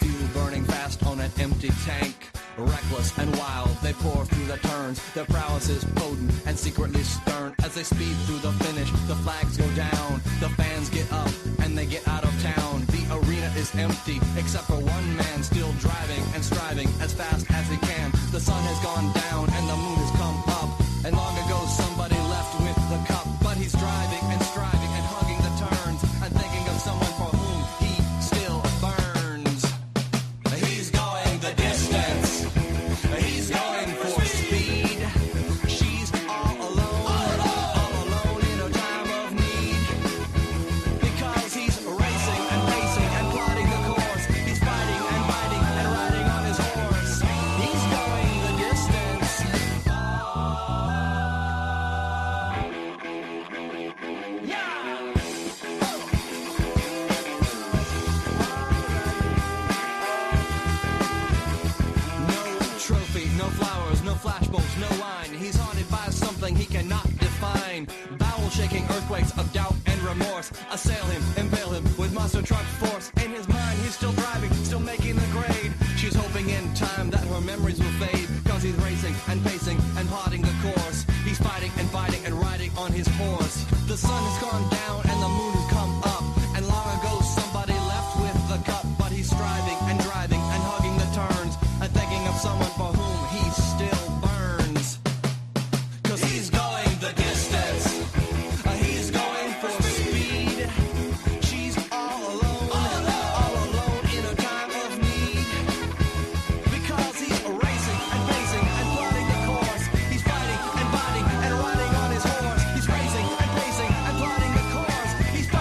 Fuel burning fast on an empty tank. Reckless and wild, they pour through the turns. Their prowess is potent and secretly stern. As they speed through the finish, the flags go down. The fans get up and they get out of town. The arena is empty, except for one man still driving and striving as fast as he can. The sun has gone down and the moon has come up. And long ago somebody left with the cup. But he's driving and striving and hugging the turns and thinking of someone for whom he still burns. He's going the distance. He's going for speed. She's all alone in a time of need. Because he's racing and pacing and plotting the course. He's fighting and fighting and riding on his horse. He's going the distance. Trophy, no flowers, no flashbulbs, no wine. He's haunted by something he cannot define. Bowel-shaking earthquakes of doubt and remorse assail him, impale him with monster truck force. In his mind, he's still driving, still making the grade. She's hoping in time that her memories will fade. Cause he's racing and pacing and plotting the course. He's fighting and fighting and riding on his horse. The sun has gone down and the moon has come up. And long ago somebody left with the cup. But he's striving and driving and hugging the turns and thinking of someone for whom he still burns. Cause he's going the distance. He's going for speed. She's all alone in a time of need. Because he's racing and pacing and plotting the course. He's fighting and fighting and riding on his horse. He's racing and pacing and plotting the course. He's fighting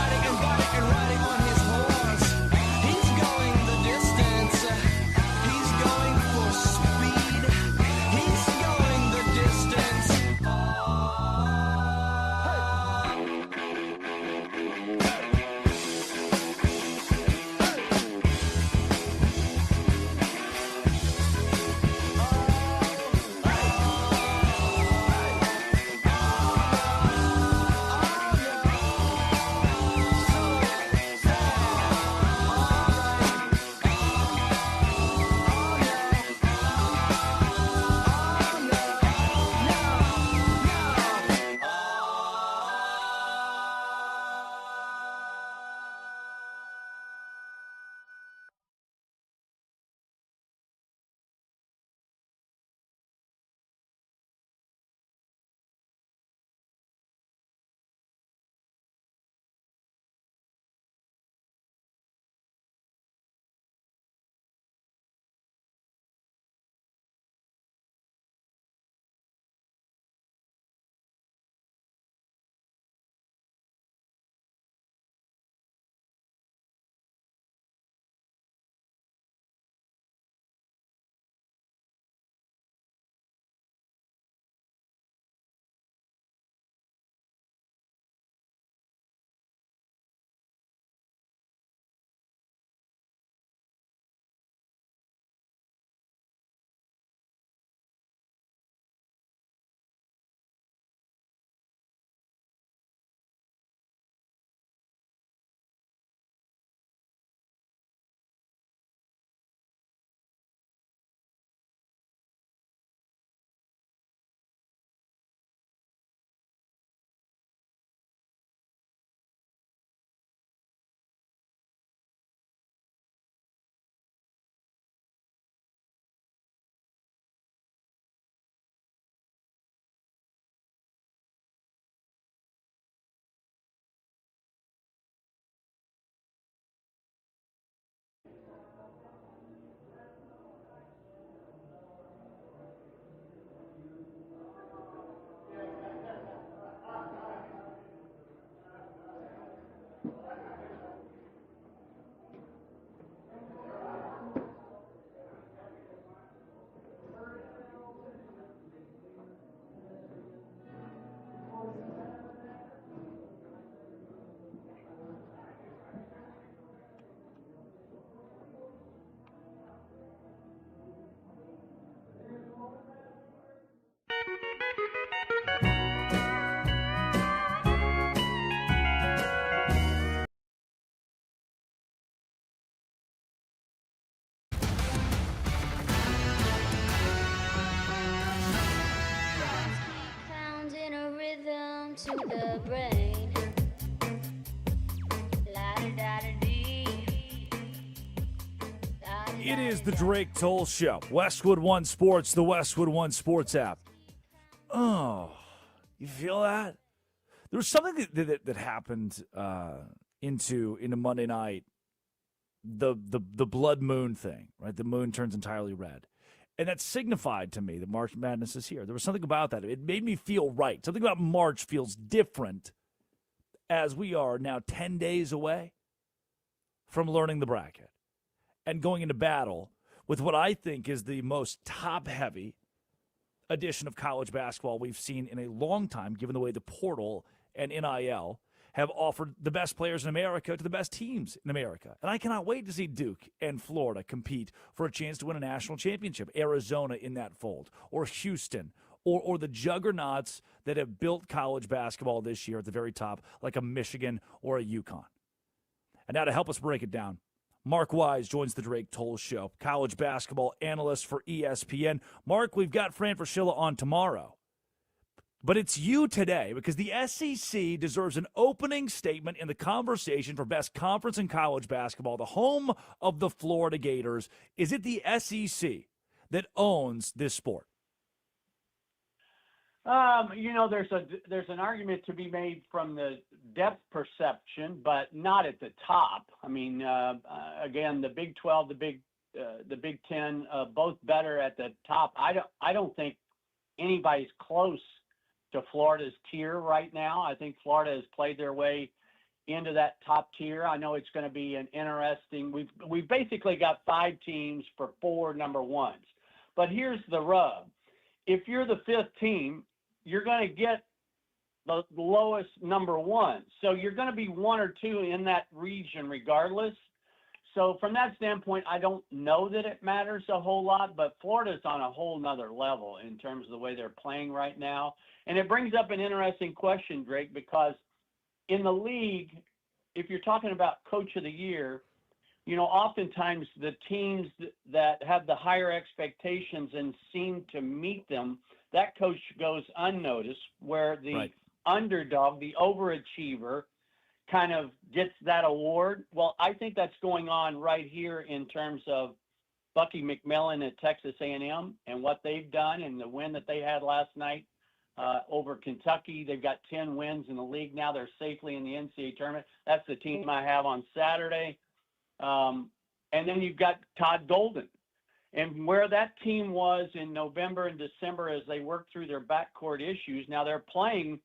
to the brain. It is the Drake Toll Show. Westwood One Sports, the Westwood One Sports app. Oh, you feel that? There was something that happened into Monday night. The blood moon thing, right? The moon turns entirely red. And that signified to me that March Madness is here. There was something about that. It made me feel right. Something about March feels different as we are now 10 days away from learning the bracket and going into battle with what I think is the most top-heavy edition of college basketball we've seen in a long time, given the way the portal and NIL have offered the best players in America to the best teams in America. And I cannot wait to see Duke and Florida compete for a chance to win a national championship. Arizona in that fold, or Houston, or the juggernauts that have built college basketball this year at the very top, like a Michigan or a UConn. And now to help us break it down, Mark Wise joins the Drake Toll Show, college basketball analyst for ESPN. Mark, we've got Fran Fraschilla on tomorrow. But it's you today because the SEC deserves an opening statement in the conversation for best conference in college basketball, the home of the Florida Gators. Is it the SEC that owns this sport? There's an argument to be made from the depth perception, but not at the top. I mean, again, the Big 12, the Big 10, both better at the top. I don't think anybody's close to Florida's tier right now. I think Florida has played their way into that top tier. I know it's going to be an interesting. We've basically got 5 teams for 4 number ones. But here's the rub: if you're the 5th team, you're going to get the lowest number one. So you're going to be 1 or 2 in that region regardless. So from that standpoint, I don't know that it matters a whole lot, but Florida's on a whole nother level in terms of the way they're playing right now. And it brings up an interesting question, Drake, because in the league, if you're talking about coach of the year, oftentimes the teams that have the higher expectations and seem to meet them, that coach goes unnoticed, where the underdog, the overachiever, kind of gets that award. Well, I think that's going on right here in terms of Bucky McMillan at Texas A&M and what they've done and the win that they had last night over Kentucky. They've got 10 wins in the league now. They're safely in the NCAA tournament. That's the team I have on Saturday. And then you've got Todd Golden. And where that team was in November and December as they worked through their backcourt issues, now they're playing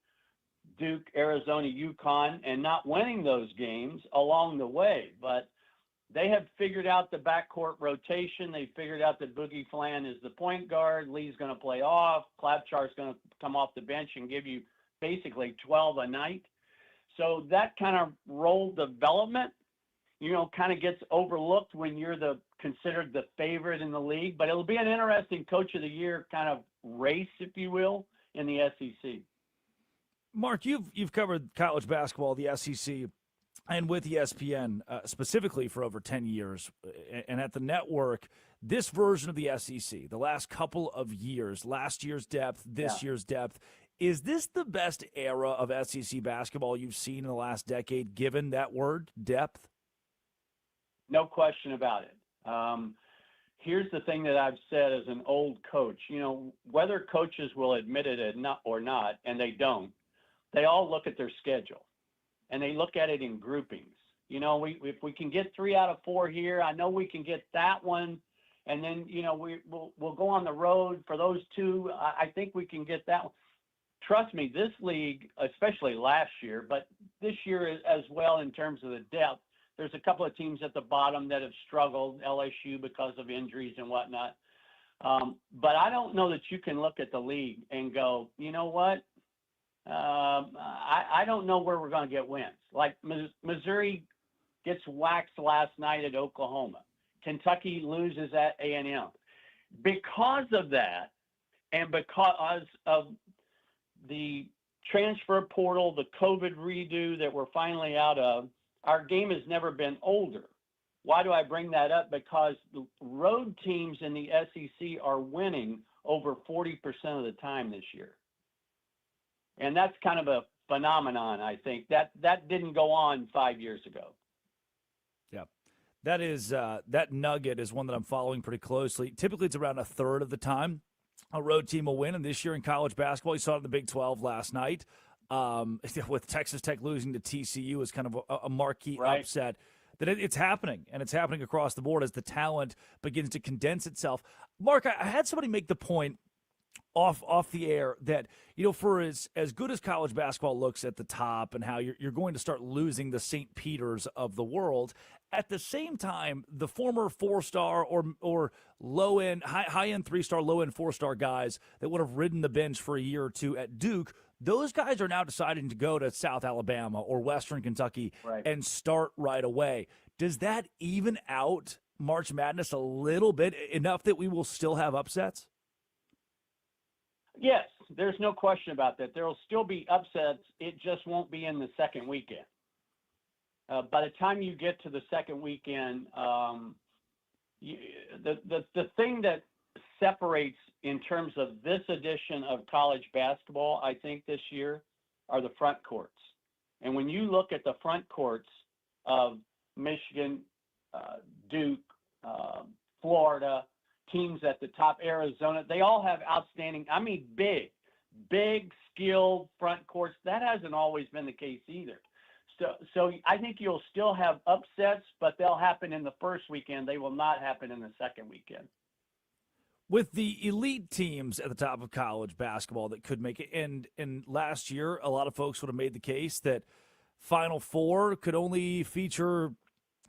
Duke, Arizona, UConn, and not winning those games along the way. But they have figured out the backcourt rotation. They figured out that Boogie Flan is the point guard. Lee's going to play off. Klapchar's going to come off the bench and give you basically 12 a night. So that kind of role development, kind of gets overlooked when you're considered the favorite in the league. But it'll be an interesting coach of the year kind of race, if you will, in the SEC. Mark, you've covered college basketball, the SEC, and with ESPN specifically for over 10 years. And at the network, this version of the SEC, the last couple of years, last year's depth, this year's depth, is this the best era of SEC basketball you've seen in the last decade, given that word, depth? No question about it. Here's the thing that I've said as an old coach. Whether coaches will admit it or not, and they don't, they all look at their schedule, and they look at it in groupings. If we can get 3 out of 4 here, I know we can get that one, and then we'll go on the road for those 2. I think we can get that one. Trust me, this league, especially last year, but this year as well in terms of the depth, there's a couple of teams at the bottom that have struggled, LSU because of injuries and whatnot. But I don't know that you can look at the league and go, you know what? I don't know where we're going to get wins. Like Missouri gets waxed last night at Oklahoma. Kentucky loses at A&M. Because of that, and because of the transfer portal, the COVID redo that we're finally out of, our game has never been older. Why do I bring that up? Because the road teams in the SEC are winning over 40% of the time this year. And that's kind of a phenomenon. I think that didn't go on 5 years ago. Yeah. That is that nugget is one that I'm following pretty closely. Typically, it's around a third of the time a road team will win, and this year in college basketball, you saw it in the Big 12 last night with Texas Tech losing to TCU as kind of a marquee upset. That it's happening, and it's happening across the board as the talent begins to condense itself. Mark, I had somebody make the point off the air that, for as good as college basketball looks at the top and how you're going to start losing the St. Peters of the world, at the same time, the former 4-star or low-end, high-end 3-star, low-end 4-star guys that would have ridden the bench for a year or two at Duke, those guys are now deciding to go to South Alabama or Western Kentucky and start right away. Does that even out March Madness a little bit, enough that we will still have upsets? Yes, there's no question about that. There will still be upsets. It just won't be in the second weekend. By the time you get to the second weekend, the thing that separates in terms of this edition of college basketball, I think this year, are the front courts. And when you look at the front courts of Michigan, Duke, Florida, teams at the top, Arizona, they all have outstanding, big, skilled front courts. That hasn't always been the case either. So I think you'll still have upsets, but they'll happen in the first weekend. They will not happen in the second weekend. With the elite teams at the top of college basketball that could make it, and last year, a lot of folks would have made the case that Final Four could only feature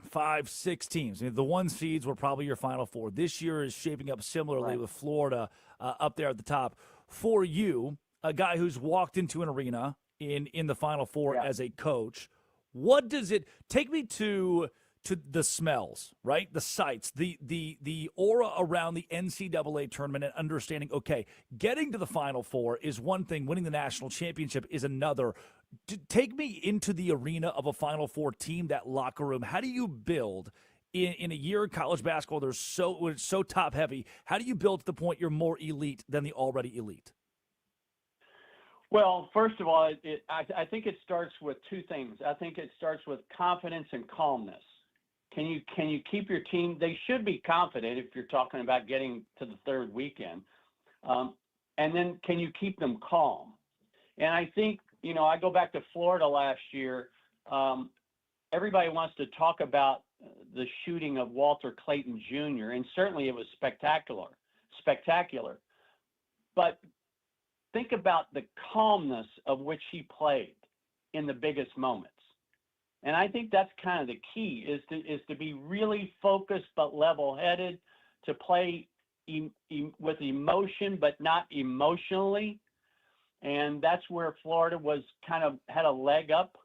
5-6 teams. The 1 seeds were probably your Final Four. This year is shaping up similarly with Florida up there at the top. For you, a guy who's walked into an arena in the Final Four as a coach, what does it take me to the smells, right? The sights, the aura around the NCAA tournament and understanding, okay, getting to the Final Four is one thing, winning the national championship is another. Take me into the arena of a Final Four team, that locker room. How do you build in a year in college basketball? It's so top heavy. How do you build to the point you're more elite than the already elite? Well, first of all, I think it starts with two things. I think it starts with confidence and calmness. Can you keep your team? They should be confident if you're talking about getting to the third weekend. And then can you keep them calm? And I think, I go back to Florida last year. Everybody wants to talk about the shooting of Walter Clayton Jr., and certainly it was spectacular. But think about the calmness of which he played in the biggest moments. And I think that's kind of the key, is to be really focused but level-headed, to play with emotion but not emotionally. And that's where Florida was kind of had a leg up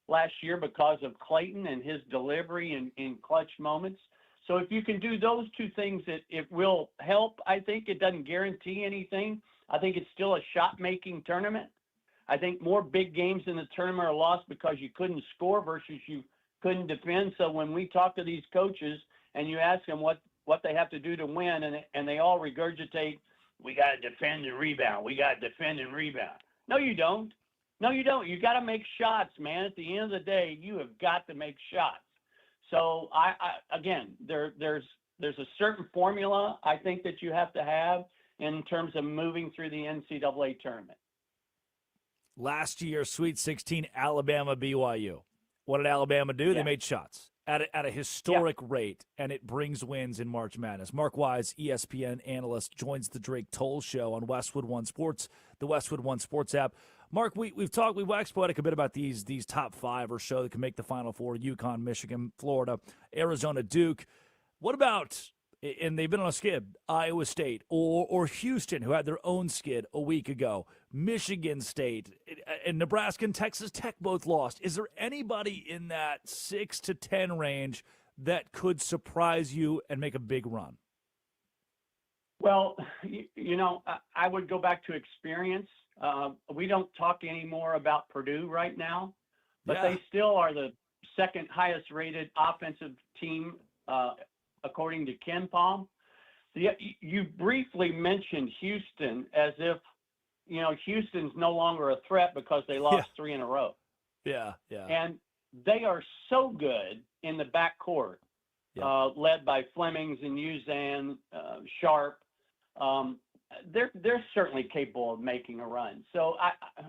last year because of Clayton and his delivery in clutch moments. So if you can do those two things, it will help. I think it doesn't guarantee anything. I think it's still a shot-making tournament. I think more big games in the tournament are lost because you couldn't score versus you couldn't defend. So when we talk to these coaches and you ask them what they have to do to win, and they all regurgitate, we got to defend and rebound. We got to defend and rebound. No, you don't. You got to make shots, man. At the end of the day, you have got to make shots. So there's a certain formula I think that you have to have in terms of moving through the NCAA tournament. Last year, Sweet 16, Alabama, BYU. What did Alabama do? They made shots at a historic rate, and it brings wins in March Madness. Mark Wise, ESPN analyst, joins the Drake Toll Show on Westwood One Sports, the Westwood One Sports app. Mark, we've waxed poetic a bit about these top 5 or so that can make the Final Four: UConn, Michigan, Florida, Arizona, Duke. What about, and they've been on a skid, Iowa State or Houston, who had their own skid a week ago, Michigan State, and Nebraska and Texas Tech both lost. Is there anybody in that 6 to 10 range that could surprise you and make a big run? Well, I would go back to experience. We don't talk anymore about Purdue right now, but they still are the second highest rated offensive team according to KenPom. You briefly mentioned Houston as if Houston's no longer a threat because they lost 3 in a row. Yeah. And they are so good in the backcourt, led by Flemings and Uzan, Sharp. They're certainly capable of making a run. So,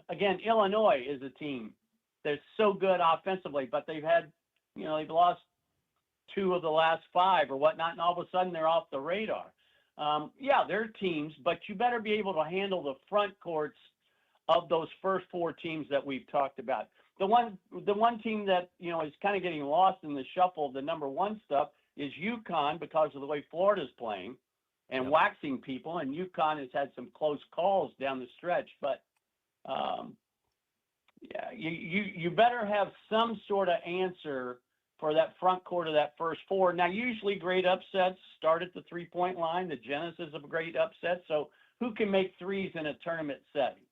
again, Illinois is a team that's so good offensively, but they've lost 2 of the last 5 or whatnot, and all of a sudden they're off the radar. They're teams, but you better be able to handle the front courts of those first 4 teams that we've talked about. The one team that is kind of getting lost in the shuffle of the number 1 stuff is UConn because of the way Florida's playing and waxing people, and UConn has had some close calls down the stretch. But you better have some sort of answer for that front court of that first 4. Now, usually great upsets start at the 3-point line, the genesis of a great upset. So who can make threes in a tournament setting?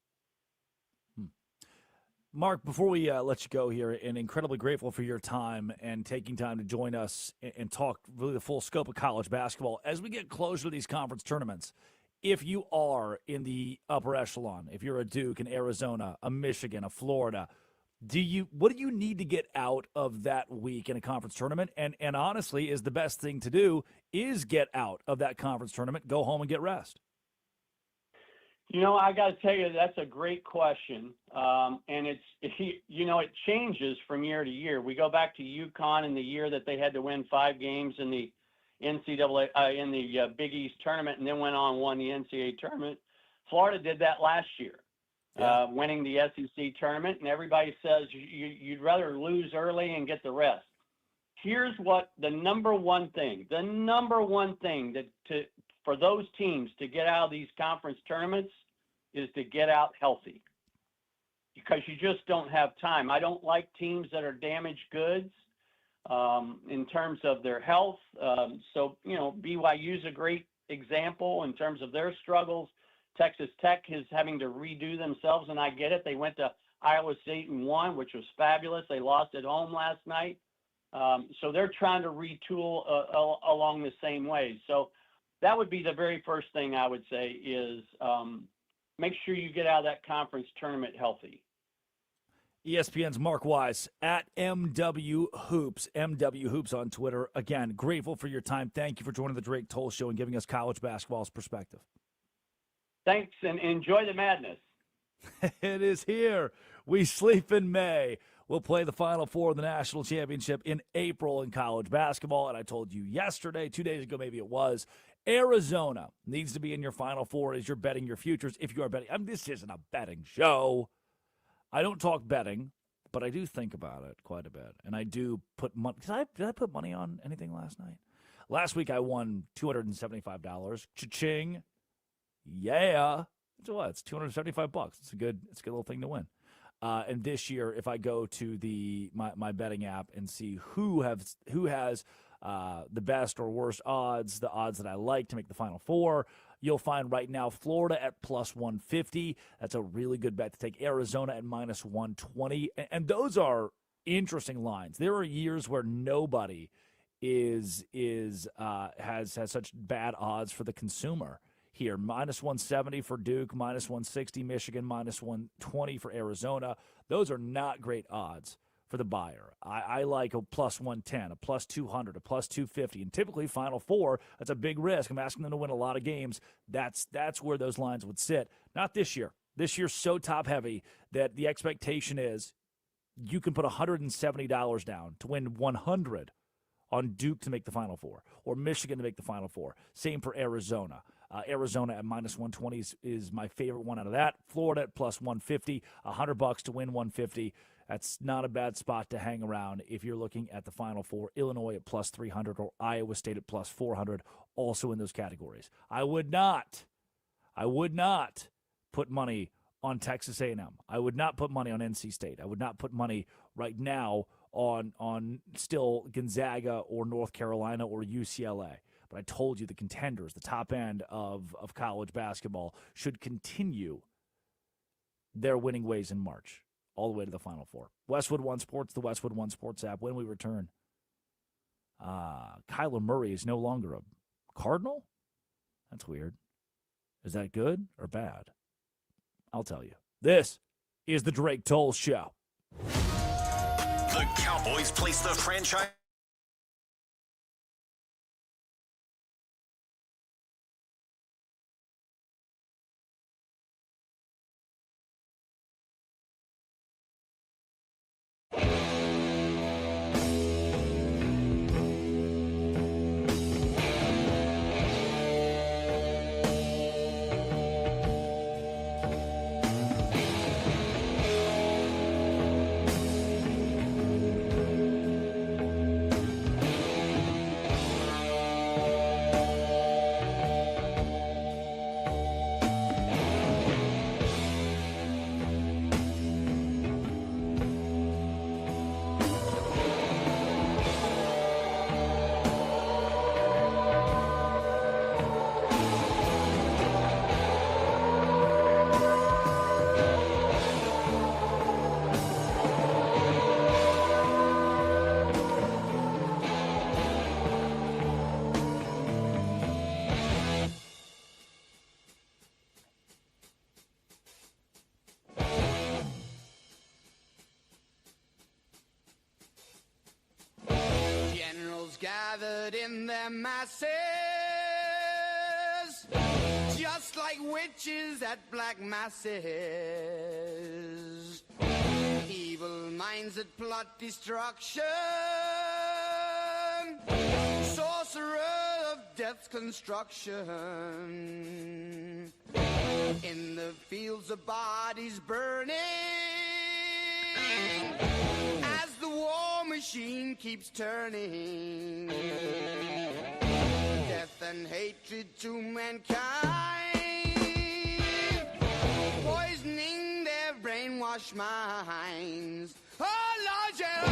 Mark, before we let you go here, and incredibly grateful for your time and taking time to join us and talk really the full scope of college basketball. As we get closer to these conference tournaments, if you are in the upper echelon, if you're a Duke, an Arizona, a Michigan, a Florida, what do you need to get out of that week in a conference tournament? And honestly, is the best thing to do is get out of that conference tournament, go home and get rest? I got to tell you, that's a great question. And it changes from year to year. We go back to UConn in the year that they had to win 5 games in the NCAA, in the Big East tournament, and then went on and won the NCAA tournament. Florida did that last year, winning the SEC tournament. And everybody says you'd rather lose early and get the rest. Here's what the number one thing for those teams to get out of these conference tournaments is to get out healthy, because you just don't have time. I don't like teams that are damaged goods in terms of their health. BYU is a great example in terms of their struggles. Texas Tech is having to redo themselves, and I get it. They went to Iowa State and won, which was fabulous. They lost at home last night. So they're trying to retool along the same way. So that would be the very first thing I would say is make sure you get out of that conference tournament healthy. ESPN's Mark Wise at MW Hoops on Twitter. Again, grateful for your time. Thank you for joining the Drake Toll Show and giving us college basketball's perspective. Thanks, and enjoy the madness. It is here. We sleep in May. We'll play the Final Four of the National Championship in April in college basketball. And I told you yesterday, 2 days ago maybe it was, Arizona needs to be in your Final Four as you're betting your futures. If you are betting, this isn't a betting show. I don't talk betting, but I do think about it quite a bit. And I do put money. Did I put money on anything last night? Last week I won $275. Cha-ching. Yeah. So what? It's $275. It's a good little thing to win. And this year, if I go to my betting app and see who has the best or worst odds, the odds that I like to make the Final Four, you'll find right now Florida at plus 150. That's a really good bet to take. Arizona at minus 120. And those are interesting lines. There are years where nobody has such bad odds for the consumer. Here, minus 170 for Duke, minus 160 Michigan, minus 120 for Arizona. Those are not great odds for the buyer. I like a plus 110, a plus 200, a plus 250, and typically Final Four, that's a big risk. I'm asking them to win a lot of games. That's where those lines would sit. Not this year. This year's so top-heavy that the expectation is you can put $170 down to win 100 on Duke to make the Final Four or Michigan to make the Final Four. Same for Arizona. Arizona at minus 120 is my favorite one out of that. Florida at plus 150, $100 to win 150. That's not a bad spot to hang around if you're looking at the Final Four. Illinois at plus 300 or Iowa State at plus 400, also in those categories. I would not put money on Texas A&M. I would not put money on NC State. I would not put money right now on still Gonzaga or North Carolina or UCLA. But I told you the contenders, the top end of college basketball, should continue their winning ways in March, all the way to the Final Four. Westwood One Sports, the Westwood One Sports app. When we return, Kyler Murray is no longer a Cardinal? That's weird. Is that good or bad? I'll tell you. This is the Drake Toll Show. The Cowboys place the franchise. Gathered in their masses, just like witches at black masses. Evil minds that plot destruction, sorcerer of death's construction. In the fields of bodies burning, as the war machine keeps turning, death and hatred to mankind, poisoning their brainwashed minds. Oh Lord, yeah.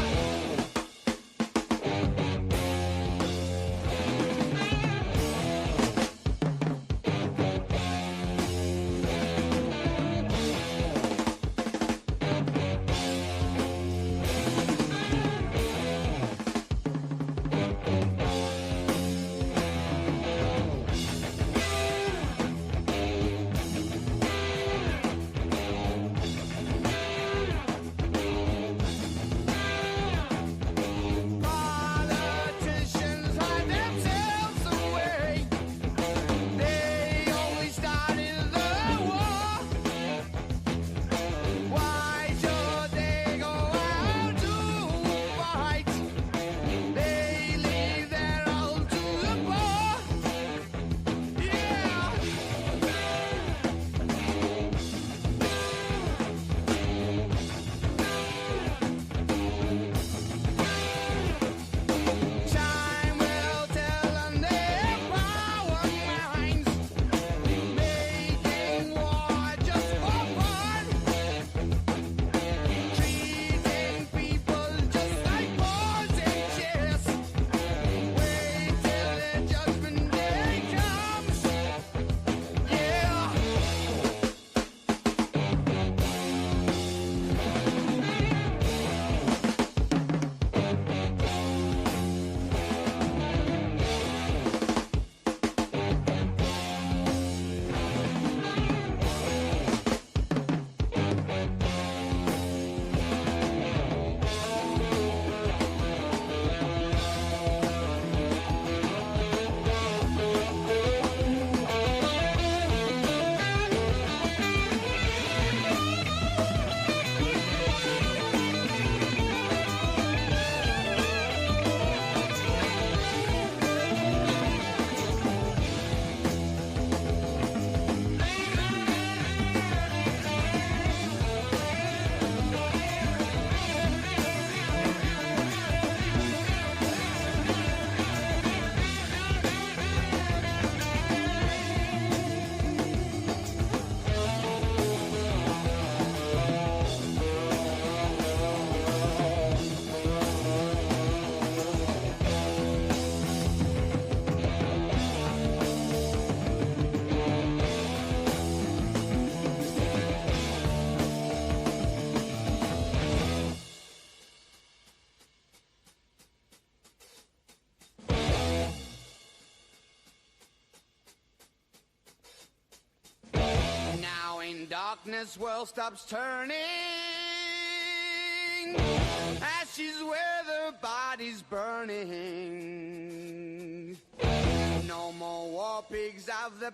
darkness world stops turning, ashes where the body's burning. No more war pigs of the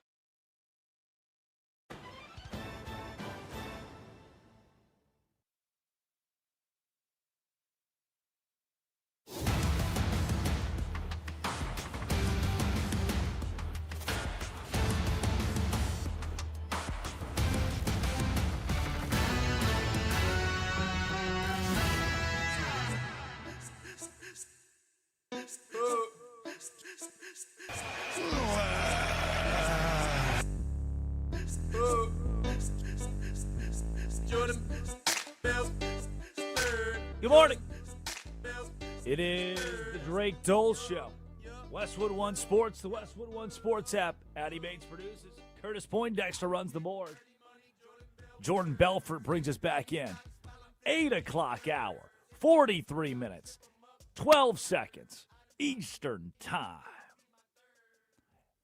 Good morning. It is the Drake Dole Show. Westwood One Sports, the Westwood One Sports app. Addie Bates produces. Curtis Poindexter runs the board. Jordan Belfort brings us back in. 8 o'clock hour, 43 minutes, 12 seconds, Eastern Time.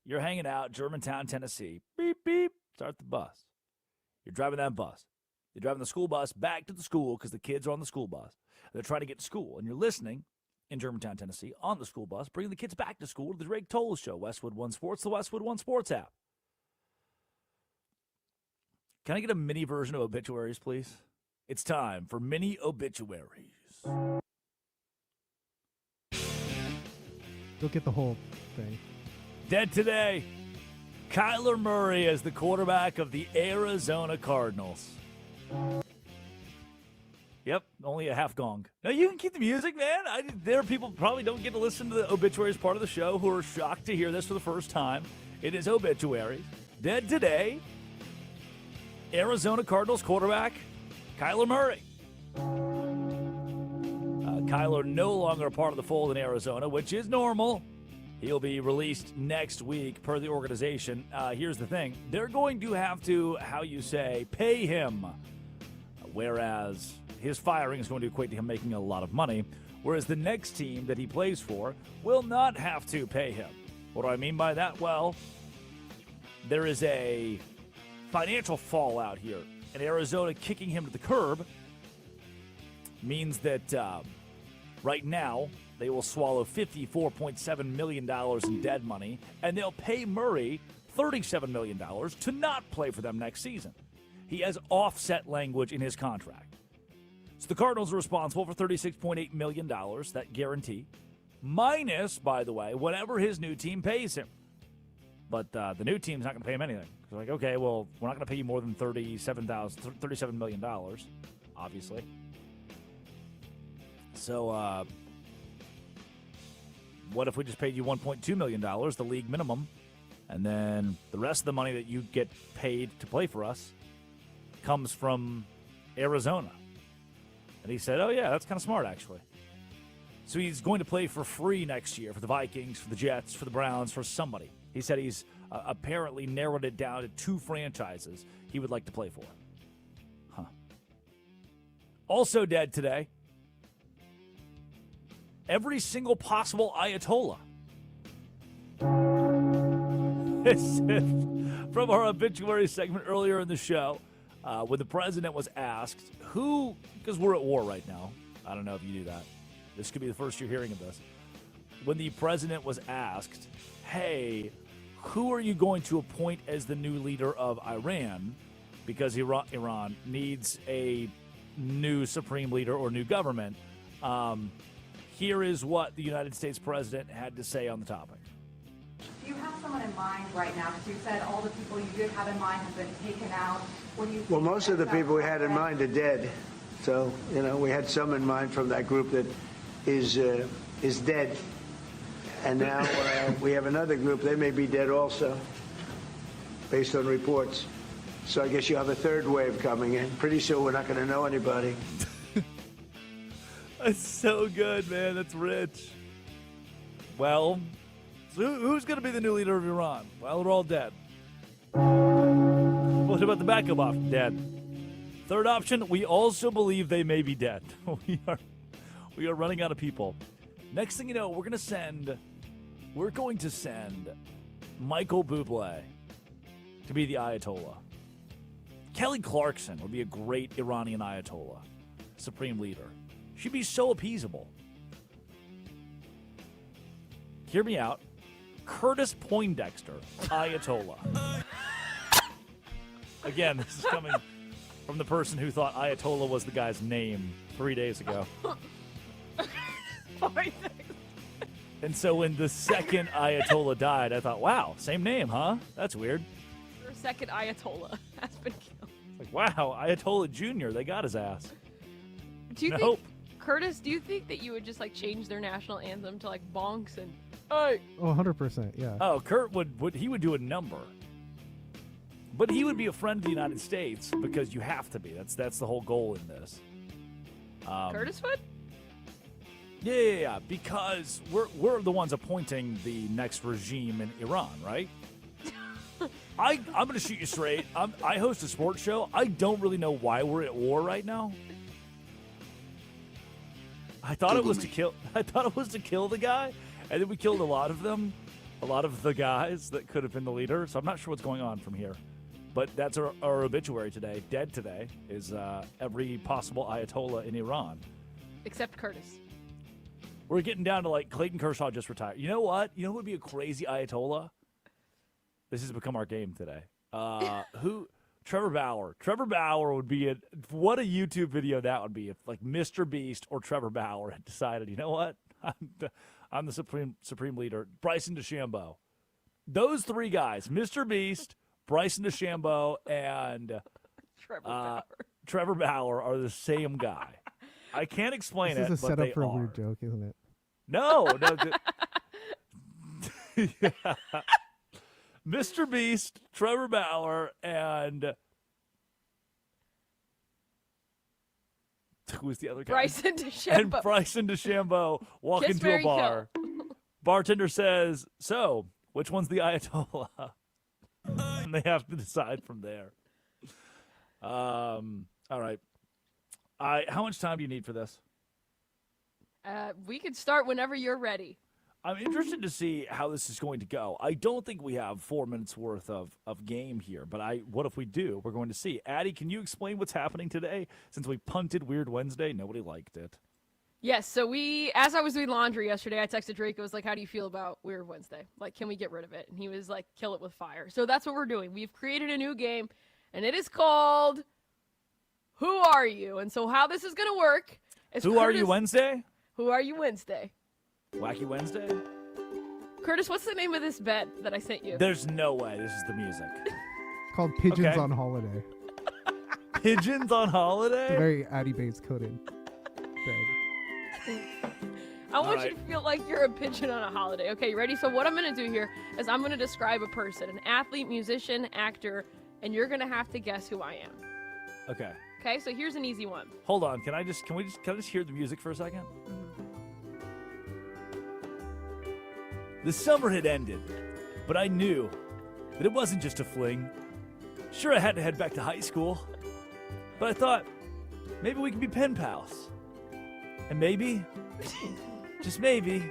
You're hanging out, Germantown, Tennessee. Beep, beep. Start the bus. You're driving that bus. You're driving the school bus back to the school because the kids are on the school bus. They're trying to get to school. And you're listening in Germantown, Tennessee, on the school bus, bringing the kids back to school to the Drake Toll Show, Westwood One Sports, the Westwood One Sports app. Can I get a mini version of obituaries, please? It's time for mini obituaries. You'll get the whole thing. Dead today, Kyler Murray as the quarterback of the Arizona Cardinals. Yep, only a half gong. No, you can keep the music, man. There are people who probably don't get to listen to the obituaries part of the show who are shocked to hear this for the first time. It is obituaries. Dead today, Arizona Cardinals quarterback Kyler Murray. Kyler no longer a part of the fold in Arizona, which is normal. He'll be released next week per the organization. Here's the thing. They're going to have to, pay him. Whereas his firing is going to equate to him making a lot of money. Whereas the next team that he plays for will not have to pay him. What do I mean by that? Well, there is a financial fallout here. And Arizona kicking him to the curb means that right now they will swallow $54.7 million in dead money, and they'll pay Murray $37 million to not play for them next season. He has offset language in his contract. So the Cardinals are responsible for $36.8 million, that guarantee, minus, by the way, whatever his new team pays him. But the new team's not going to pay him anything. They're like, okay, well, we're not going to pay you more than $37 million, obviously. So what if we just paid you $1.2 million, the league minimum, and then the rest of the money that you get paid to play for us comes from Arizona? And he said, oh, yeah, that's kind of smart, actually. So he's going to play for free next year for the Vikings, for the Jets, for the Browns, for somebody. He said he's apparently narrowed it down to 2 franchises he would like to play for. Huh. Also dead today, every single possible Ayatollah. This is from our obituary segment earlier in the show, when the president was asked who, because we're at war right now. I don't know if you knew that. This could be the first you're hearing of this. When the president was asked, hey, who are you going to appoint as the new leader of Iran? Because Iran needs a new supreme leader or new government. Here is what the United States president had to say on the topic. Do you have someone in mind right now? Because you said all the people you did have in mind have been taken out. What do you think? Well, most of the people we had in mind are dead. So, we had some in mind from that group that is dead. And now we have another group. They may be dead also, based on reports. So I guess you have a third wave coming in. Pretty soon we're not going to know anybody. That's so good, man. That's rich. Well, so who's going to be the new leader of Iran? Well, they're all dead. What about the backup option? Dead. Third option, we also believe they may be dead. We are running out of people. Next thing you know, we're going to send Michael Bublé to be the Ayatollah. Kelly Clarkson would be a great Iranian Ayatollah, supreme leader. She'd be so appeasable. Hear me out. Curtis Poindexter, Ayatollah. Again, this is coming from the person who thought Ayatollah was the guy's name 3 days ago. And so when the second Ayatollah died, I thought, wow, same name, huh? That's weird. Your second Ayatollah has been killed. Like, wow, Ayatollah Jr., they got his ass. Do you think, Curtis, do you think that you would just like change their national anthem to like bonks and hey? Oh, 100%, yeah. Oh, Kurt would do a number. But he would be a friend of the United States because you have to be. That's the whole goal in this. Curtis would? Yeah. Because we're the ones appointing the next regime in Iran, right? I'm going to shoot you straight. I host a sports show. I don't really know why we're at war right now. I thought it was to kill the guy, and then we killed a lot of them, a lot of the guys that could have been the leader. So I'm not sure what's going on from here. But that's our obituary today. Dead today is every possible Ayatollah in Iran. Except Curtis. We're getting down to like Clayton Kershaw just retired. You know what? You know who would be a crazy Ayatollah? This has become our game today. Who? Trevor Bauer. Trevor Bauer would be what a YouTube video that would be if like Mr. Beast or Trevor Bauer had decided, you know what? I'm the supreme leader. Bryson DeChambeau. Those three guys, Mr. Beast, Bryson DeChambeau, and Trevor Bauer are the same guy. I can't explain this it, is a but they setup for a are. weird joke, isn't it? No. Yeah. Mr. Beast, Trevor Bauer, and who was the other guy? Bryson DeChambeau. And Bryson DeChambeau walk Kiss, into marry, a bar. kill. Bartender says, "So, which one's the Ayatollah?" And they have to decide from there. All right. How much time do you need for this? We could start whenever you're ready. I'm interested to see how this is going to go. I don't think we have 4 minutes worth of game here, but what if we do? We're going to see. Addie, can you explain what's happening today? Since we punted Weird Wednesday, nobody liked it. Yes, so as I was doing laundry yesterday, I texted Drake. I was like, how do you feel about Weird Wednesday? Like, can we get rid of it? And he was like, kill it with fire. So that's what we're doing. We've created a new game, and it is called Who Are You? And so how this is going to work is Who Are You Wednesday? Who Are You Wednesday? Wacky Wednesday? Curtis, what's the name of this bet that I sent you? There's no way this is the music. It's called Pigeons Okay. on Holiday. Pigeons on It's Holiday? a very Addie Bates coded bed. I want you to feel like you're a pigeon on a holiday. Okay, you ready? So what I'm going to do here is I'm going to describe a person, an athlete, musician, actor, and you're going to have to guess who I am. Okay. Okay, so here's an easy one. Hold on. Can I just hear the music for a second? The summer had ended, but I knew that it wasn't just a fling. Sure, I had to head back to high school, but I thought maybe we could be pen pals. And maybe, just maybe,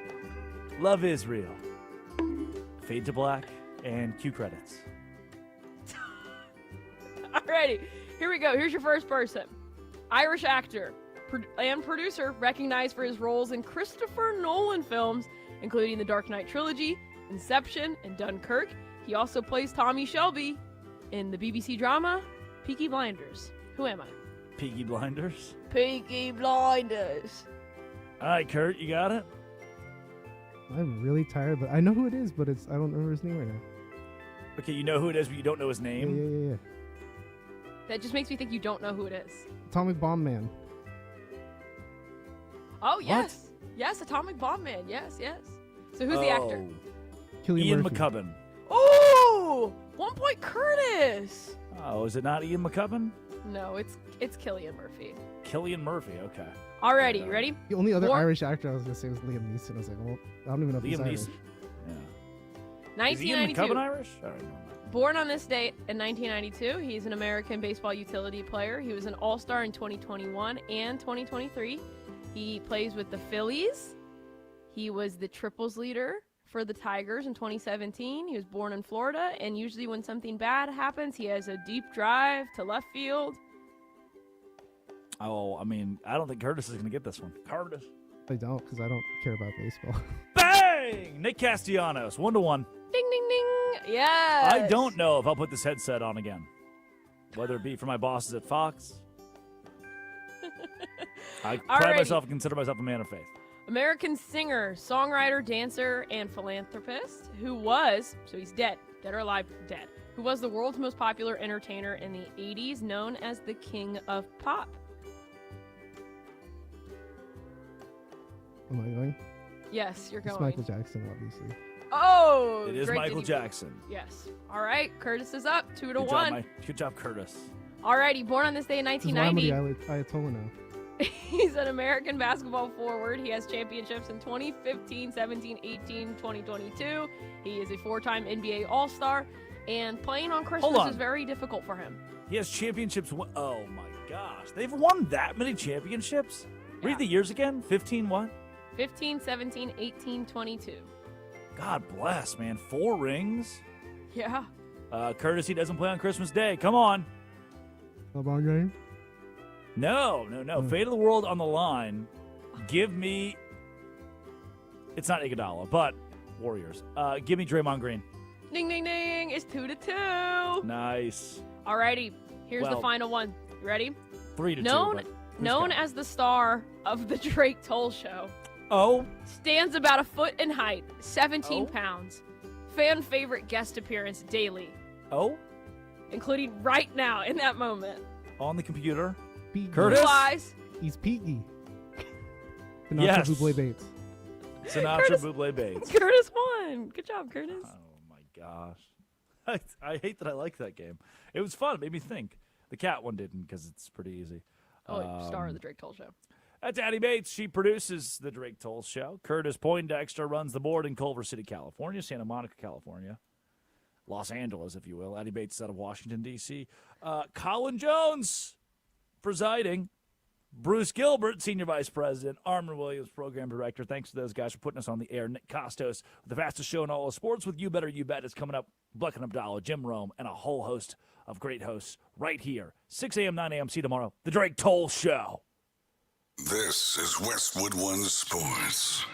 love is real. Fade to black and cue credits. Alrighty, here we go. Here's your first person. Irish actor and producer recognized for his roles in Christopher Nolan films, including the Dark Knight trilogy, Inception, and Dunkirk. He also plays Tommy Shelby in the BBC drama Peaky Blinders. Who am I? Peaky Blinders? Peaky Blinders. All right, Kurt, you got it? I'm really tired, but I know who it is, but I don't remember his name right now. Okay, you know who it is, but you don't know his name? Yeah. That just makes me think you don't know who it is. Atomic Bomb Man. Oh, yes. Yes, Atomic Bomb Man. Yes. So who's the actor? Ian Murphy. McCubbin. Oh! 1 point Curtis. Oh, is it not Ian McCubbin? No, it's Cillian Murphy. Cillian Murphy, okay. Alrighty, you ready? The only other Irish actor I was going to say was Liam Neeson. I was like, well, I don't even know if he's Liam Irish. Neeson. Yeah. Is Ian 1992. McCubbin Irish? All right, no. Born on this date in 1992, he's an American baseball utility player. He was an All-Star in 2021 and 2023. He plays with the Phillies. He was the triples leader for the Tigers in 2017. He was born in Florida, and usually when something bad happens, he has a deep drive to left field. Oh, I mean, I don't think Curtis is going to get this one. Curtis. I don't, because I don't care about baseball. Bang! Nick Castellanos, 1-1. Ding, ding, ding. Yes. I don't know if I'll put this headset on again, whether it be for my bosses at Fox. I pride myself and consider myself a man of faith. American singer, songwriter, dancer, and philanthropist who was, so he's dead or alive, dead, who was the world's most popular entertainer in the 80s, known as the King of Pop. Am I going? Yes, you're going. It's Michael Jackson, obviously. Oh! It is Drake Michael didn't- Jackson. Yes. All right, Curtis is up, 2-1. Good job, Good job, Curtis. Alrighty, born on this day in This is why I'm 1990. the Ayatollah now. He's an American basketball forward. He has championships in 2015, 17, 18, 2022. He is a 4-time NBA All-Star, and playing on Christmas is very difficult for him. He has championships. Oh, my gosh. They've won that many championships? Read the years again. 15 what? 15, 17, 18, 22. God bless, man. 4 rings. Yeah. Curtis, he doesn't play on Christmas Day. Come on. LeBron James? No. Fate of the world on the line. Give me. It's not Iguodala, but Warriors. Give me Draymond Green. Ding, ding, ding. It's 2-2. Nice. Alrighty. Here's the final one. You ready? 3-2. Known as the star of the Drake Toll Show. Oh. Stands about a foot in height, 17 pounds. Fan favorite guest appearance daily. Oh. Including right now in that moment. On the computer. Pete Curtis. Blue eyes. He's Pete. Sinatra Yes. Buble Bates. Sinatra Buble Bates. Curtis won. Good job, Curtis. Oh, my gosh. I hate that I like that game. It was fun. It made me think. The cat one didn't because it's pretty easy. Oh, star of the Drake Toll Show. That's Addie Bates. She produces the Drake Toll Show. Curtis Poindexter runs the board in Culver City, California, Santa Monica, California, Los Angeles, if you will. Addie Bates is out of Washington, D.C. Colin Jones presiding. Bruce Gilbert, Senior Vice President. Armin Williams, Program Director. Thanks to those guys for putting us on the air. Nick Costos, the fastest show in all of sports with You Better You Bet, is coming up. Buck and Abdallah, Jim Rome, and a whole host of great hosts right here. 6 a.m., 9 a.m. See you tomorrow. The Drake Toll Show. This is Westwood One Sports.